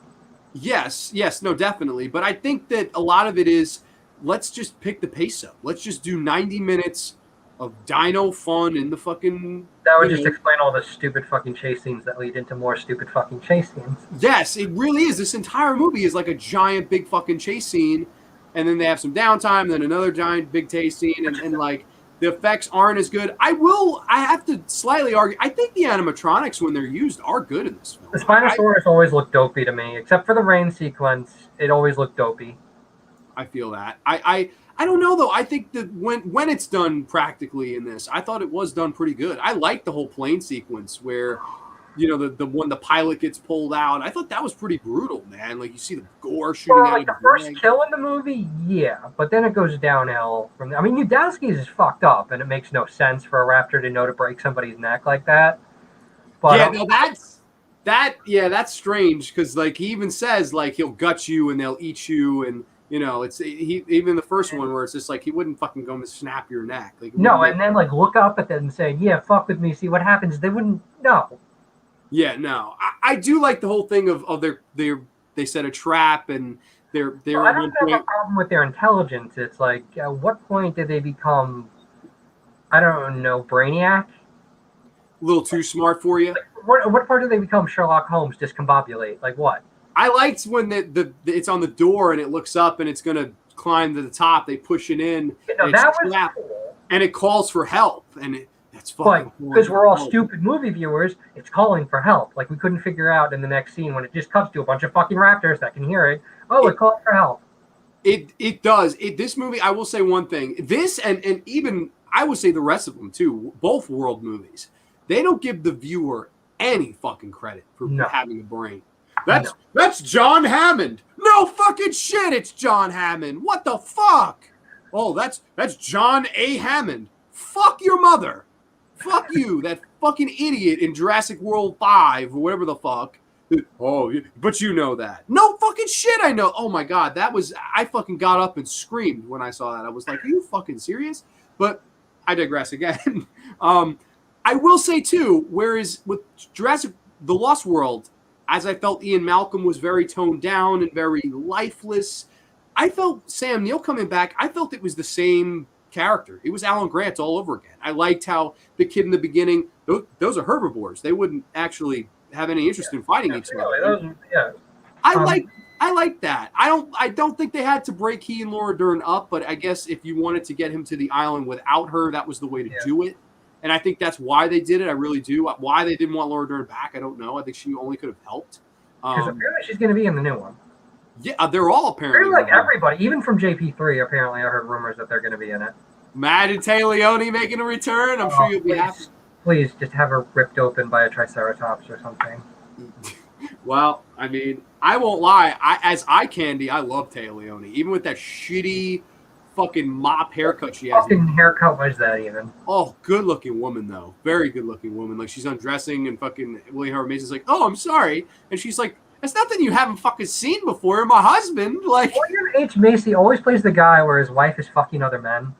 Yes, no, definitely. But I think that a lot of it is, let's just pick the pace up. Let's just do 90 minutes of dino fun in the fucking... That would just explain all the stupid fucking chase scenes that lead into more stupid fucking chase scenes. Yes, it really is. This entire movie is like a giant big fucking chase scene, and then they have some downtime, then another giant big chase scene, and like the effects aren't as good. I have to slightly argue. I think the animatronics, when they're used, are good in this film. The Spinosaurus always looked dopey to me, except for the rain sequence. It always looked dopey. I feel that. I don't know though. I think that when it's done practically in this, I thought it was done pretty good. I liked the whole plane sequence where, the when the pilot gets pulled out. I thought that was pretty brutal, man. Like you see the gore shooting out. Like the first kill in the movie, yeah, but then it goes downhill from there. I mean, Udowski's is fucked up, and it makes no sense for a raptor to know to break somebody's neck like that. But yeah, no, that's strange because like he even says like he'll gut you and they'll eat you and. It's even the first one where it's just like he wouldn't fucking go and snap your neck. Like no, and then like look up at them and say, "Yeah, fuck with me, see what happens." They wouldn't. No. Yeah, no. I do like the whole thing of they set a trap and they're. Well, I don't have a problem with their intelligence. It's like at what point did they become? I don't know, Brainiac. A little too smart for you. Like, what part do they become Sherlock Holmes? Discombobulate? Like what? I liked when it's on the door and it looks up and it's gonna climb to the top. They push it in. And that was cool. And it calls for help. And that's fucking cool. Because we're all stupid movie viewers, it's calling for help. Like we couldn't figure out in the next scene when it just cuts to a bunch of fucking raptors that can hear it. Oh, it called for help. It does. This movie, I will say one thing. This and even I would say the rest of them too. Both world movies, they don't give the viewer any fucking credit for having a brain. That's John Hammond. No fucking shit, it's John Hammond. What the fuck? Oh, that's John A. Hammond. Fuck your mother. Fuck you, that fucking idiot in Jurassic World 5 or whatever the fuck. Oh, but you know that. No fucking shit, I know. Oh my God, I fucking got up and screamed when I saw that. I was like, are you fucking serious? But I digress again. I will say too, whereas with Jurassic, The Lost World, as I felt Ian Malcolm was very toned down and very lifeless. I felt Sam Neill coming back. I felt it was the same character. It was Alan Grant all over again. I liked how the kid in the beginning, those are herbivores. They wouldn't actually have any interest in fighting each other. I like that. I don't think they had to break he and Laura Dern up, but I guess if you wanted to get him to the island without her, that was the way to do it. And I think that's why they did it. I really do. Why they didn't want Laura Dern back, I don't know. I think she only could have helped. Because apparently she's going to be in the new one. Yeah, they're all apparently. They're like everybody, even from JP3. Apparently, I heard rumors that they're going to be in it. Matt and Tay Leone making a return. I'm sure you'll be happy. Please, just have her ripped open by a Triceratops or something. Well, I mean, I won't lie. As eye candy, I love Tay Leone, even with that shitty fucking mop haircut she has. Fucking haircut was that even? Oh, good looking woman though, very good looking woman. Like she's undressing and fucking William Howard Mason's like, "Oh, I'm sorry," and she's like, "It's nothing you haven't fucking seen before. You're my husband." Like William H. Macy always plays the guy where his wife is fucking other men.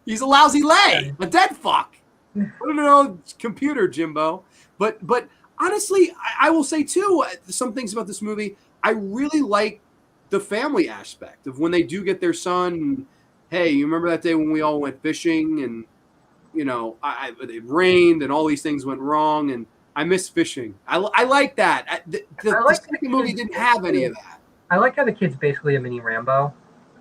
He's a lousy lay, a dead fuck. Put it in an old computer, Jimbo. But honestly, I will say too, some things about this movie. I really like the family aspect of when they do get their son. And, hey, you remember that day when we all went fishing and, you know, it rained and all these things went wrong and I miss fishing. I like that. The second movie didn't have any of that. I like how the kid's basically a mini Rambo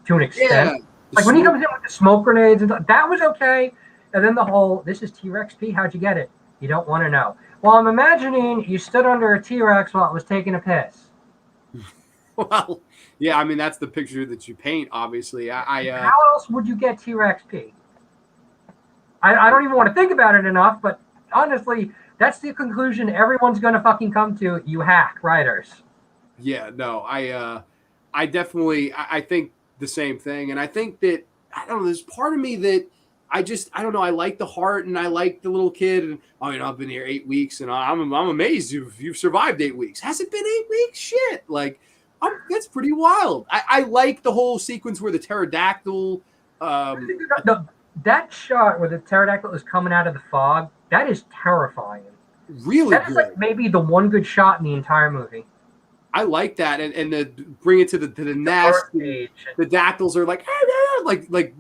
to an extent. Yeah, like when he comes in with the smoke grenades, and that was okay. And then the whole, this is T-Rex P, how'd you get it? You don't want to know. Well, I'm imagining you stood under a T-Rex while it was taking a piss. Well, yeah, I mean, that's the picture that you paint, obviously. How else would you get T-Rex P? I don't even want to think about it enough, but honestly, that's the conclusion everyone's going to fucking come to, you hack writers. Yeah, no, I definitely, I think the same thing. And I think that, I don't know, there's part of me that I don't know, I like the heart and I like the little kid. And, oh, you know, I've been here 8 weeks and I'm amazed you've survived 8 weeks. Has it been 8 weeks? Shit. Like, that's pretty wild. I like the whole sequence where the pterodactyl. That shot where the pterodactyl is coming out of the fog, that is terrifying. Really That's good. like maybe the one good shot in the entire movie. I like that, and the bring it to the nest. The dactyls are like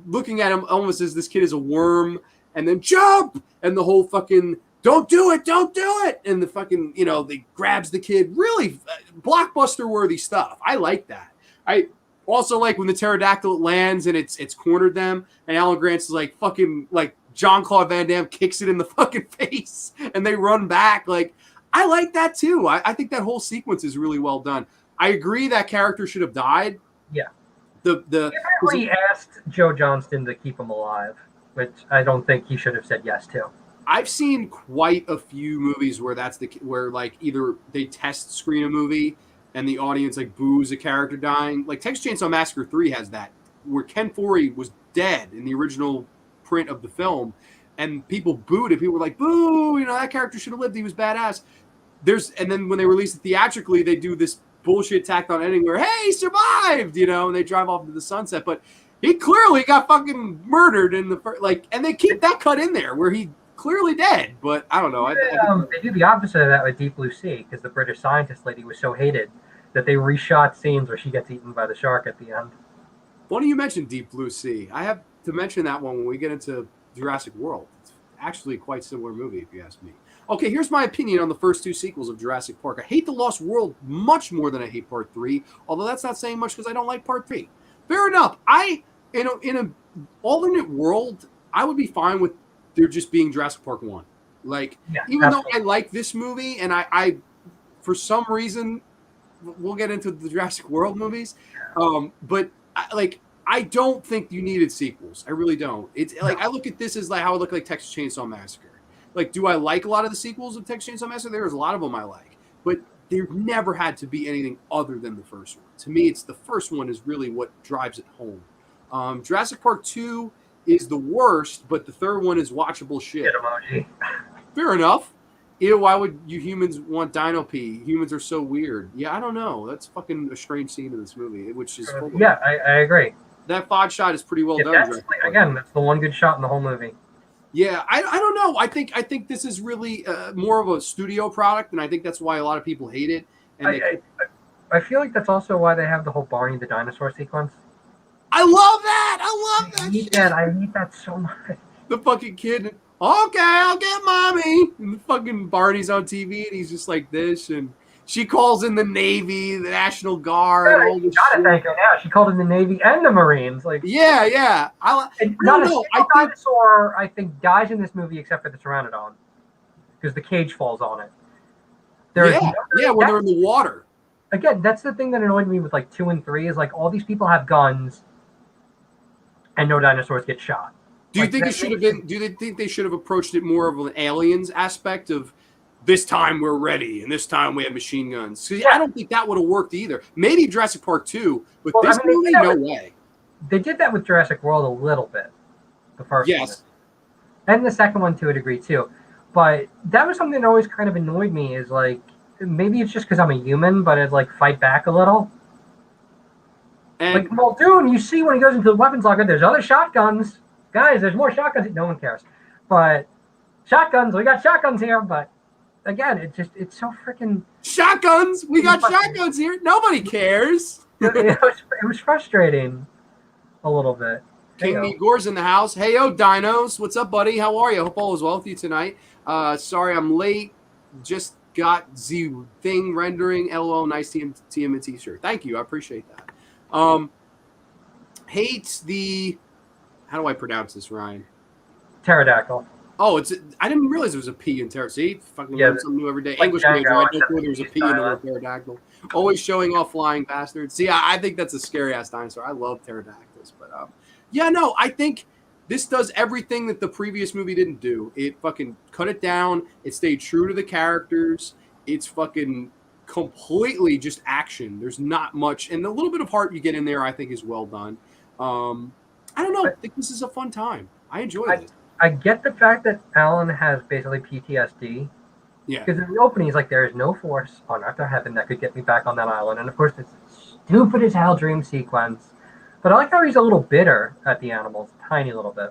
looking at him almost as this kid is a worm, and then jump, and the whole fucking don't do it, and the fucking they grabs the kid. Really blockbuster worthy stuff. I like that. I also like when the pterodactyl lands and it's cornered them, and Alan Grant's like fucking like Jean-Claude Van Damme kicks it in the fucking face, and they run back like. I like that too. I think that whole sequence is really well done. I agree that character should have died. Yeah. He apparently asked Joe Johnston to keep him alive, which I don't think he should have said yes to. I've seen quite a few movies where where like either they test screen a movie and the audience like boos a character dying. Like Texas Chainsaw Massacre 3 has that, where Ken Foree was dead in the original print of the film. And people booed it. People were like, boo, that character should have lived. He was badass. And then when they release it theatrically, they do this bullshit tacked on ending where, hey, he survived, and they drive off into the sunset. But he clearly got fucking murdered in the first, and they keep that cut in there where he clearly dead. But I don't know. They do the opposite of that with Deep Blue Sea because the British scientist lady was so hated that they reshot scenes where she gets eaten by the shark at the end. Funny you mentioned Deep Blue Sea. I have to mention that one when we get into Jurassic World. It's actually quite a similar movie, if you ask me. Okay, here's my opinion on the first two sequels of Jurassic Park. I hate The Lost World much more than I hate Part 3, although that's not saying much because I don't like Part 3. Fair enough. In an alternate world, I would be fine with there just being Jurassic Park 1. Even though I like this movie, and I for some reason, we'll get into the Jurassic World movies, but I don't think you needed sequels. I really don't. It's like I look at this as like how I look like Texas Chainsaw Massacre. Like, do I like a lot of the sequels of Texas Chainsaw Massacre? There's a lot of them I like, but there never had to be anything other than the first one. To me, it's the first one is really what drives it home. Jurassic Park 2 is the worst, but the third one is watchable shit. Fair enough. Why would you humans want Dino Pee? Humans are so weird. Yeah, I don't know. That's fucking a strange scene in this movie, which is full of I agree. That fog shot is pretty well done. That's the one good shot in the whole movie. Yeah, I don't know. I think this is really more of a studio product, and I think that's why a lot of people hate it. And they, I, I feel like that's also why they have the whole Barney the dinosaur sequence. I love that. I love I that hate shit. that. I hate that so much. The fucking kid. Okay, I'll get mommy. And the fucking Barney's on TV, and he's just like this, and she calls in the Navy, the National Guard, Yeah, all you this gotta shit. thank her now. She called in the Navy and the Marines. Like, Yeah, yeah. and I don't not a know. single I think dinosaur, I think, dies in this movie except for the pteranodon because the cage falls on it. There's yeah, no, yeah. When they're in the water. again, that's the thing that annoyed me with like 2 and 3 is like all these people have guns and no dinosaurs get shot. Do you Like think it that should have makes it, been? Do they think they should have approached it more of an aliens aspect of this time we're ready and this time we have machine guns? 'Cause I yeah. don't think that would have worked either. Maybe Jurassic Park 2, but Well, this I mean, movie, no way. they did that with Jurassic World a little bit, the first one, Yes. and the second one to a degree too. But that was something that always kind of annoyed me. Is like maybe it's just because I'm a human, but it's like fight back a little. Like And Muldoon, you see when he goes into the weapons locker, there's other shotguns. Guys, there's more shotguns. No one cares. But shotguns, we got shotguns here. But again, it's so freaking. shotguns. We got shotguns here. Nobody cares. It was frustrating a little bit. King Igor's in the house. Hey, yo, dinos. What's up, buddy? How are you? Hope all is well with you tonight. Sorry I'm late. Just got the thing rendering. LOL. Nice TMT shirt. Thank you. I appreciate that. Hates the. How do I pronounce this, Ryan? Pterodactyl. Oh, I didn't realize there was a P in pterodactyl. See, fucking learn something new every day. Like English Django, major. I had no except clue there was a he's P in the silent. word pterodactyl. Always showing off flying bastards. See, I think that's a scary ass dinosaur. I love pterodactyls, but yeah, no, I think this does everything that the previous movie didn't do. It fucking cut it down. It stayed true to the characters. It's fucking completely just action. There's not much, and the little bit of heart you get in there, I think, is well done. I don't know. I think this is a fun time. I enjoy this. I get the fact that Alan has basically PTSD. Yeah. Because in the opening, he's like, there is no force on earth or heaven that could get me back on that island. And of course, it's stupid as hell dream sequence. But I like how he's a little bitter at the animals, tiny little bit.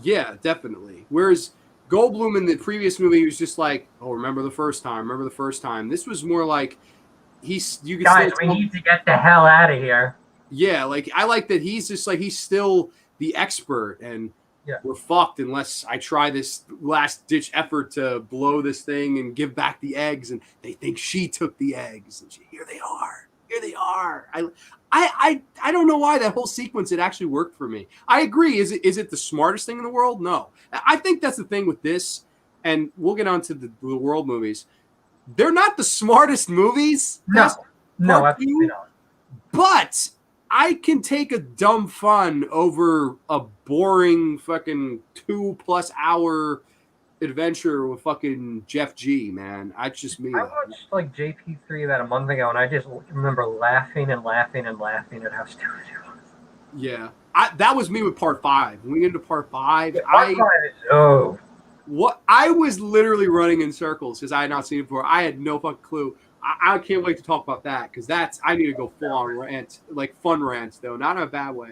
Yeah, definitely. Whereas Goldblum in the previous movie, he was just like, "Oh, remember the first time? Remember the first time." This was more like you can Guys, we need to get the hell out of here. Yeah, like I like that he's just like he's still the expert, and Yeah. we're fucked unless I try this last ditch effort to blow this thing and give back the eggs, and they think she took the eggs, and here they are. Here they are. I don't know why that whole sequence it actually worked for me. I agree. Is it the smartest thing in the world? No. I think that's the thing with this, and we'll get on to the world movies. They're not the smartest movies. No, absolutely not. But I can take a dumb fun over a boring fucking 2+ hour adventure with fucking Jeff G, man. That's just me. I watched like JP3 about a month ago, and I just remember laughing and laughing and laughing at how stupid it was. Yeah, that was me with part 5. When we get into part 5, I was literally running in circles because I had not seen it before. I had no fucking clue. I can't wait to talk about that because I need to go full on rant, like fun rants though, not in a bad way.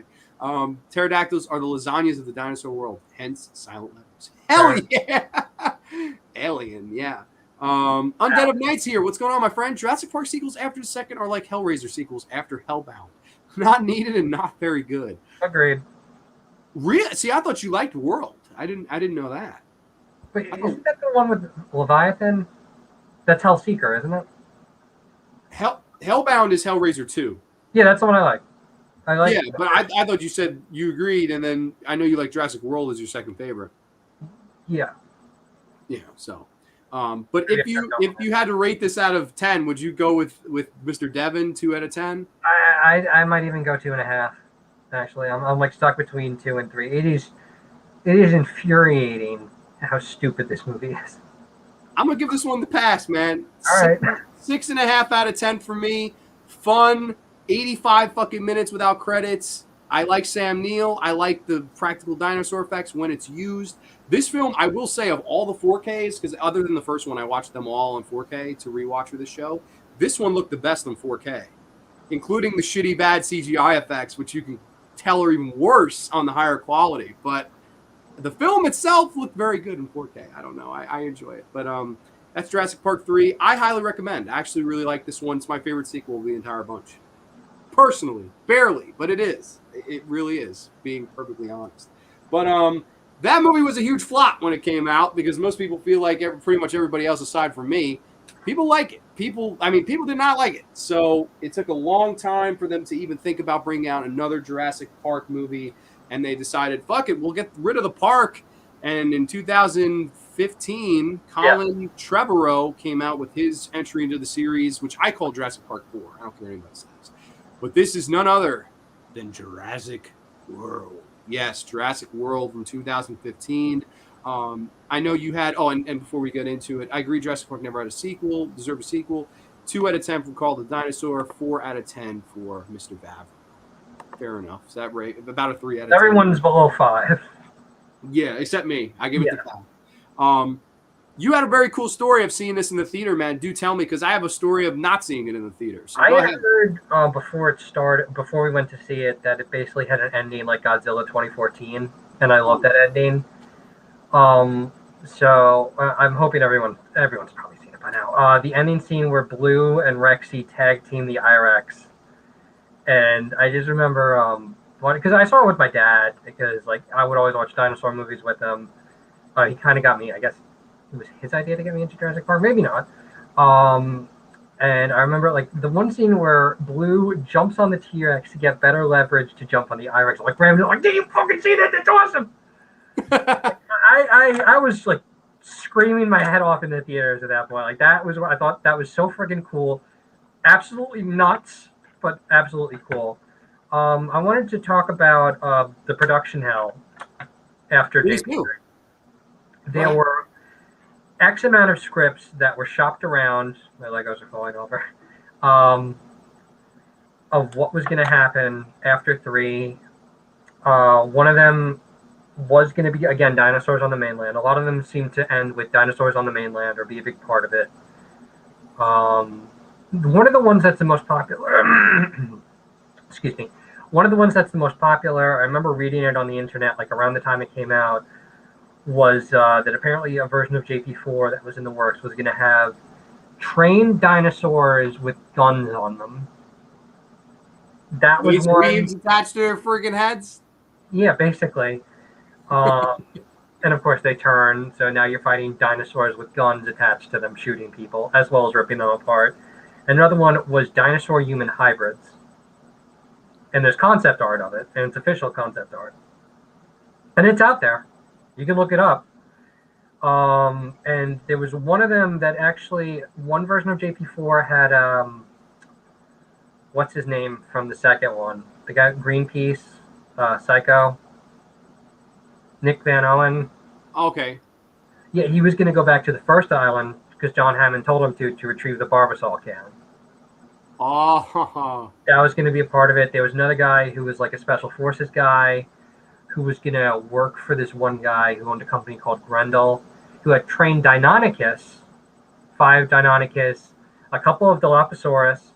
Pterodactyls are the lasagnas of the dinosaur world, hence silent letters. Hell yeah, Alien, yeah. Undead of Night's here. What's going on, my friend? Jurassic Park sequels after the second are like Hellraiser sequels after Hellbound. Not needed and not very good. Agreed. Really? See, I thought you liked World. I didn't know that. Wait, isn't that the one with Leviathan? That's Hellseeker, isn't it? Hellbound is Hellraiser 2. Yeah, that's the one I like. Yeah, but I thought you said you agreed, and then I know you like Jurassic World as your second favorite. Yeah. Yeah. So, but if you had to rate this out of 10, would you go with Mr. Devon 2 out of 10? I might even go 2.5. Actually, I'm like stuck between 2 and 3. It is infuriating how stupid this movie is. I'm gonna give this one the pass, man. All right. 6.5 out of 10 for me. Fun. 85 fucking minutes without credits. I like Sam Neill. I like the practical dinosaur effects when it's used. This film, I will say, of all the 4Ks, because other than the first one, I watched them all in 4K to rewatch for the show. This one looked the best in 4K, including the shitty bad CGI effects, which you can tell are even worse on the higher quality. But The film itself looked very good in 4K. I don't know. I enjoy it. But that's Jurassic Park 3. I highly recommend. I actually really like this one. It's my favorite sequel of the entire bunch. Personally. Barely, but it is. It really is, being perfectly honest. But that movie was a huge flop when it came out because most people feel like pretty much everybody else aside from me, people like it. People did not like it. So it took a long time for them to even think about bringing out another Jurassic Park movie. And they decided, fuck it, we'll get rid of the park. And in 2015, Colin Trevorrow came out with his entry into the series, which I call Jurassic Park 4. I don't care what anybody says. But this is none other than Jurassic World. Yes, Jurassic World from 2015. I know you had, and before we get into it, I agree Jurassic Park never had a sequel, deserve a sequel. 2 out of 10 for Call the Dinosaur, 4 out of 10 for Mr. Vav. Fair enough. Is that right? About a 3 out of 10. Everyone's below 5. Yeah, except me. I give it to 5. You had a very cool story of seeing this in the theater, man. Do tell me, because I have a story of not seeing it in the theater. So I heard before we went to see it, that it basically had an ending like Godzilla 2014, and I love that ending. So I'm hoping everyone's probably seen it by now. The ending scene where Blue and Rexy tag team the I-Rex. And I just remember, because I saw it with my dad, because like I would always watch dinosaur movies with him. He kind of got me, I guess it was his idea to get me into Jurassic Park, maybe not. And I remember like the one scene where Blue jumps on the T-Rex to get better leverage to jump on the I-Rex. Like Brandon, like, did you fucking see that? That's awesome. I was like screaming my head off in the theaters at that point. Like that was what I thought that was so freaking cool. Absolutely nuts. But absolutely cool. I wanted to talk about the production hell after day 3. There were X amount of scripts that were shopped around. My Legos are falling over. Of what was going to happen after 3. One of them was going to be, again, dinosaurs on the mainland. A lot of them seem to end with dinosaurs on the mainland or be a big part of it. One of the ones that's the most popular, excuse me, one of the ones that's the most popular, I remember reading it on the internet, like around the time it came out, was that apparently a version of JP4 that was in the works was going to have trained dinosaurs with guns on them. That was one. Weeds attached to their friggin' heads? Yeah, basically. And of course they turn, so now you're fighting dinosaurs with guns attached to them, shooting people, as well as ripping them apart. Another one was dinosaur-human hybrids. And there's concept art of it, and it's official concept art. And it's out there. You can look it up. And there was one of them that actually, one version of JP4 had, what's his name from the second one? The guy, Greenpeace, Psycho. Nick Van Owen. Okay. Yeah, he was going to go back to the first island because John Hammond told him to retrieve the Barbasol can. Oh. That was going to be a part of it. There was another guy who was like a special forces guy who was going to work for this one guy who owned a company called Grande, who had trained Deinonychus, 5 Deinonychus, a couple of Dilophosaurus,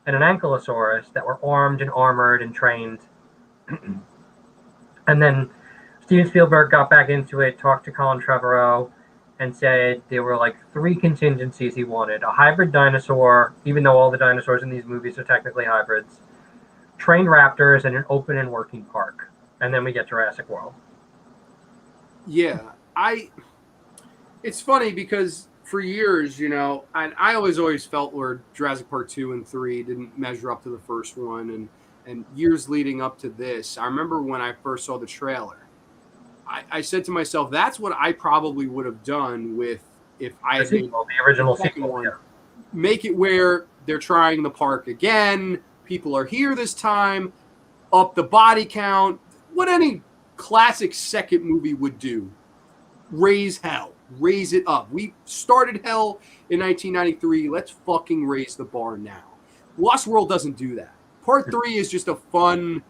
and an Ankylosaurus that were armed and armored and trained. And then Steven Spielberg got back into it, talked to Colin Trevorrow, and said there were like 3 contingencies he wanted. A hybrid dinosaur, even though all the dinosaurs in these movies are technically hybrids, trained raptors, and an open and working park. And then we get Jurassic World. Yeah, it's funny because for years, you know, I always felt where Jurassic Park 2 and 3 didn't measure up to the first one, and years leading up to this, I remember when I first saw the trailer, I said to myself, that's what I probably would have done with if I had made the original second sequel. one. Yeah. Make it where they're trying the park again, people are here this time, up the body count, what any classic second movie would do. Raise hell. Raise it up. We started hell in 1993. Let's fucking raise the bar now. Lost World doesn't do that. Part 3 is just a fun,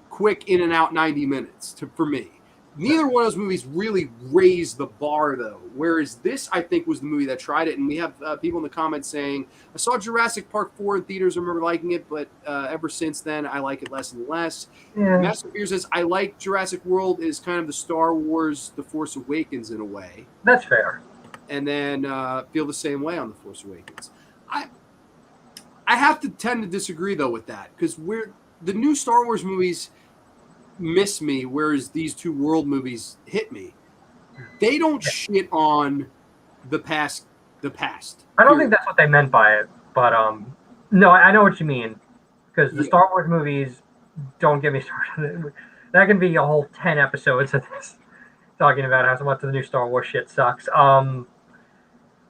quick in and out 90 minutes for me. Neither one of those movies really raised the bar, though. Whereas this, I think, was the movie that tried it. And we have people in the comments saying, I saw Jurassic Park 4 in theaters. I remember liking it, but ever since then, I like it less and less. Yeah. Master Fear says, I like Jurassic World is kind of the Star Wars The Force Awakens in a way. That's fair. And then feel the same way on The Force Awakens. I have to tend to disagree, though, with that. Because the new Star Wars movies miss me, whereas these two world movies hit me. They don't shit on the past. I don't think that's what they meant by it, but no, I know what you mean, because the Star Wars movies don't get me started. That can be a whole 10 episodes of this talking about how much of the new Star Wars shit sucks.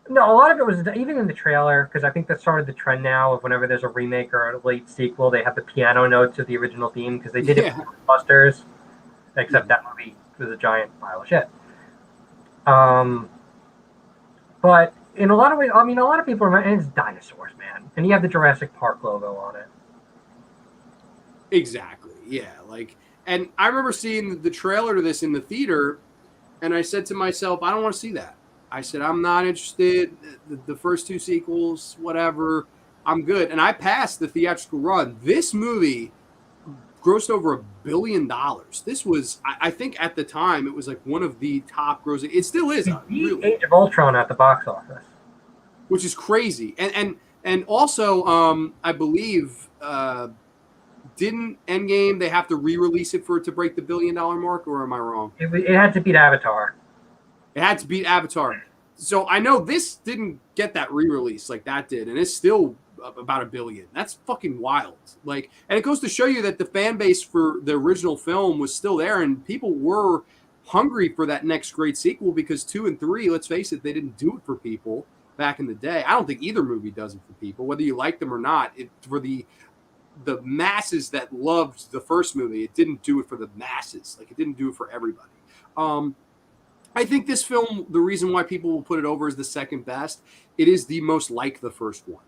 No, a lot of it was even in the trailer, because I think that started the trend now of whenever there's a remake or a late sequel, they have the piano notes of the original theme, because they did it for Busters, except that movie was a giant pile of shit. But in a lot of ways, I mean, a lot of people remember, and it's dinosaurs, man, and you have the Jurassic Park logo on it. Exactly, yeah. And I remember seeing the trailer to this in the theater, and I said to myself, I don't want to see that. I said, I'm not interested. The first two sequels, whatever, I'm good. And I passed the theatrical run. This movie grossed over $1 billion. This was, I think at the time, it was like one of the top grossing. It still is. Really. Age of Ultron at the box office. Which is crazy. And also, I believe, didn't Endgame, they have to re-release it for it to break the $1 billion mark, or am I wrong? It had to beat Avatar. It had to beat Avatar. So I know this didn't get that re-release like that did, and it's still about $1 billion. That's fucking wild. And it goes to show you that the fan base for the original film was still there, and people were hungry for that next great sequel, because 2 and 3, let's face it, they didn't do it for people back in the day. I don't think either movie does it for people, whether you like them or not. For the masses that loved the first movie, it didn't do it for the masses. It didn't do it for everybody. I think this film, the reason why people will put it over as the second best, it is the most like the first one.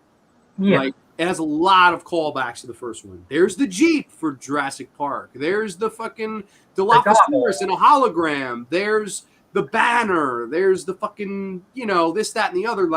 Yeah. It has a lot of callbacks to the first one. There's the Jeep for Jurassic Park. There's the fucking Dilophosaurus in a hologram. There's the banner. There's the fucking, this, that, and the other.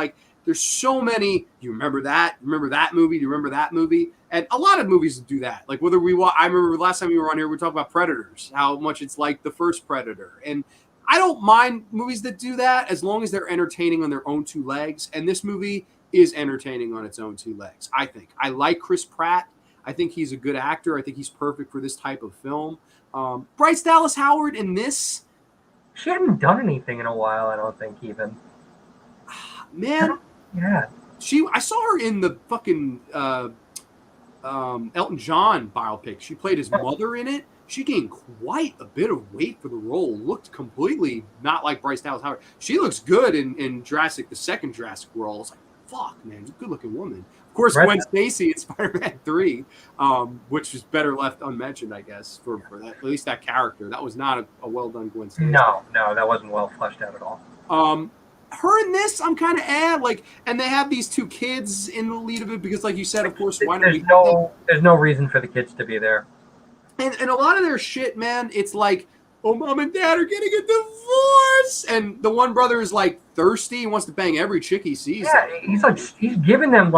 There's so many. Do you remember that? Remember that movie? Do you remember that movie? And a lot of movies do that. Whether I remember last time you were on here, we were talking about Predators, how much it's like the first Predator. And I don't mind movies that do that as long as they're entertaining on their own two legs. And this movie is entertaining on its own two legs, I think. I like Chris Pratt. I think he's a good actor. I think he's perfect for this type of film. Bryce Dallas Howard in this. She hadn't done anything in a while, I don't think, even. Man. Yeah. I saw her in the fucking Elton John biopic. She played his mother in it. She gained quite a bit of weight for the role. Looked completely not like Bryce Dallas Howard. She looks good in the second Jurassic World. I was like, fuck, man, she's a good-looking woman. Of course, Gwen Stacy in Spider-Man 3, which is better left unmentioned, I guess, for that, at least that character. That was not a well-done Gwen Stacy. No, that wasn't well fleshed out at all. Her in this, I'm kind of and they have these two kids in the lead of it because, like you said, of course, why don't there's no reason for the kids to be there. And a lot of their shit, man, it's like, oh, mom and dad are getting a divorce. And the one brother is thirsty. He wants to bang every chick he sees. Yeah, he's giving them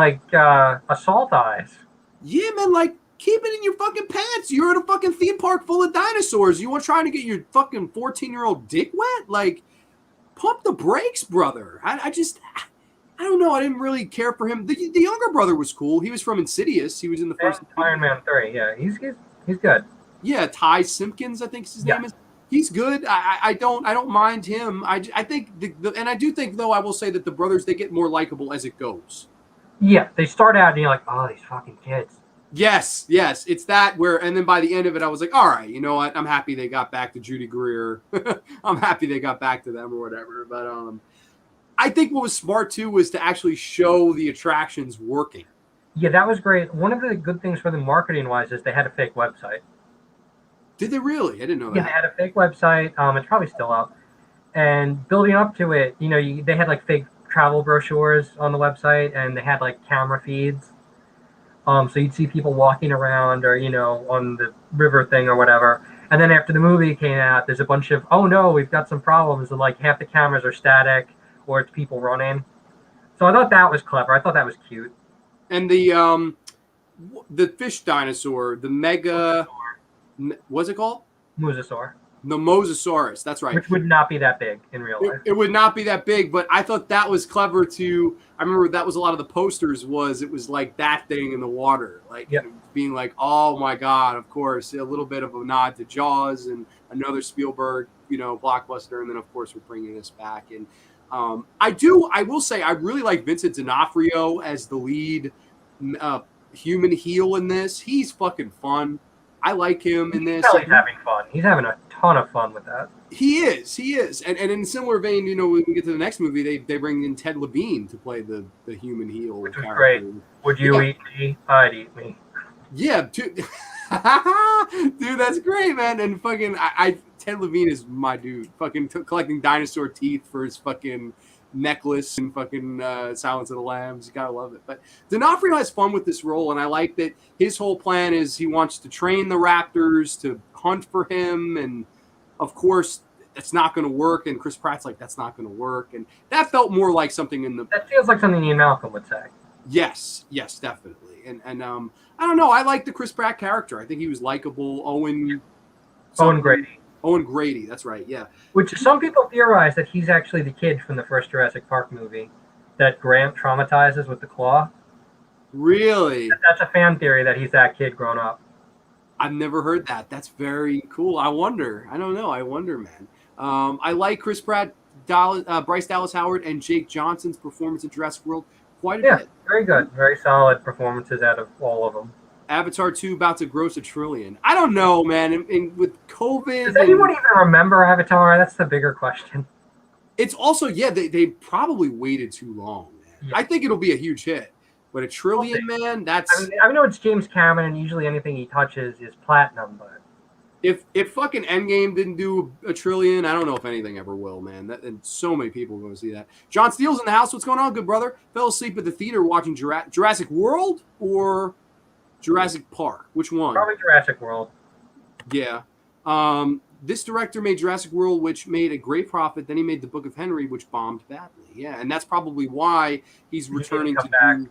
assault eyes. Yeah, man, keep it in your fucking pants. You're at a fucking theme park full of dinosaurs. You want trying to get your fucking 14-year-old dick wet? Pump the brakes, brother. I don't know. I didn't really care for him. The younger brother was cool. He was from Insidious. He was in the first Iron Man 3. Yeah, he's good. Yeah, Ty Simpkins, I think his name is. He's good. I don't mind him. I think and I do think, though, I will say that the brothers, they get more likable as it goes. Yeah, they start out and you're like, oh, these fucking kids. Yes, it's that and then by the end of it, I was like, all right, you know what? I'm happy they got back to Judy Greer. I'm happy they got back to them or whatever. But I think what was smart too was to actually show the attractions working. Yeah, that was great. One of the good things for them marketing-wise is they had a fake website. Did they really? I didn't know that. Yeah, they had a fake website. It's probably still up. And building up to it, they had fake travel brochures on the website, and they had camera feeds. So you'd see people walking around or, on the river thing or whatever. And then after the movie came out, there's a bunch of, oh no, we've got some problems, and like half the cameras are static or it's people running. So I thought that was clever. I thought that was cute. And the fish dinosaur, the mega, what's it called? Mosasaur. The Mosasaurus. That's right. Which would not be that big in real life. It would not be that big, but I thought that was clever too. I remember that was a lot of the posters it was like that thing in the water, like being like, oh my God, of course, a little bit of a nod to Jaws and another Spielberg, blockbuster. And then of course we're bringing this back. And I will say, I really like Vincent D'Onofrio as the lead human heel in this. He's fucking fun. I like him in this. He's having fun. He's having a ton of fun with that. He is. And in a similar vein, when we get to the next movie, they bring in Ted Levine to play the human heel. Which was great. Would you eat me? I'd eat me. Yeah, dude, that's great, man. And fucking, Ted Levine is my dude. Fucking collecting dinosaur teeth for his fucking necklace and fucking Silence of the Lambs. You gotta love it. But D'Onofrio has fun with this role, and I like that his whole plan is he wants to train the raptors to hunt for him, and of course it's not going to work. And Chris Pratt's like, that's not going to work, and that felt more like something in the. That feels like something Ian Malcolm would say. Yes, definitely, and I don't know. I like the Chris Pratt character. I think he was likable. Owen Grady. Owen Grady, that's right, yeah. Which some people theorize that he's actually the kid from the first Jurassic Park movie that Grant traumatizes with the claw. Really? That's a fan theory that he's that kid grown up. I've never heard that. That's very cool. I wonder. I don't know. I wonder, man. I like Chris Pratt, Bryce Dallas Howard, and Jake Johnson's performance in Jurassic World quite a bit. Yeah, very good. Very solid performances out of all of them. Avatar 2 about to gross $1 trillion. I don't know, man. And with COVID, does anyone even remember Avatar? That's the bigger question. It's also they probably waited too long, man. Yeah. I think it'll be a huge hit, but $1 trillion, man. That's. I know it's James Cameron, and usually anything he touches is platinum. But if fucking Endgame didn't do $1 trillion, I don't know if anything ever will, man. And so many people are going to see that. John Steele's in the house. What's going on, good brother? Fell asleep at the theater watching Jurassic World or Jurassic Park? Which one? Probably Jurassic World. Yeah. This director made Jurassic World, which made a great profit. Then he made The Book of Henry, which bombed badly. Yeah, and that's probably why he's returning to do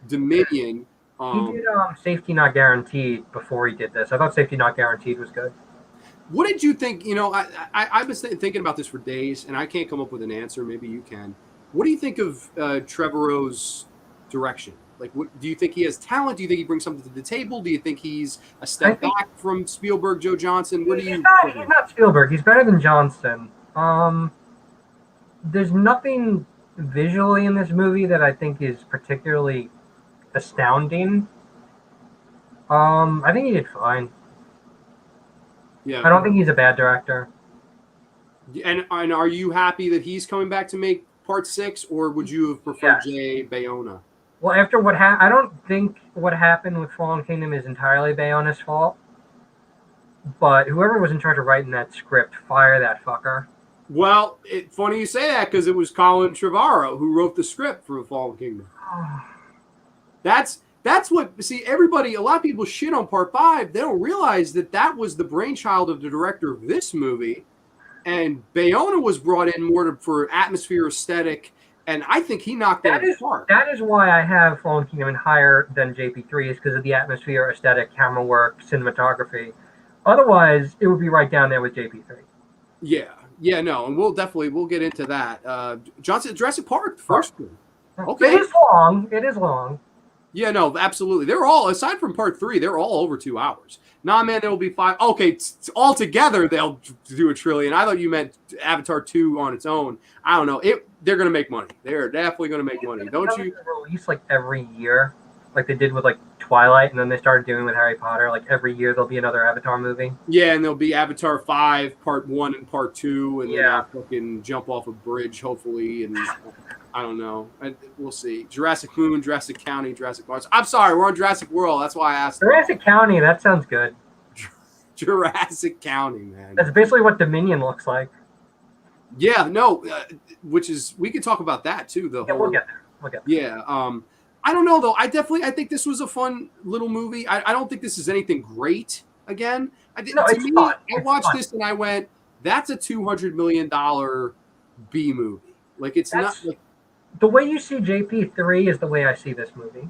Dominion. He did Safety Not Guaranteed before he did this. I thought Safety Not Guaranteed was good. What did you think? I've been thinking about this for days, and I can't come up with an answer. Maybe you can. What do you think of Trevorrow's direction? Like, what do you think he has talent? Do you think he brings something to the table? Do you think he's a step back from Spielberg, Joe Johnston? What do you? He's not Spielberg. He's better than Johnston. There's nothing visually in this movie that I think is particularly astounding. I think he did fine. Yeah. I don't think he's a bad director. And are you happy that he's coming back to make Part 6, or would you have preferred Jay Bayona? Well, after what I don't think what happened with Fallen Kingdom is entirely Bayona's fault. But whoever was in charge of writing that script, fire that fucker. Well, it's funny you say that because it was Colin Trevorrow who wrote the script for Fallen Kingdom. That's what, see, a lot of people shit on Part 5. They don't realize that was the brainchild of the director of this movie. And Bayona was brought in more for atmosphere, aesthetic, and I think he knocked that apart. That is why I have Fallen Kingdom higher than JP3 is because of the atmosphere, aesthetic, camera work, cinematography. Otherwise, it would be right down there with JP3. Yeah, no, and we'll get into that. Johnson, Jurassic Park, first one. Okay. It is long. Yeah, no, absolutely. They're all, aside from Part 3, they're all over 2 hours. Nah, man, there will be 5. Okay, all together they'll do $1 trillion. I thought you meant Avatar 2 on its own. I don't know. They're going to make money. They're definitely going to make money. Don't you? Release like every year, like they did with like Twilight, and then they started doing with Harry Potter. Like every year there'll be another Avatar movie. Yeah, and there'll be Avatar 5, Part 1 and Part 2, and then I'll fucking jump off a bridge, hopefully, and I don't know. We'll see. Jurassic Moon, Jurassic County, Jurassic Mars. I'm sorry, we're on Jurassic World. That's why I asked. Jurassic County, that sounds good. Jurassic County, man. That's basically what Dominion looks like. Yeah, no, which is, we could talk about that too. We'll get there. Yeah, I don't know though. I think this was a fun little movie. I don't think this is anything great. again. No, To it's me, fun. I It's watched fun. this and I went, "That's a $200 million B movie." Like it's not That's like the way you see JP3 is the way I see this movie.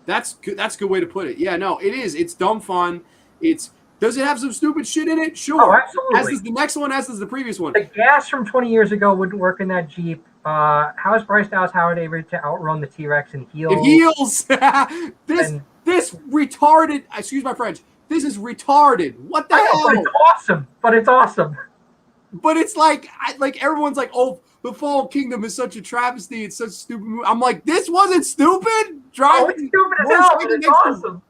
that's good. That's a good way to put it. Yeah, no, it is. It's dumb fun. It's does it have some stupid shit in it? Oh, Sure. As absolutely. does the next one, as does the previous one. The gas from 20 years ago wouldn't work in that Jeep. How is Bryce Dallas Howard able to outrun the T-Rex in It heels? heals. this And this retarded. Excuse my French. This is retarded. What the I know, but it's hell? awesome. But it's awesome. But it's like everyone's like, oh, the Fall Kingdom is such a travesty. It's such a stupid movie. I'm like, this wasn't stupid. Oh, it's Driving stupid as hell, but motorcycle it's next to awesome.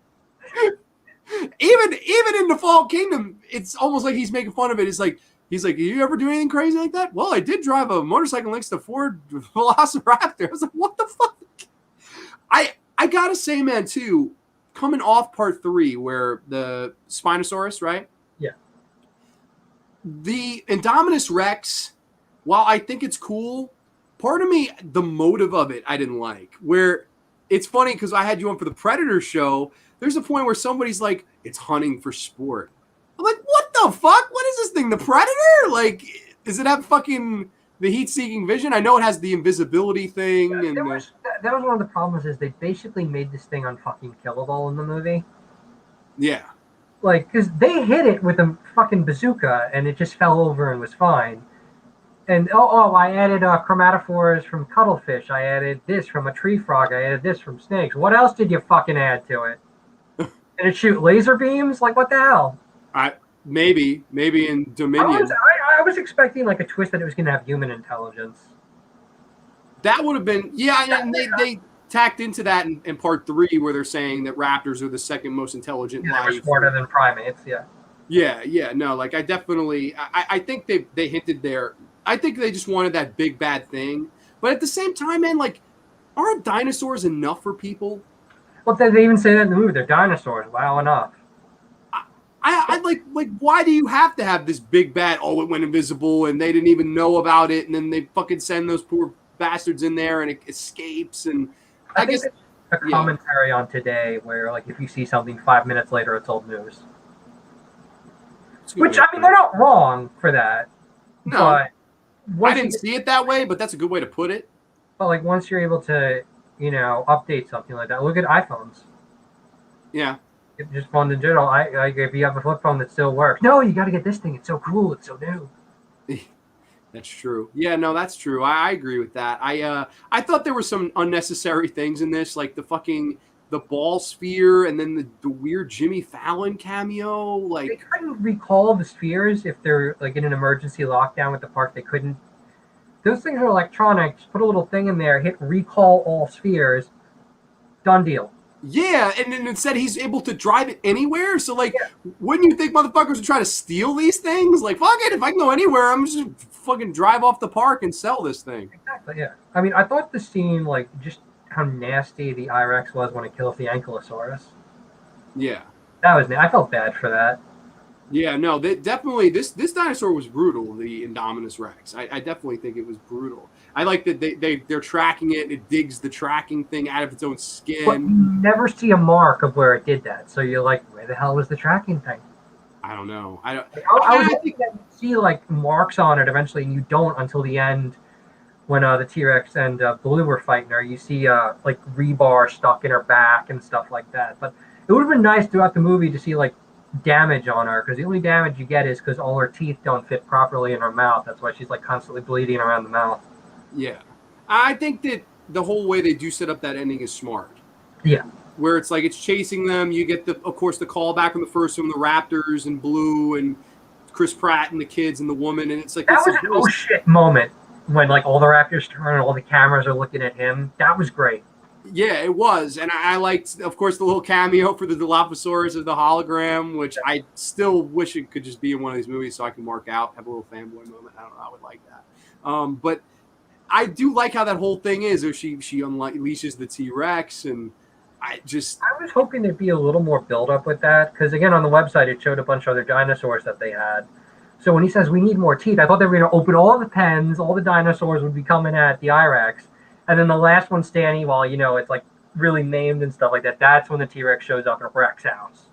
even in the Fall Kingdom, it's almost like he's making fun of it. It's like he's like, you ever do anything crazy like that? Well, I did drive a motorcycle next to Ford Velociraptor. I was like, what the fuck? I gotta say, man, too, coming off part 3 where the Spinosaurus, right? Yeah. The Indominus Rex, while I think it's cool, part of me, the motive of it, I didn't like. Where it's funny because I had you on for the Predator show. There's a point where somebody's like, it's hunting for sport. I'm like, what the fuck? What is this thing? The Predator? Like, does it have fucking the heat-seeking vision? I know it has the invisibility thing. And That was one of the problems is they basically made this thing unfucking killable in the movie. yeah. Like, because they hit it with a fucking bazooka and it just fell over and was fine. And I added chromatophores from cuttlefish. I added this from a tree frog. I added this from snakes. What else did you fucking add to it? Did it shoot laser beams? Like, what the hell? Maybe in Dominion. I was expecting like a twist that it was going to have human intelligence. That would have been, yeah, and they tacked into that in part 3 where they're saying that raptors are the second most intelligent Yeah, life. they're smarter than primates, yeah. Yeah, no, like I think they hinted there. I think they just wanted that big bad thing. But at the same time, man, like, aren't dinosaurs enough for people? Well, they even say that in the movie. They're dinosaurs. Wow, enough. I like why do you have to have this big bad? Oh, it went invisible and they didn't even know about it, and then they fucking send those poor bastards in there and it escapes. And I guess it's a commentary on today, where like if you see something 5 minutes later, it's old news. Which I mean, they're not wrong for that. No, but I didn't see it that way, but that's a good way to put it. But like once you're able to, update something like that, look at iPhones. Yeah. It's just fun in general. If you have a flip phone that still works, no, you got to get this thing. It's so cool. It's so new. That's true. Yeah, no, that's true. I agree with that. I thought there were some unnecessary things in this, like the ball sphere and then the weird Jimmy Fallon cameo. Like they couldn't recall the spheres if they're like in an emergency lockdown with the park. They couldn't. Those things are electronic. Just put a little thing in there, hit recall all spheres. Done deal. Yeah, and then instead he's able to drive it anywhere. So, like, wouldn't you think motherfuckers would try to steal these things? Like, fuck it, if I can go anywhere, I'm just fucking drive off the park and sell this thing. Exactly, yeah. I mean, I thought the scene, like, just how nasty the I-Rex was when it kills the Ankylosaurus. Yeah. That was, I felt bad for that. Yeah, no, definitely, this dinosaur was brutal, the Indominus Rex. I definitely think it was brutal. I like that they're tracking it. It digs the tracking thing out of its own skin. But you never see a mark of where it did that. So you're like, where the hell was the tracking thing? I don't know. I was hoping that you see like marks on it eventually, and you don't until the end when the T-Rex and Blue were fighting her. You see like rebar stuck in her back and stuff like that. But it would have been nice throughout the movie to see like damage on her, because the only damage you get is because all her teeth don't fit properly in her mouth. That's why she's like constantly bleeding around the mouth. Yeah, I think that the whole way they do set up that ending is smart. Yeah, where it's like it's chasing them. You get of course the call back from the first one, the Raptors and Blue and Chris Pratt and the kids and the woman, and it's like that was an oh shit moment when like all the Raptors turn and all the cameras are looking at him. That was great. Yeah, it was, and I liked, of course, the little cameo for the Dilophosaurus of the hologram, which I still wish it could just be in one of these movies so I can mark out, have a little fanboy moment. I don't know, I would like that. But I do like how that whole thing is. Or she unleashes the T-Rex, and I was hoping there'd be a little more build up with that, because again on the website it showed a bunch of other dinosaurs that they had. So when he says we need more teeth, I thought they were going to open all the pens, all the dinosaurs would be coming at the I-Rex. And then the last one standing, while it's like really named and stuff like that, that's when the T-Rex shows up at Rex's house.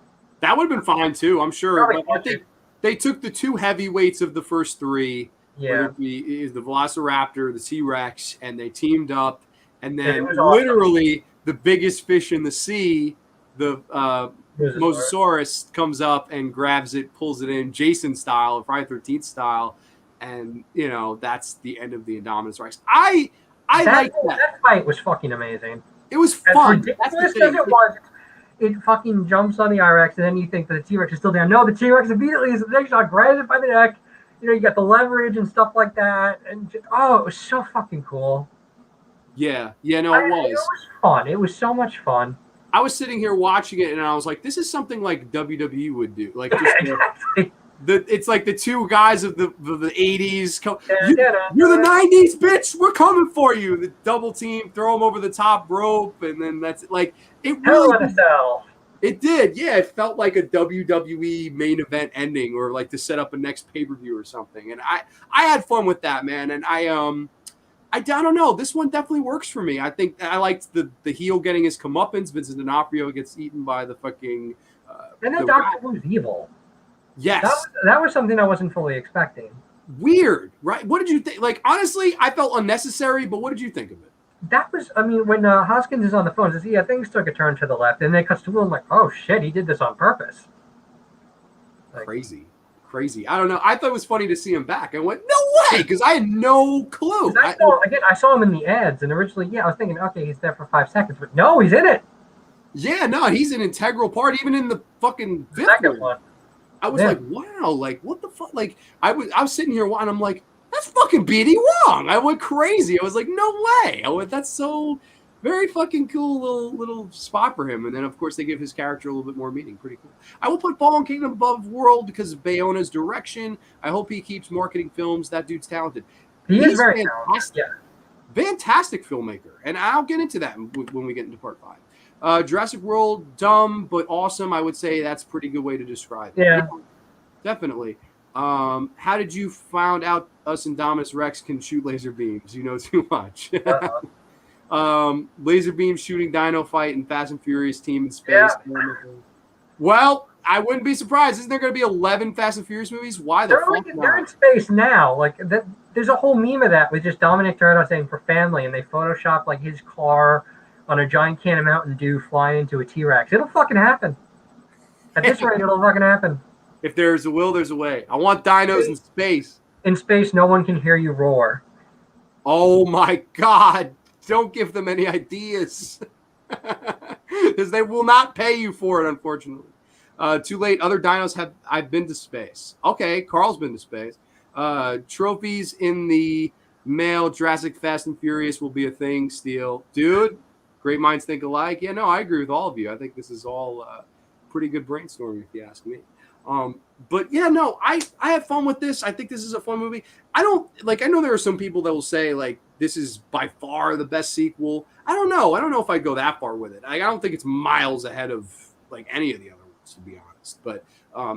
That would have been fine too, I'm sure. Probably But I think they took the two heavyweights of the first three, whether it be the Velociraptor, the T-Rex, and they teamed up. And then literally the biggest fish in the sea, the Mosasaurus, comes up and grabs it, pulls it in, Jason style, Friday 13th style. And, you know, that's the end of the Indominus Rex. I like that. That fight was fucking amazing. It was fun. As ridiculous as it was, it fucking jumps on the I-Rex, and then you think that the T-Rex is still down. No, the T-Rex immediately is the next shot, grabs it by the neck. You know, you got the leverage and stuff like that. And just, it was so fucking cool. Yeah, no, it was. It was fun. It was so much fun. I was sitting here watching it, and I was like, "This is something like WWE would do." Like, just it's like the two guys of the 80s. You're the 90s, bitch. We're coming for you. The double team, throw them over the top rope, and then that's it. Like it really. It did, yeah. It felt like a WWE main event ending, or like to set up a next pay-per-view or something. And I had fun with that, man. And I don't know. This one definitely works for me. I think I liked the heel getting his comeuppance. Vincent D'Onofrio gets eaten by the fucking. And then Dr. Who's evil. Yes, that was something I wasn't fully expecting. Weird, right? What did you think? Like, honestly, I felt unnecessary. But what did you think of it? That was, I mean, when Hoskins is on the phone, says, "Yeah, things took a turn to the left," and then it cuts to Will. I'm like, "Oh shit, he did this on purpose." Like, crazy. I don't know. I thought it was funny to see him back. I went, no way, because I had no clue. I saw him in the ads, and originally, I was thinking, okay, he's there for 5 seconds, but no, he's in it. Yeah, no, he's an integral part, even in the fucking fifth one. I was like, wow, like what the fuck? Like I was sitting here and I'm like, that's fucking BD Wong. I went crazy. I was like, no way. I went, that's so very fucking cool little spot for him. And then of course they give his character a little bit more meaning. Pretty cool. I will put Fallen Kingdom above World because of Bayona's direction. I hope he keeps marketing films. That dude's talented. He's very fantastic. Yeah. Fantastic filmmaker. And I'll get into that when we get into part 5. Jurassic World, dumb but awesome. I would say that's a pretty good way to describe it. Yeah, definitely. How did you find out us Indominus Rex can shoot laser beams? You know too much. Laser beam shooting dino fight in Fast and Furious team in space. Yeah. Well, I wouldn't be surprised. Isn't there going to be 11 Fast and Furious movies? Why the fuck not? They're in space now. Like there's a whole meme of that with just Dominic Toretto saying for family, and they Photoshop like his car on a giant can of Mountain Dew flying into a T-Rex. It'll fucking happen. At this rate, it'll fucking happen. If there's a will, there's a way. I want dinos in space. In space, no one can hear you roar. Oh my God. Don't give them any ideas. Because they will not pay you for it, unfortunately. Too late. Other dinos I've been to space. Okay, Carl's been to space. Trophies in the mail, Jurassic Fast and Furious will be a thing, Steel. Dude, great minds think alike. Yeah, no, I agree with all of you. I think this is all pretty good brainstorming, if you ask me. But yeah, no, I had fun with this. I think this is a fun movie. I know there are some people that will say like this is by far the best sequel. I don't know if I'd go that far with it. I don't think it's miles ahead of like any of the other ones, to be honest. But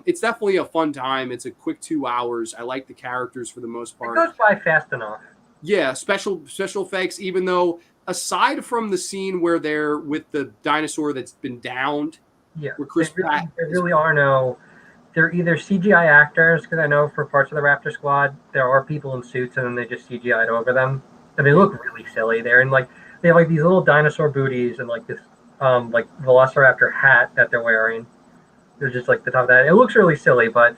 it's definitely a fun time. It's a quick 2 hours. I like the characters for the most part. It goes by fast enough. Yeah, special effects, even though aside from the scene where they're with the dinosaur that's been downed. Yeah, there really are no. They're either CGI actors, because I know for parts of the Raptor Squad there are people in suits and then they just CGI'd over them, and they look really silly. They have like these little dinosaur booties and like this like Velociraptor hat that they're wearing. They're just like the top of that. It looks really silly, but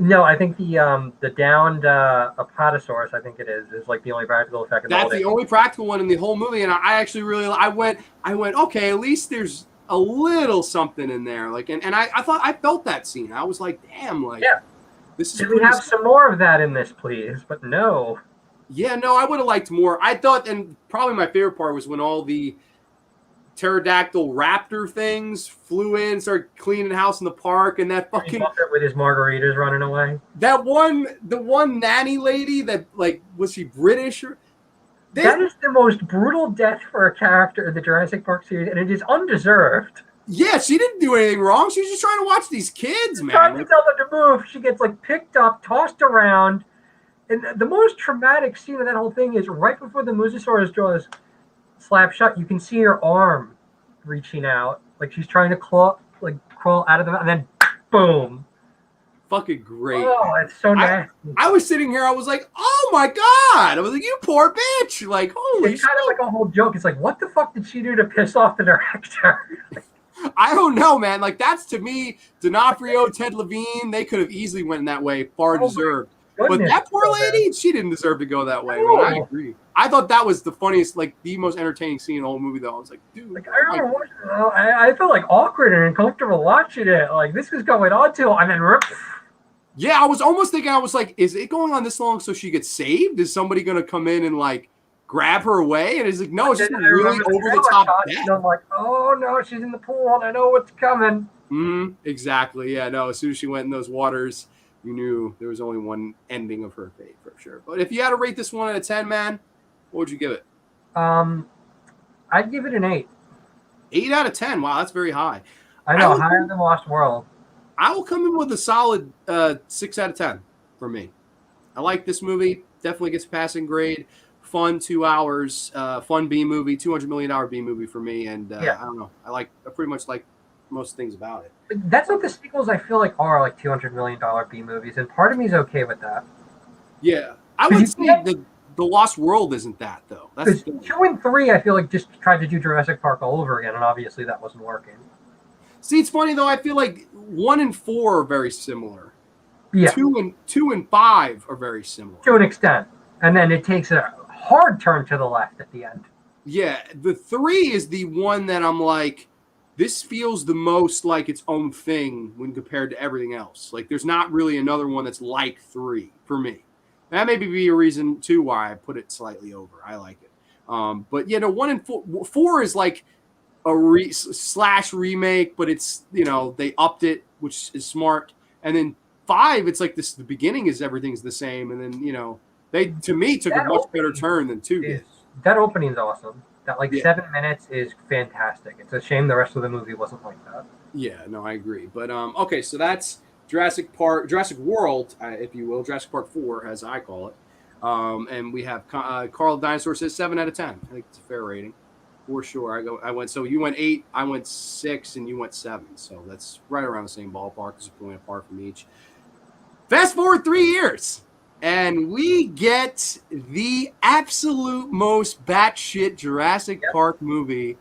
no, I think the downed Apatosaurus, I think it is like the only practical effect. That's the only practical one in the whole movie, and I actually really I went okay, at least there's a little something in there, like, and I felt that scene. I was like, damn, like, yeah, this is. Did we have some more of that in this, please? But no. Yeah, no, I would have liked more. I thought, and probably my favorite part was when all the pterodactyl raptor things flew in, started cleaning the house in the park, and that fucking with his margaritas running away. The one nanny lady that like was she British or? That is the most brutal death for a character in the Jurassic Park series, and it is undeserved. Yeah, she didn't do anything wrong. She was just trying to watch these kids, man. Trying to tell them to move. She gets like picked up, tossed around, and the most traumatic scene of that whole thing is right before the Mosasaurus jaws slap shut. You can see her arm reaching out, like she's trying to crawl out of the mouth, and then Boom. Fucking great. Oh, Man. it's so nasty. I was sitting here, I was like, oh my God. I was like, you poor bitch. Like, holy It's kind of like a whole joke. It's like, what the fuck did she do to piss off the director? I don't know, man. Like, that's to me, D'Onofrio, Ted Levine, they could have easily went that way, far deserved. But that poor lady, she didn't deserve to go that way, man. I agree. I thought that was the funniest, like, the most entertaining scene in the whole movie, though. I was like, dude. Like, I remember I felt like awkward and uncomfortable watching it. Like, this was going on too, and then rip. Yeah, I was almost thinking, I was like, is it going on this long so she gets saved? Is somebody going to come in and, like, grab her away? And it's like, no, it's just really over the top death. And I'm like, oh, no, she's in the pool, and I know what's coming. Exactly. Yeah, no, as soon as she went in those waters, you knew there was only one ending of her fate, for sure. But if you had to rate this 1 out of 10, man, what would you give it? I'd give it an 8. 8 out of 10. Wow, that's very high. I know, higher than Lost World. I will come in with a solid 6 out of 10 for me. I like this movie. Definitely gets a passing grade. Fun 2 hours. Fun B movie. $200 million B movie for me. And I don't know. I pretty much like most things about it. That's what the sequels I feel like are, like $200 million B movies, and part of me is okay with that. Yeah, I would say the Lost World isn't that though. That's 2 and 3. I feel like just tried to do Jurassic Park all over again, and obviously that wasn't working. See, it's funny though. I feel like 1 and 4 are very similar. Yeah. 2 and 5 are very similar to an extent, and then it takes a hard turn to the left at the end. Yeah, the 3 is the one that I'm like, this feels the most like its own thing when compared to everything else. Like, there's not really another one that's like 3 for me. And that may be a reason too why I put it slightly over. I like it. But yeah, no, 1 and 4 is like a slash remake, but it's, you know, they upped it, which is smart. And then 5, it's like this, the beginning is everything's the same. And then, you know, they, to me, took a much better turn than 2 did. That opening's awesome. That 7 minutes is fantastic. It's a shame the rest of the movie wasn't like that. Yeah, no, I agree. But okay, so that's Jurassic World, if you will, Jurassic Park 4, as I call it. And we have Carl the Dinosaur says 7 out of 10. I think it's a fair rating for sure. I went. So you went 8, I went 6, and you went 7. So that's right around the same ballpark. It's a point apart from each. Fast forward 3 years. And we get the absolute most batshit Jurassic Park movie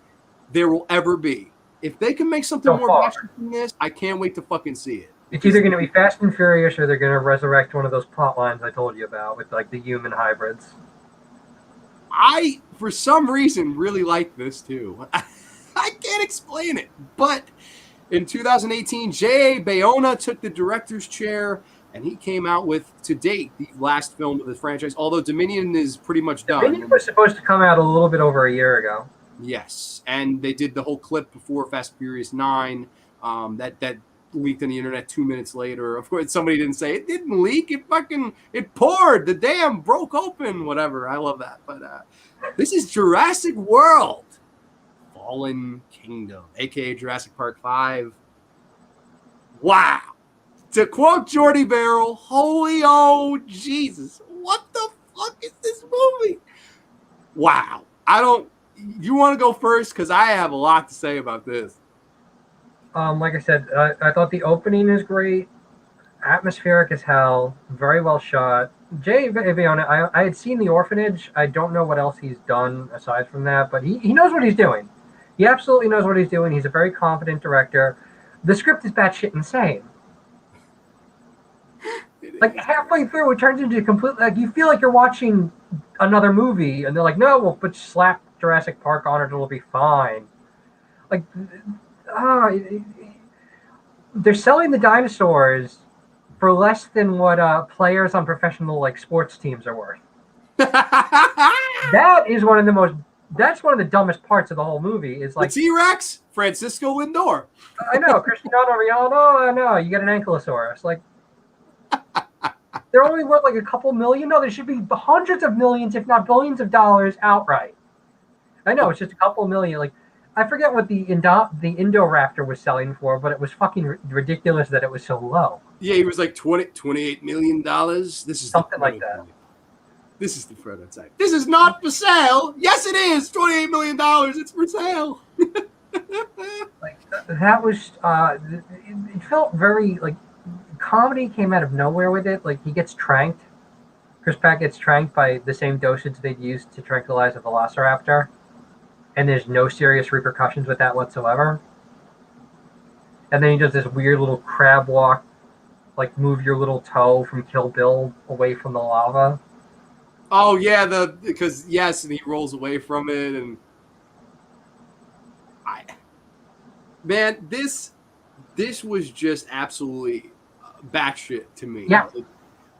there will ever be. If they can make something more batshit than this, I can't wait to fucking see it. It's either going to be Fast and Furious or they're going to resurrect one of those plot lines I told you about with like the human hybrids. I, for some reason, really like this too. I can't explain it. But in 2018, J.A. Bayona took the director's chair. And he came out with, to date, the last film of the franchise, although Dominion is pretty much done. Dominion was supposed to come out a little bit over a year ago. Yes, and they did the whole clip before Fast and Furious 9 that leaked on the internet 2 minutes later. Of course, somebody didn't say it didn't leak. It poured. The dam broke open, whatever. I love that. But this is Jurassic World, Fallen Kingdom, a.k.a. Jurassic Park 5. Wow. To quote Jordy Barrel, holy oh Jesus, what the fuck is this movie? Wow. You want to go first? Because I have a lot to say about this. Like I said, I thought the opening is great, atmospheric as hell, very well shot. Jay Bayona, I had seen The Orphanage. I don't know what else he's done aside from that, but he knows what he's doing. He absolutely knows what he's doing. He's a very competent director. The script is batshit insane. Like halfway through, it turns into completely like you feel like you're watching another movie, and they're like, "No, we'll put slap Jurassic Park on it; it'll be fine." Like, they're selling the dinosaurs for less than what players on professional like sports teams are worth. That is one of the most. That's one of the dumbest parts of the whole movie. Is like the T-Rex, Francisco Lindor. I know, Cristiano Ronaldo. I know you get an ankylosaurus. Like. They're only worth like a couple million. No, there should be hundreds of millions, if not billions of dollars outright. I know, it's just a couple million. Like, I forget what the Indoraptor was selling for, but it was fucking ridiculous that it was so low. Yeah, he was like $28 million. This is something like that. This is the prototype. This is not for sale. Yes, it is. $28 million. It's for sale. Like that was it felt very like comedy came out of nowhere with it. Like he gets tranked. Chris Pratt gets tranked by the same dosage they'd used to tranquilize a velociraptor, and there's no serious repercussions with that whatsoever. And then he does this weird little crab walk, like move your little toe from Kill Bill away from the lava. Oh yeah, because yes, and he rolls away from it, and man, this was just absolutely batshit to me. Yeah. Like,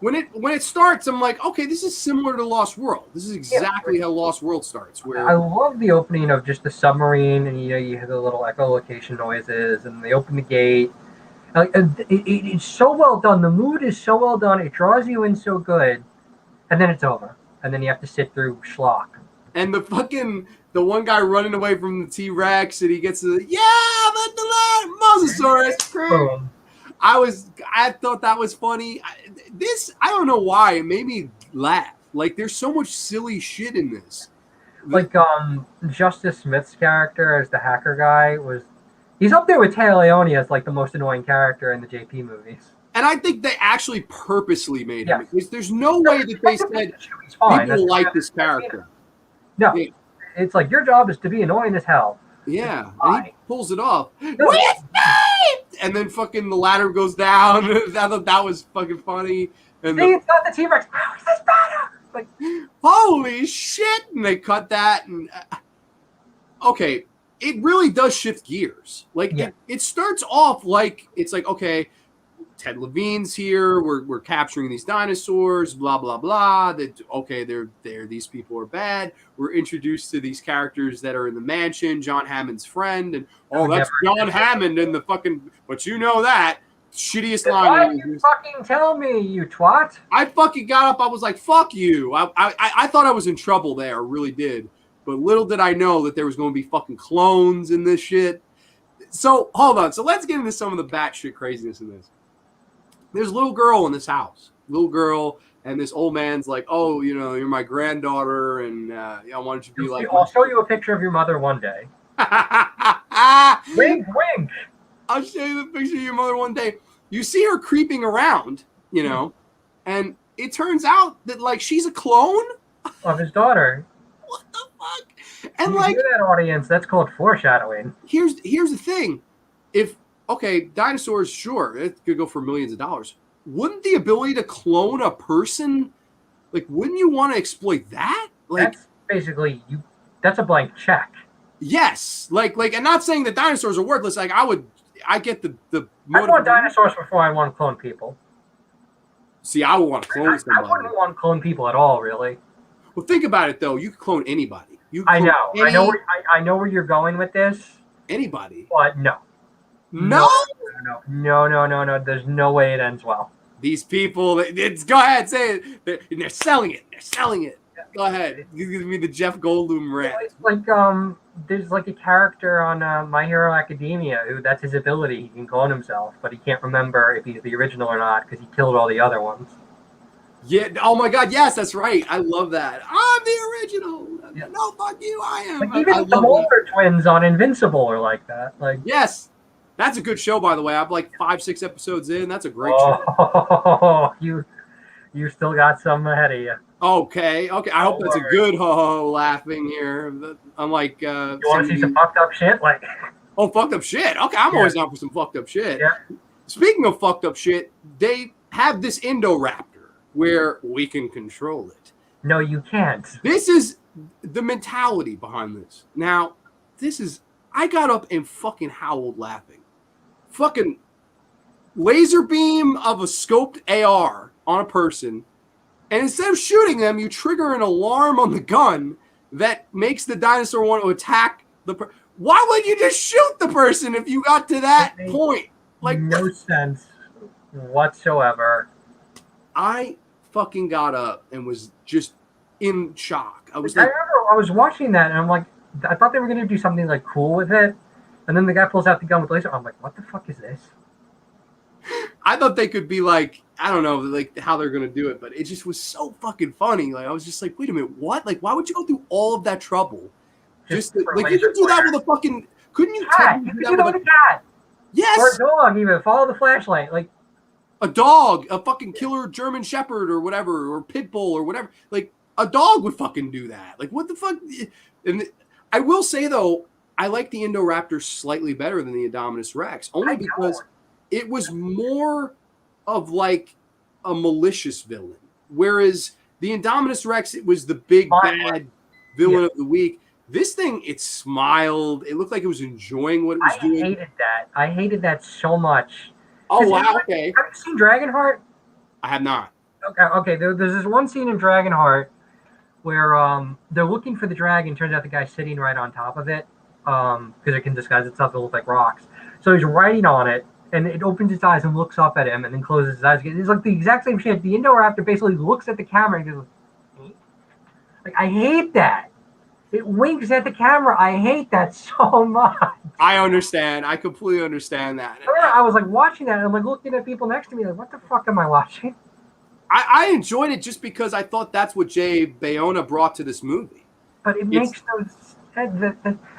when it starts, I'm like, okay, this is similar to Lost World. This is exactly how Lost World starts. Where I love the opening of just the submarine, and you hear the little echolocation noises, and they open the gate. Like it's so well done. The mood is so well done. It draws you in so good, and then it's over, and then you have to sit through schlock. And the one guy running away from the T-Rex, and he gets the the Mosasaurus. Boom. I thought that was funny. I don't know why, it made me laugh. Like there's so much silly shit in this. Like Justice Smith's character as the hacker guy he's up there with Tay Leone as like the most annoying character in the JP movies. And I think they actually purposely made him. Yes. Because there's no way that they said people like this character. No, it's like your job is to be annoying as hell. Yeah, and he pulls it off. And then fucking the ladder goes down. I thought that was fucking funny. And it's not the T-Rex. How is this better? Like, holy shit! And they cut that. And okay, it really does shift gears. Like it starts off like it's like, okay, Ted Levine's here. We're capturing these dinosaurs. Blah blah blah. That okay, they're these people are bad. We're introduced to these characters that are in the mansion. John Hammond's friend, and that's John Hammond and the fucking. But you know that shittiest line. Why did you fucking tell me, you twat? I fucking got up. I was like, fuck you. I thought I was in trouble there. I really did. But little did I know that there was going to be fucking clones in this shit. So hold on. So let's get into some of the batshit craziness in this. There's a little girl in this house. Little girl, and this old man's like, oh, you're my granddaughter, and I wanted you to be like. I'll show you a picture of your mother one day. Wink, wink. I'll show you the picture of your mother one day. You see her creeping around, and it turns out that like she's a clone of his daughter. What the fuck? And you hear that, audience? That's called foreshadowing. Here's the thing. Dinosaurs, sure, it could go for millions of dollars. Wouldn't the ability to clone a person, like, wouldn't you want to exploit that? Like, that's basically that's a blank check. Yes, like, and not saying that dinosaurs are worthless. Like, I get the. I want dinosaurs before I want to clone people. See, I would want to clone somebody. I wouldn't want to clone people at all, really. Well, think about it though. You can clone anybody. I know where you're going with this. Anybody. But no. No. There's no way it ends well. These people, go ahead, say it. They're selling it. Go ahead. Give me the Jeff Goldblum rant. It's like there's like a character on My Hero Academia who that's his ability. He can clone himself, but he can't remember if he's the original or not because he killed all the other ones. Yeah. Oh my God. Yes, that's right. I love that. I'm the original. Yeah. No, fuck you. I am. Like even the Mulder twins on Invincible are like that. Like yes. That's a good show, by the way. I'm like 5-6 episodes in. That's a great show. Oh, you still got some ahead of you. Okay. I hope that's a good laughing here. Unlike you want to see some fucked up shit? Like fucked up shit. Okay, I'm always down for some fucked up shit. Yeah. Speaking of fucked up shit, they have this Indoraptor where we can control it. No, you can't. This is the mentality behind this. Now, I got up and fucking howled laughing. Fucking laser beam of a scoped AR on a person, and instead of shooting them, you trigger an alarm on the gun that makes the dinosaur want to attack the person. Why would you just shoot the person if you got to that point? Like no sense whatsoever. I fucking got up and was just in shock. I remember I was watching that and I'm like, I thought they were going to do something like cool with it. And then the guy pulls out the gun with the laser. I'm like, what the fuck is this? I thought they could be like, I don't know, like how they're going to do it, but it just was so fucking funny. Like, I was just like, wait a minute, what? Like, why would you go through all of that trouble? Like, you could do that with a fucking, couldn't you? Cat. You could do that with a cat. Or a Yes, dog, even follow the flashlight. Like, a dog, a fucking killer German Shepherd or whatever, or pit bull or whatever. Like a dog would fucking do that. Like what the fuck? And I will say though, I like the Indoraptor slightly better than the Indominus Rex, only I because don't. it was more of like a malicious villain, whereas the Indominus Rex, it was the big Mindless. bad villain Yeah. of the week. This thing, it smiled. It looked like it was enjoying what it was I doing. hated that. I hated that so much. Oh Because wow, okay. have you seen Dragonheart? I have not. Okay. There's this one scene in Dragonheart where they're looking for the dragon. Turns out the guy's sitting right on top of it because it can disguise itself to look like rocks. So he's writing on it, and it opens its eyes and looks up at him, and then closes its eyes again. It's like the exact same shit. The Indoraptor basically looks at the camera and goes, like, I hate that. It winks at the camera. I hate that so much. I understand. I completely understand that. I was like watching that, and I'm like looking at people next to me, like, what the fuck am I watching? I enjoyed it just because I thought that's what Jay Bayona brought to this movie. But it makes no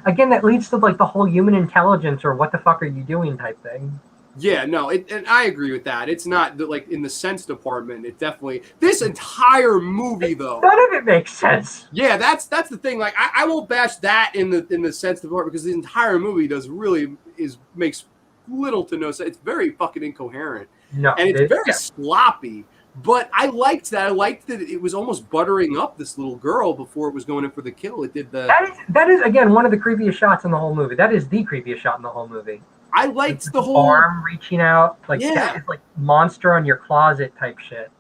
again, that leads to like the whole human intelligence or what the fuck are you doing type thing. Yeah, no, and I agree with that. It's not like in the sense department. It definitely this entire movie though. None of it makes sense. Yeah, that's the thing. Like I won't bash that in the sense department because the entire movie makes little to no sense. It's very fucking incoherent. No, and it's very sloppy. But I liked that. I liked that it was almost buttering up this little girl before it was going in for the kill. It did the that is again one of the creepiest shots in the whole movie. That is the creepiest shot in the whole movie. I liked the whole arm reaching out, like that is like monster on your closet type shit.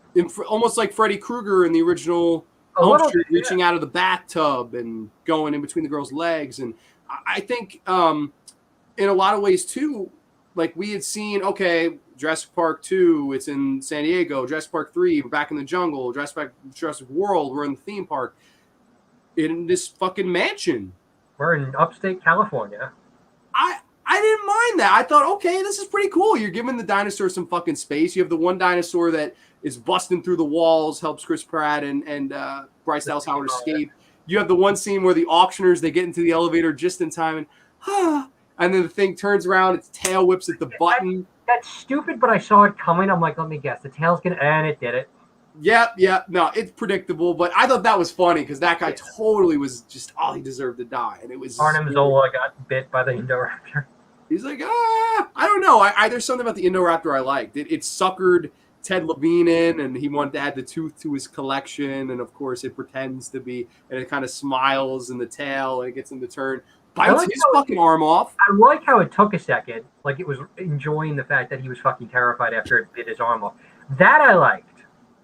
Almost like Freddy Krueger in the original Elm Street, reaching out of the bathtub and going in between the girl's legs. And I think in a lot of ways too, like we had seen, okay, Jurassic Park 2, it's in San Diego. Jurassic Park 3, we're back in the jungle. Jurassic World, we're in the theme park. In this fucking mansion. We're in upstate California. I didn't mind that. I thought, okay, this is pretty cool. You're giving the dinosaurs some fucking space. You have the one dinosaur that is busting through the walls, helps Chris Pratt and Bryce Dallas Howard escape. You have the one scene where the auctioneers, they get into the elevator just in time, and then the thing turns around, its tail whips at the button. That's stupid, but I saw it coming. I'm like, let me guess. The tail's going to, and it did it. Yeah. No, it's predictable, but I thought that was funny because that guy totally was just, he deserved to die. And it was Arnim Zola got bit by the Indoraptor. He's like, I don't know. There's something about the Indoraptor I liked. It suckered Ted Levine in, and he wanted to add the tooth to his collection. And of course, it pretends to be, and it kind of smiles in the tail, and it gets him to turn, bites his fucking arm off. I like how it took a second. Like it was enjoying the fact that he was fucking terrified after it bit his arm off. That I liked.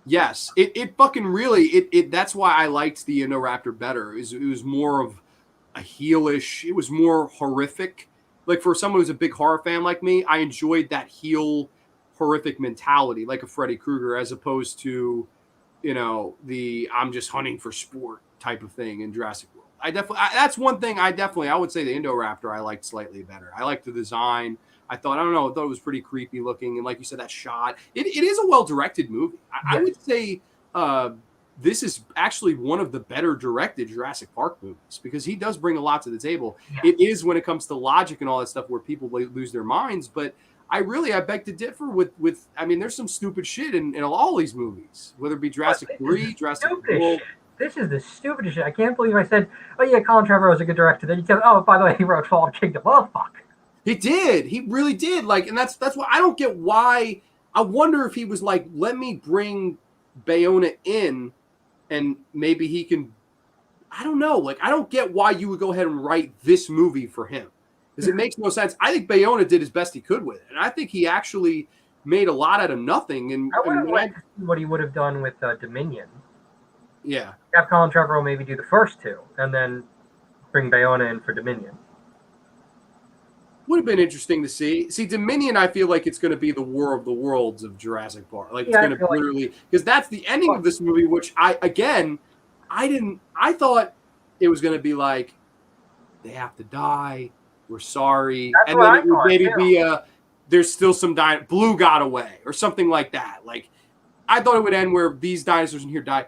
Yes, it fucking really, that's why I liked the Indoraptor better. It was more of a heelish, it was more horrific. Like for someone who's a big horror fan like me, I enjoyed that heel horrific mentality, like a Freddy Krueger, as opposed to, the I'm just hunting for sport type of thing in Jurassic World. That's one thing I would say the Indoraptor I liked slightly better. I liked the design. I thought it was pretty creepy looking. And like you said, that shot, it is a well-directed movie. I would say this is actually one of the better directed Jurassic Park movies because he does bring a lot to the table. Yeah. It is when it comes to logic and all that stuff where people lose their minds. But I beg to differ with there's some stupid shit in all these movies, whether it be Jurassic 3, Jurassic World. This is the stupidest shit. I can't believe I said, oh yeah, Colin Trevorrow was a good director. Then you tell me, oh, by the way, he wrote Fallen Kingdom. Oh, fuck. He did. He really did. Like, and that's why I don't get why. I wonder if he was like, let me bring Bayona in and maybe he can, I don't know. Like, I don't get why you would go ahead and write this movie for him because it makes no sense. I think Bayona did as best he could with it. And I think he actually made a lot out of nothing. And I would have liked to see what he would have done with Dominion. Yeah. Have Colin Trevorrow maybe do the first two and then bring Bayona in for Dominion. Would have been interesting to see. See, Dominion, I feel like it's going to be the War of the Worlds of Jurassic Park. Like, it's going to literally, because that's the ending of this movie, which I thought it was going to be like, they have to die, we're sorry. That's and then it would maybe be there's still some Blue got away, or something like that. Like, I thought it would end where these dinosaurs in here die.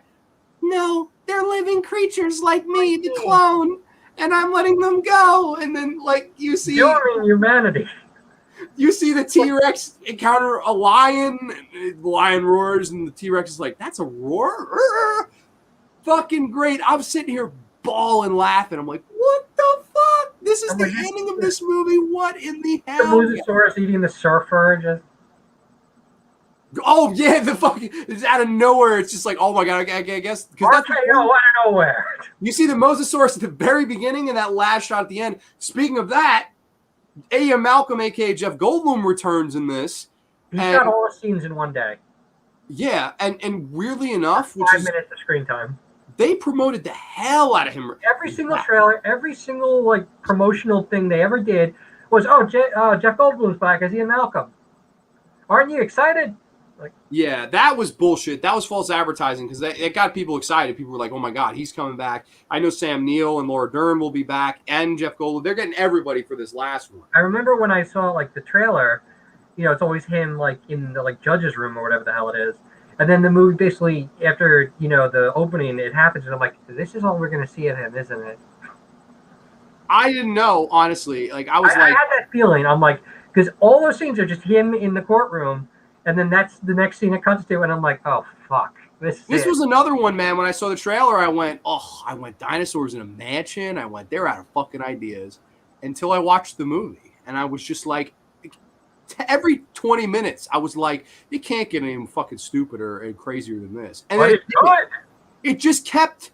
No, they're living creatures like me, the clone. And I'm letting them go. And then, like, you see... During humanity. You see the T-Rex encounter a lion, and the lion roars, and the T-Rex is like, "That's a roar." Fucking great. I'm sitting here bawling, laughing. I'm like, what the fuck? This is the ending of this movie. What in the The hell? Mosasaurus eating the surfer. Just Oh yeah, the fucking it's out of nowhere. It's just like, oh my god, I guess because that's RKO out of nowhere. you see the Mosasaurus at the very beginning and that last shot at the end. Speaking of that, A.M. Malcolm, aka Jeff Goldblum, returns in this. He shot all the scenes in one day. Yeah, and weirdly enough, 5 minutes of screen time. They promoted the hell out of him. Every single trailer, every single like promotional thing they ever did was, Jeff Goldblum's back as Ian Malcolm. Aren't you excited? Like, yeah, that was bullshit. That was false advertising because it got people excited. People were like, "Oh my god, he's coming back!" I know Sam Neill and Laura Dern will be back, and Jeff Goldblum. They're getting everybody for this last one. I remember when I saw like the trailer. It's always him like in the like judge's room or whatever the hell it is. And then the movie basically, after, the opening, it happens, and I'm like, this is all we're going to see of him, isn't it? I didn't know, honestly. Like, I had that feeling. I'm like, because all those scenes are just him in the courtroom, and then that's the next scene it cuts to, and I'm like, oh, fuck. This was another one, man. When I saw the trailer, I went, dinosaurs in a mansion. I went, they're out of fucking ideas. Until I watched the movie, and I was just like, every 20 minutes, I was like, it can't get any fucking stupider and crazier than this. And then it just kept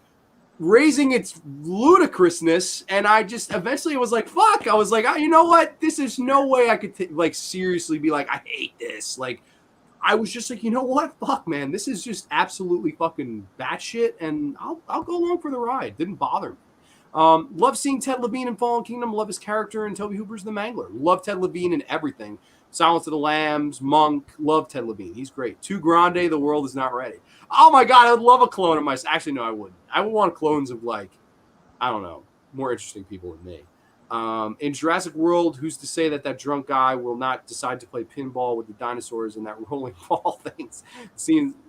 raising its ludicrousness, and I just eventually was like, fuck. I was like, you know what? This is no way I could seriously be like, I hate this. Like, I was just like, you know what? Fuck, man. This is just absolutely fucking batshit, and I'll go along for the ride. Didn't bother me. Love seeing Ted Levine in Fallen Kingdom. Love his character in Toby Hooper's The Mangler. Love Ted Levine in everything. Silence of the Lambs, Monk. Love Ted Levine. He's great. Too Grande, The World Is Not Ready. Oh my god, I would love a clone of myself. Actually, no, I wouldn't. I would want clones of I don't know, more interesting people than me. In Jurassic World, who's to say that drunk guy will not decide to play pinball with the dinosaurs and that rolling ball things?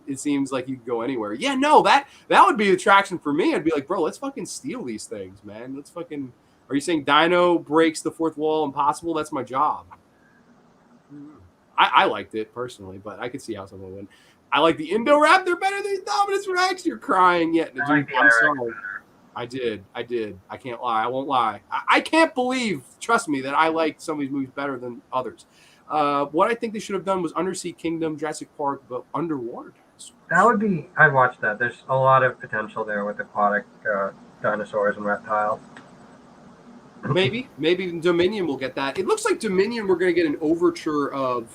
It seems like you could go anywhere. Yeah, no, that would be the attraction for me. I'd be like, bro, let's fucking steal these things, man. Let's fucking. Are you saying Dino breaks the fourth wall impossible? That's my job. I liked it personally, but I could see how someone would. I like the Indoraptor better than Dominus Rex. You're crying yet. Dude, I'm sorry. I did. I can't lie. I won't lie. I can't believe, trust me, that I like some of these movies better than others. What I think they should have done was Undersea Kingdom, Jurassic Park, but underwater dinosaurs. That would be. I'd watch that. There's a lot of potential there with aquatic dinosaurs and reptiles. Maybe Dominion will get that. It looks like Dominion we're going to get an overture of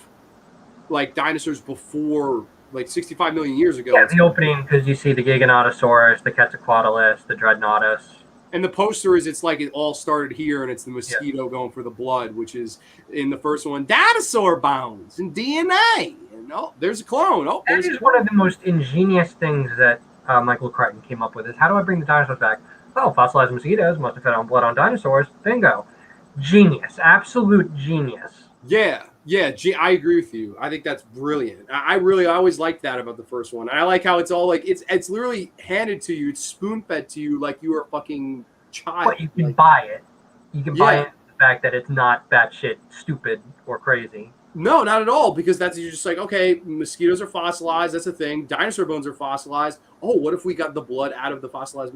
dinosaurs before 65 million years ago. Yeah, the opening, because you see the Giganotosaurus, the Quetzalcoatlus, the Dreadnoughtus. And the poster is it all started here, and it's the mosquito going for the blood, which is in the first one, dinosaur bones and DNA. And there's a clone. That is one of the most ingenious things that Michael Crichton came up with is how do I bring the dinosaurs back? Oh, fossilized mosquitoes must have fed on blood on dinosaurs. Bingo. Genius. Absolute genius. Yeah, I agree with you. I think that's brilliant. I always liked that about the first one. And I like how it's all it's literally handed to you, it's spoon-fed to you like you were a fucking child. But you can buy it. You can buy it the fact that it's not batshit stupid or crazy. No, not at all, because you're just like, okay, mosquitoes are fossilized, that's a thing. Dinosaur bones are fossilized. Oh, what if we got the blood out of the fossilized?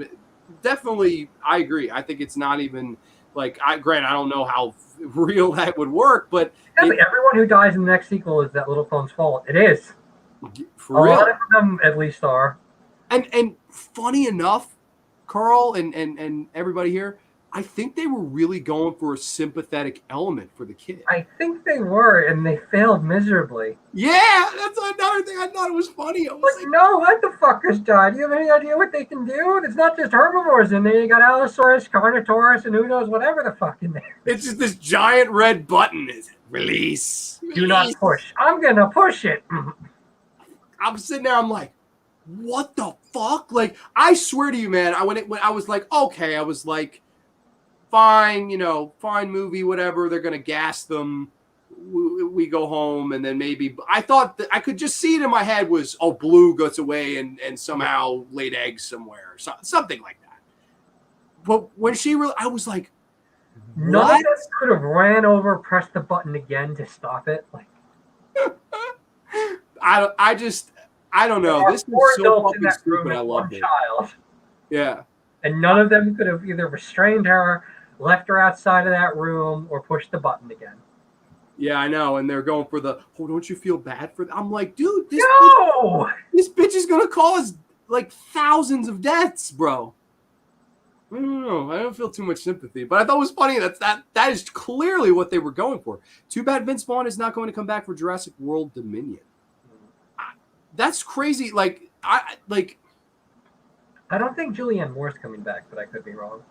Definitely, I agree. I think it's not even granted, I don't know how real that would work, but everyone who dies in the next sequel is that little clone's fault. It is. For real. A lot of them at least are. And funny enough, Carl and everybody here, I think they were really going for a sympathetic element for the kid. I think they were, and they failed miserably. Yeah, that's another thing I thought it was funny. I was no, let the fuckers die. Do you have any idea what they can do? It's not just herbivores in there. You got Allosaurus, Carnotaurus, and who knows whatever the fuck in there. It's just this giant red button. Is it? Release. Do not push. I'm going to push it. I'm sitting there, I'm like, what the fuck? I swear to you, man, when I was like, okay, I was like, fine, fine movie, whatever. They're going to gas them. We go home, and then maybe I thought that I could just see it in my head was, Blue goes away and somehow laid eggs somewhere, something like that. But when I was like, None of What? them could have ran over, pressed the button again to stop it. Like, I don't there know. are This is four so adults in fucking that room stupid. I and one loved it. child, Yeah. and none of them could have either restrained her, left her outside of that room, or pushed the button again. Yeah, I know. And they're going for the, oh, don't you feel bad for them? I'm like, dude, No! this bitch is gonna cause like thousands of deaths, bro. I don't know. I don't feel too much sympathy, but I thought it was funny that is clearly what they were going for. Too bad Vince Vaughn is not going to come back for Jurassic World Dominion. That's crazy. I don't think Julianne Moore's coming back, but I could be wrong.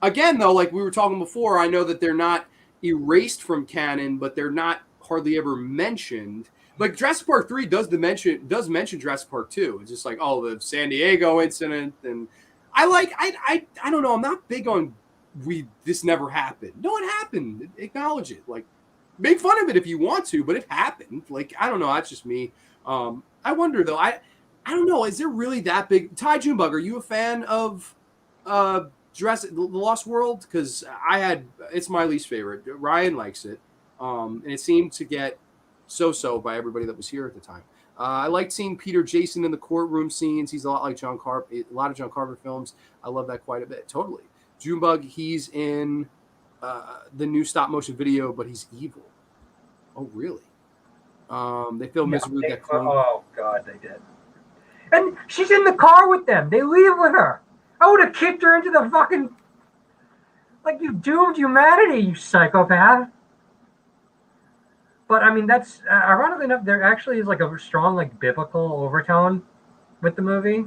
Again, though, like we were talking before, I know that they're not erased from canon, but they're not hardly ever mentioned. Like Jurassic Park 3 does mention Jurassic Park 2. It's just like, oh, the San Diego incident, and I don't know, I'm not big on this never happened. No, it happened. Acknowledge it. Like, make fun of it if you want to, but it happened. Like, I don't know, that's just me. I wonder though, I don't know, is there really that big Ty Junebug, are you a fan of Jurassic the Lost World? Because it's my least favorite. Ryan likes it, and it seemed to get so by everybody that was here at the time. I liked seeing Peter Jason in the courtroom scenes. He's a lot like John Carpenter. A lot of John Carpenter films. I love that quite a bit. Totally. Junebug. He's in the new stop motion video, but he's evil. Oh, really? They filmed Misery with that clone. Oh God, they did. And she's in the car with them. They leave with her. I would have kicked her into the fucking. Like, you doomed humanity, you psychopath. But I mean, that's ironically enough, there actually is like a strong like biblical overtone with the movie.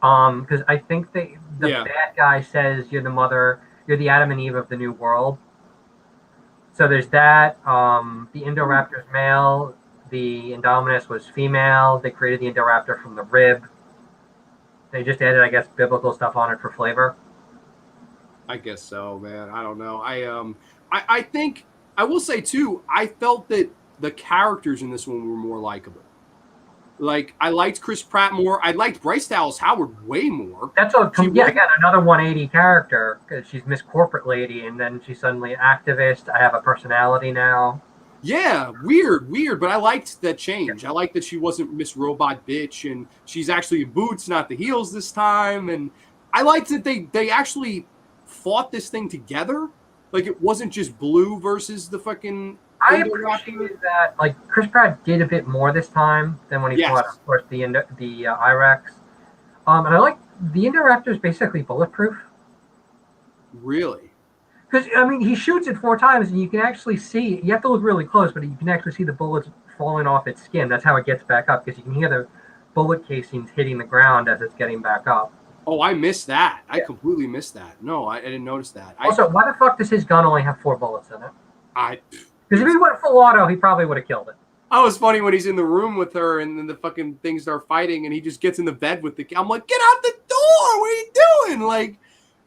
Because I think the bad guy says you're the mother, you're the Adam and Eve of the new world. So there's that. The Indoraptor's male, the Indominus was female. They created the Indoraptor from the rib. They just added, I guess, biblical stuff on it for flavor. I guess so, man. I don't know. I think I will say too, I felt that the characters in this one were more likable. Like, I liked Chris Pratt more. I liked Bryce Dallas Howard way more. That's again, another 180 character, because she's Miss Corporate Lady, and then she's suddenly an activist. I have a personality now. Yeah, weird, but I liked that change. I liked that she wasn't Miss Robot Bitch, and she's actually in boots, not the heels this time. And I liked that they actually fought this thing together. Like, it wasn't just Blue versus the fucking. I appreciated that. Like, Chris Pratt did a bit more this time than when he fought, of course, the I-Rex. And I like the Indoraptor's basically bulletproof. Really? Because, I mean, he shoots it 4 times, and you can actually see, you have to look really close, but you can actually see the bullets falling off its skin. That's how it gets back up, because you can hear the bullet casings hitting the ground as it's getting back up. Oh, I missed that. I completely missed that. No, I didn't notice that. Also, why the fuck does his gun only have 4 bullets in it? Because if he went full auto, he probably would have killed it. Oh, it's funny when he's in the room with her and then the fucking things start fighting and he just gets in the bed with the. I'm like, get out the door! What are you doing? Like,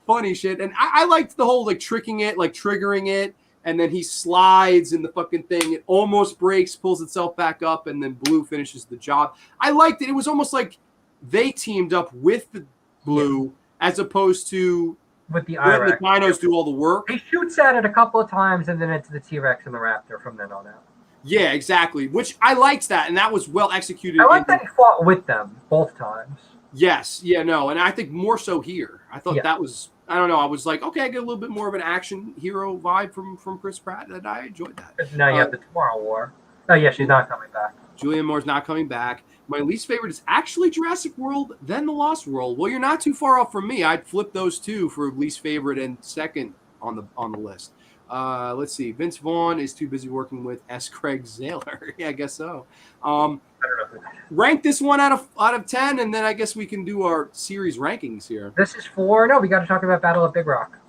funny shit. And I liked the whole like tricking it, like triggering it, and then he slides in the fucking thing. It almost breaks, pulls itself back up, and then Blue finishes the job. I liked it. It was almost like they teamed up with the Blue as opposed to. With the I-Rex. The dinos do all the work. He shoots at it a couple of times, and then it's the T-Rex and the Raptor from then on out. Yeah, exactly. Which I liked that, and that was well executed. I like that he fought with them both times. Yes, yeah, no, and I think more so here. I thought that was, I don't know, I was like, okay, I get a little bit more of an action hero vibe from Chris Pratt, and I enjoyed that. Now you have the Tomorrow War. Oh, yeah, she's not coming back. Julianne Moore's not coming back. My least favorite is actually Jurassic World, then The Lost World. Well, you're not too far off from me. I'd flip those two for least favorite and second on the list. Let's see. Vince Vaughn is too busy working with S. Craig Zahler. Yeah, I guess so. Rank this one out of 10, and then I guess we can do our series rankings here. This is 4. No, we got to talk about Battle of Big Rock.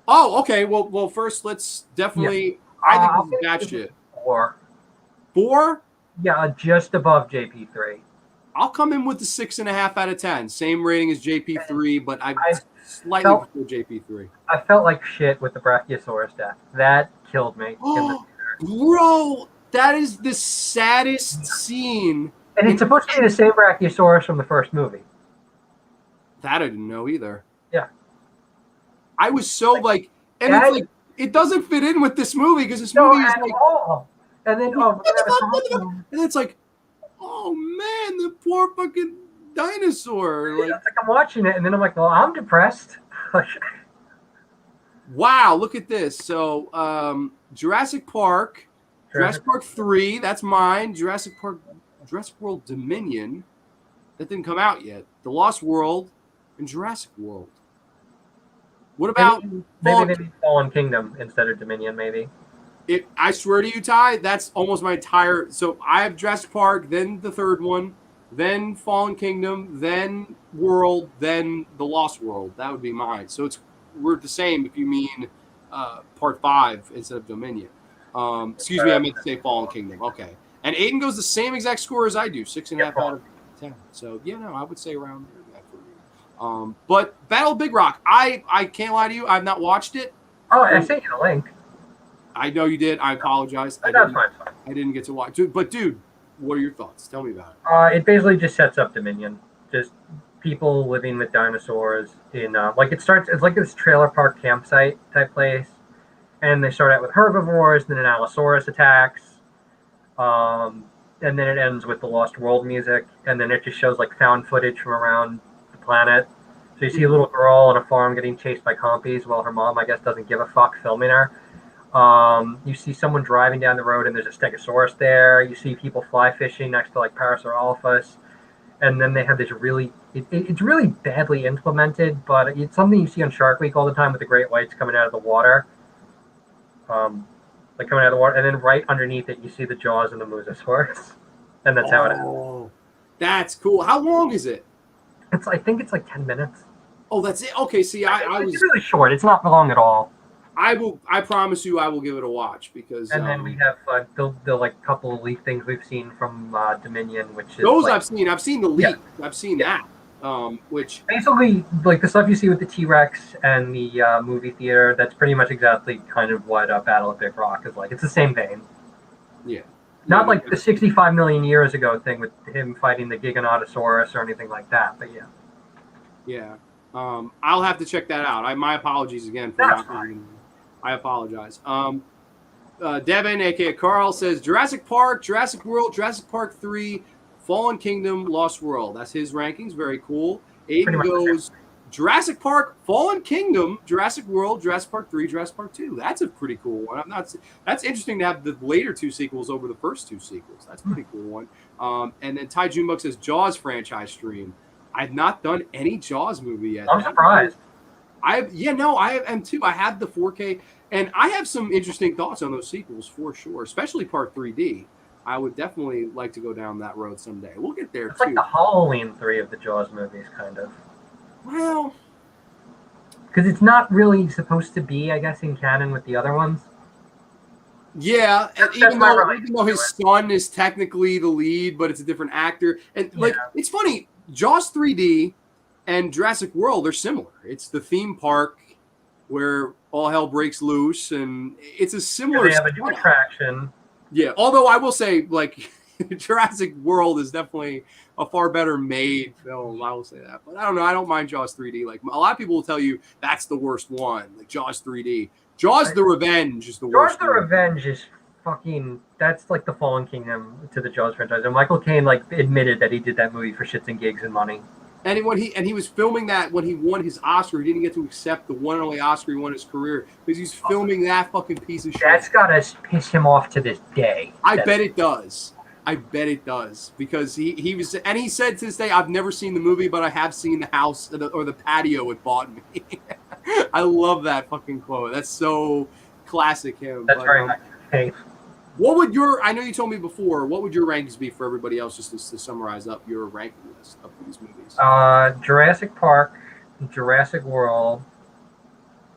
Oh, okay. Well, first let's definitely. Yeah. I think this is bad shit. 4. 4? Yeah, just above JP3. I'll come in with the 6.5 out of 10. Same rating as JP3, but I slightly prefer JP3. I felt like shit with the Brachiosaurus death. That killed me. Bro, that is the saddest scene. And it's supposed to be the same Brachiosaurus from the first movie. That I didn't know either. Yeah. I was so like, and Dad? it's like it doesn't fit in with this movie because this No, movie is at like, all. And then, what we're gonna have a the fuck? costume. And it's like, oh man, the poor fucking dinosaur. Like, It's like I'm watching it, and then I'm like, well, I'm depressed. Like, wow, look at this. So, Jurassic Park, Jurassic Jurassic Park 3, that's mine. Jurassic World Dominion, that didn't come out yet. The Lost World, and Jurassic World. What about maybe they need Fallen Kingdom instead of Dominion, maybe. I swear to you, Ty, that's almost my entire. So I have Jurassic Park, then the third one, then Fallen Kingdom, then World, then the Lost World. That would be mine. So we're the same if you mean Part 5 instead of Dominion. Excuse me, I meant to say Fallen Kingdom. Okay. And Aiden goes the same exact score as I do, 6.5 out of 10. So yeah, no, I would say around there for me. But Battle of Big Rock, I can't lie to you, I've not watched it. Oh, I sent you the link. I know you did. I apologize. That's fine. I didn't get to watch. But dude, what are your thoughts? Tell me about it. It basically just sets up Dominion. Just people living with dinosaurs in like it starts. It's like this trailer park campsite type place, and they start out with herbivores, then an Allosaurus attacks, and then it ends with the Lost World music, and then it just shows like found footage from around the planet. So you see a little girl on a farm getting chased by compies while her mom, I guess, doesn't give a fuck filming her. You see someone driving down the road and there's a stegosaurus there. You see people fly fishing next to like Parasaurolophus. And then they have this it's really badly implemented, but it's something you see on Shark Week all the time with the great whites coming out of the water. Like coming out of the water. And then right underneath it, you see the jaws of the Mosasaurus. And that's how it is. That's cool. How long is it? I think it's like 10 minutes. Oh, that's it. Okay, see, It's really short. It's not long at all. I promise you I will give it a watch because and then we have the like couple of leak things we've seen from Dominion, which is those like, I've seen the leak. Yeah. I've seen that. Which basically like the stuff you see with the T-Rex and the movie theater, that's pretty much exactly kind of what Battle of Big Rock is like. It's the same vein. Yeah. Not like the 65 million years ago thing with him fighting the Giganotosaurus or anything like that, but yeah. Yeah. I'll have to check that out. My apologies again for That's not fine. I apologize. Devin, aka Carl, says Jurassic Park, Jurassic World, Jurassic Park 3, Fallen Kingdom, Lost World. That's his rankings. Very cool. Aiden goes Jurassic Park, Fallen Kingdom, Jurassic World, Jurassic Park 3, Jurassic Park 2. That's a pretty cool one. That's interesting to have the later two sequels over the first two sequels. That's a pretty cool one. And then Ty Junebug says Jaws franchise stream. I've not done any Jaws movie yet. I'm surprised. I am too. I have the 4K, and I have some interesting thoughts on those sequels for sure, especially Part 3D. I would definitely like to go down that road someday. We'll get there It's too. like the Halloween 3 of the Jaws movies, kind of. Well, because it's not really supposed to be, I guess, in canon with the other ones. Yeah, and even though his son is technically the lead, but it's a different actor, and it's funny, Jaws 3D and Jurassic World are similar. It's the theme park where all hell breaks loose, and it's a similar. They have a new attraction. Yeah, although I will say, like, Jurassic World is definitely a far better made film. I will say that, but I don't know. I don't mind Jaws 3D. Like a lot of people will tell you that's the worst one, like Jaws 3D. Jaws: The Revenge is the worst. Jaws: The Revenge is fucking. That's like the Fallen Kingdom to the Jaws franchise. And Michael Caine like admitted that he did that movie for shits and gigs and money. And when he was filming that when he won his Oscar, he didn't get to accept the one and only Oscar he won in his career because he's filming that fucking piece of shit. That's gotta piss him off to this day. I bet it does. I bet it does because he was, and he said to this day, I've never seen the movie, but I have seen the house or the patio it bought me. I love that fucking quote. That's so classic him. That's very much hey. What would I know you told me before, what would your rankings be for everybody else, just to summarize up your ranking list of these movies? Jurassic Park, Jurassic World,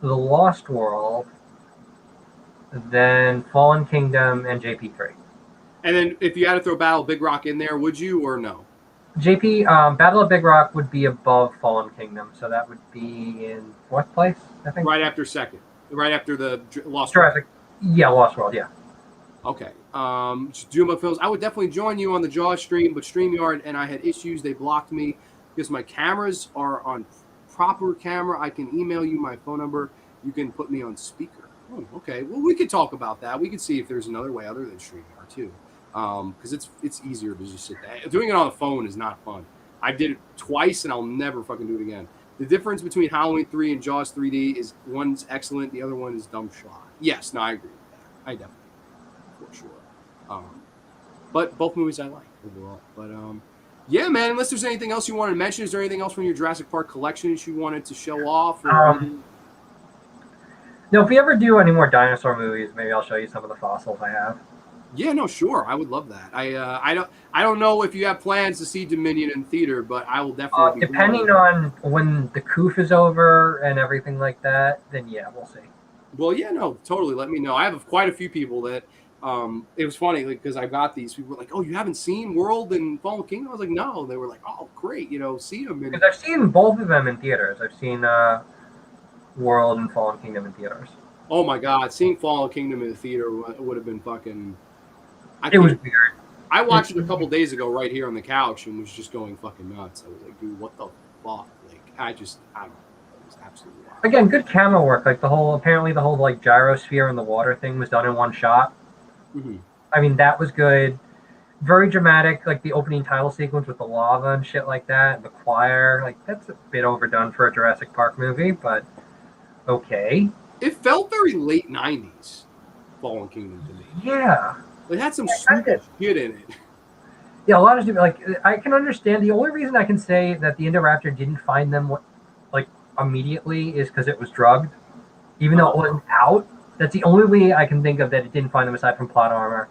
The Lost World, then Fallen Kingdom, and JP3. And then if you had to throw Battle of Big Rock in there, would you or no? Battle of Big Rock would be above Fallen Kingdom, so that would be in what place, I think? Right after second. Right after the Lost Jurassic. World. Yeah, Lost World, yeah. Okay. Juma Films. I would definitely join you on the Jaws stream, but StreamYard and I had issues. They blocked me because my cameras are on proper camera, I can email you my phone number. You can put me on speaker. Oh, okay. Well, we could talk about that. We could see if there's another way other than StreamYard too, because it's easier to just sit there. Doing it on the phone is not fun. I did it twice, and I'll never fucking do it again. The difference between Halloween 3 and Jaws 3D is one's excellent, the other one is dumb shot. Yes, no, I agree with that. I definitely, for sure. But both movies I like overall. But yeah, man. Unless there's anything else you wanted to mention, is there anything else from your Jurassic Park collections you wanted to show off? Or no, if we ever do any more dinosaur movies, maybe I'll show you some of the fossils I have. Yeah, no, sure. I would love that. I don't know if you have plans to see Dominion in theater, but I will definitely. Depending on when the coof is over and everything like that, then yeah, we'll see. Well, yeah, no, totally. Let me know. I have quite a few people that. It was funny because I got these people were like, "Oh, you haven't seen World and Fallen Kingdom?" I was like, "No." They were like, "Oh, great, see them." Because I've seen both of them in theaters. I've seen World and Fallen Kingdom in theaters. Oh my God, seeing Fallen Kingdom in the theater would have been fucking. It was weird. I watched it a couple days ago right here on the couch and was just going fucking nuts. I was like, dude, what the fuck? Like, I don't know. It was absolutely wild. Again, good camera work. Like apparently the whole like gyrosphere in the water thing was done in one shot. Mm-hmm. I mean, that was good. Very dramatic, like the opening title sequence with the lava and shit like that. The choir, like that's a bit overdone for a Jurassic Park movie, but okay. It felt very late '90s, Fallen Kingdom to me. Yeah. It had some stupid shit in it. Yeah, a lot of stupid. Like I can understand. The only reason I can say that the Indoraptor didn't find them like immediately is because it was drugged, even though it wasn't out. That's the only way I can think of that it didn't find them aside from plot armor.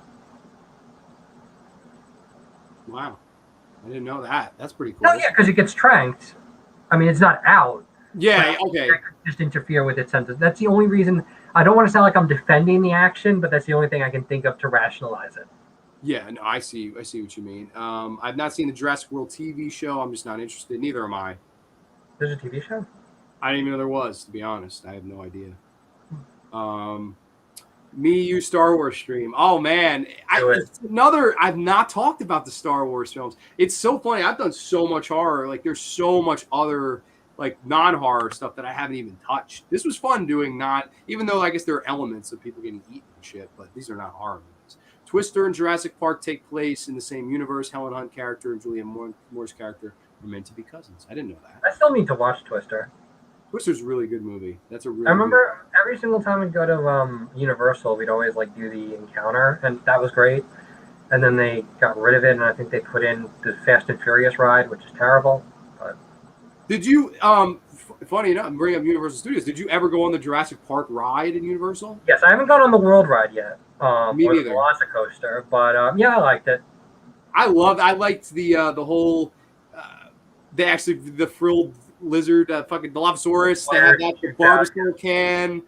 Wow, I didn't know that. That's pretty cool. No, yeah, because it gets tranked. I mean, it's not out. Yeah, okay. That could just interfere with its senses. That's the only reason. I don't want to sound like I'm defending the action, but that's the only thing I can think of to rationalize it. Yeah, no, I see what you mean. I've not seen the Jurassic World TV show. I'm just not interested. Neither am I. There's a TV show? I didn't even know there was, to be honest. I have no idea. You Star Wars stream. Oh man, I've not talked about the Star Wars films. It's so funny. I've done so much horror. Like there's so much other like non-horror stuff that I haven't even touched. This was fun doing even though I guess there are elements of people getting eaten and shit, but these are not horror movies. Twister and Jurassic Park take place in the same universe. Helen Hunt character and Julianne Moore's character are meant to be cousins. I didn't know that. I still need to watch Twister. Twister's a really good movie. That's a really. I remember every single time we'd go to Universal, we'd always like do the encounter, and that was great. And then they got rid of it, and I think they put in the Fast and Furious ride, which is terrible. But did you? Funny enough, I'm bringing up Universal Studios. Did you ever go on the Jurassic Park ride in Universal? Yes, I haven't gone on the World ride yet. Me neither. The Velocicoaster, but yeah, I liked it. I liked the whole. The frilled lizard, fucking Dilophosaurus. They had that the Barbasol can.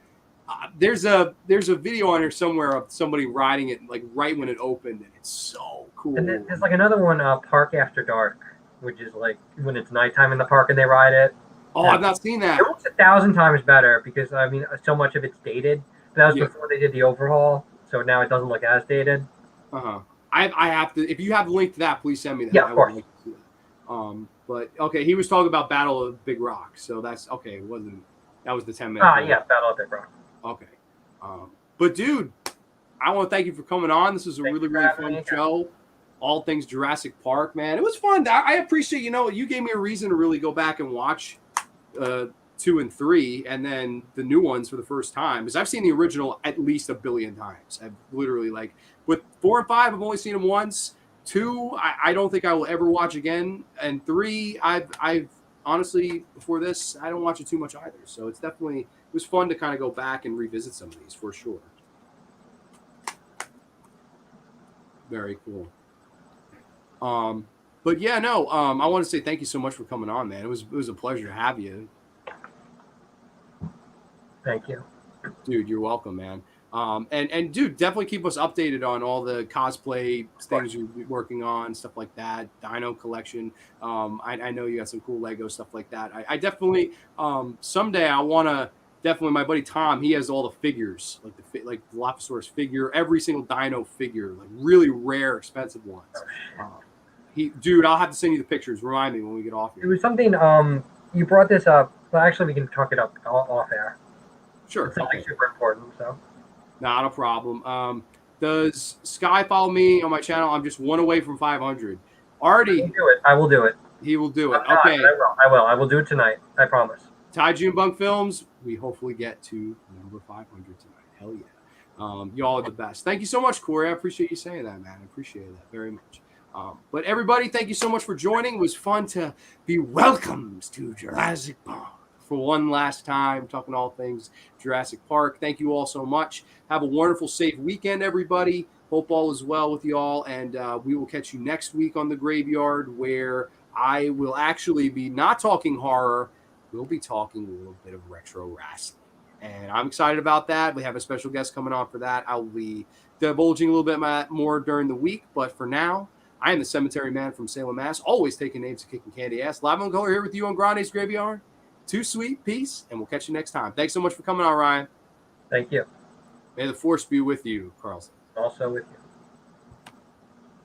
There's a video on here somewhere of somebody riding it like right when it opened, and it's so cool. And there's like another one, Park After Dark, which is like when it's nighttime in the park and they ride it. Oh, I've not seen that. It looks 1,000 times better because I mean so much of it's dated. But that was before they did the overhaul, so now it doesn't look as dated. I have to. If you have the link to that, please send me that. Yeah, of course. Like to see that. But okay, he was talking about Battle of Big Rock, so that's okay. It wasn't. That was the 10-minute. Yeah, Battle of Big Rock. Okay. But dude, I want to thank you for coming on. This was a really fun show. All things Jurassic Park, man. It was fun. I appreciate, you gave me a reason to really go back and watch 2 and 3 and then the new ones for the first time. Because I've seen the original at least 1 billion times. I've literally with 4 and 5, I've only seen them once. 2, I don't think I will ever watch again. And 3, I've honestly, before this, I don't watch it too much either. So it was fun to kind of go back and revisit some of these for sure. Very cool. But yeah, no, I want to say thank you so much for coming on, man. It was a pleasure to have you. Thank you. Dude, you're welcome, man. And dude, definitely keep us updated on all the cosplay things you're working on, stuff like that. Dino collection. I know you got some cool Lego stuff like that. I definitely someday I want to definitely. My buddy Tom, he has all the figures, like the Dilophosaurus figure, every single dino figure, like really rare, expensive ones. Dude, I'll have to send you the pictures. Remind me when we get off here. It was something. You brought this up Well, actually, we can talk it up off air. Sure. It's something Okay. super important. So Not a problem. Does Sky follow me on my channel? I'm just one away from 500. I will Artie, do it. I will do it. he will do I'm it. not, but Okay. I will. I will. I will do it tonight. I promise. Ty June Bunk Films, we hopefully get to number 500 tonight. Hell yeah. Y'all are the best. Thank you so much, Corey. I appreciate you saying that, man. I appreciate that very much. But everybody, thank you so much for joining. It was fun to be welcomed to Jurassic Park for one last time, talking all things Jurassic Park. Thank you all so much. Have a wonderful, safe weekend, everybody. Hope all is well with y'all. And we will catch you next week on The Graveyard, where I will actually be not talking horror. We'll be talking a little bit of retro wrestling. And I'm excited about that. We have a special guest coming on for that. I'll be divulging a little bit more during the week. But for now, I am the Cemetery Man from Salem, Mass. Always taking names and kicking candy ass. Live on color here with you on Grande's Graveyard. Too sweet. Peace. And we'll catch you next time. Thanks so much for coming on, Ryan. Thank you. May the force be with you, Carlson. Also with you.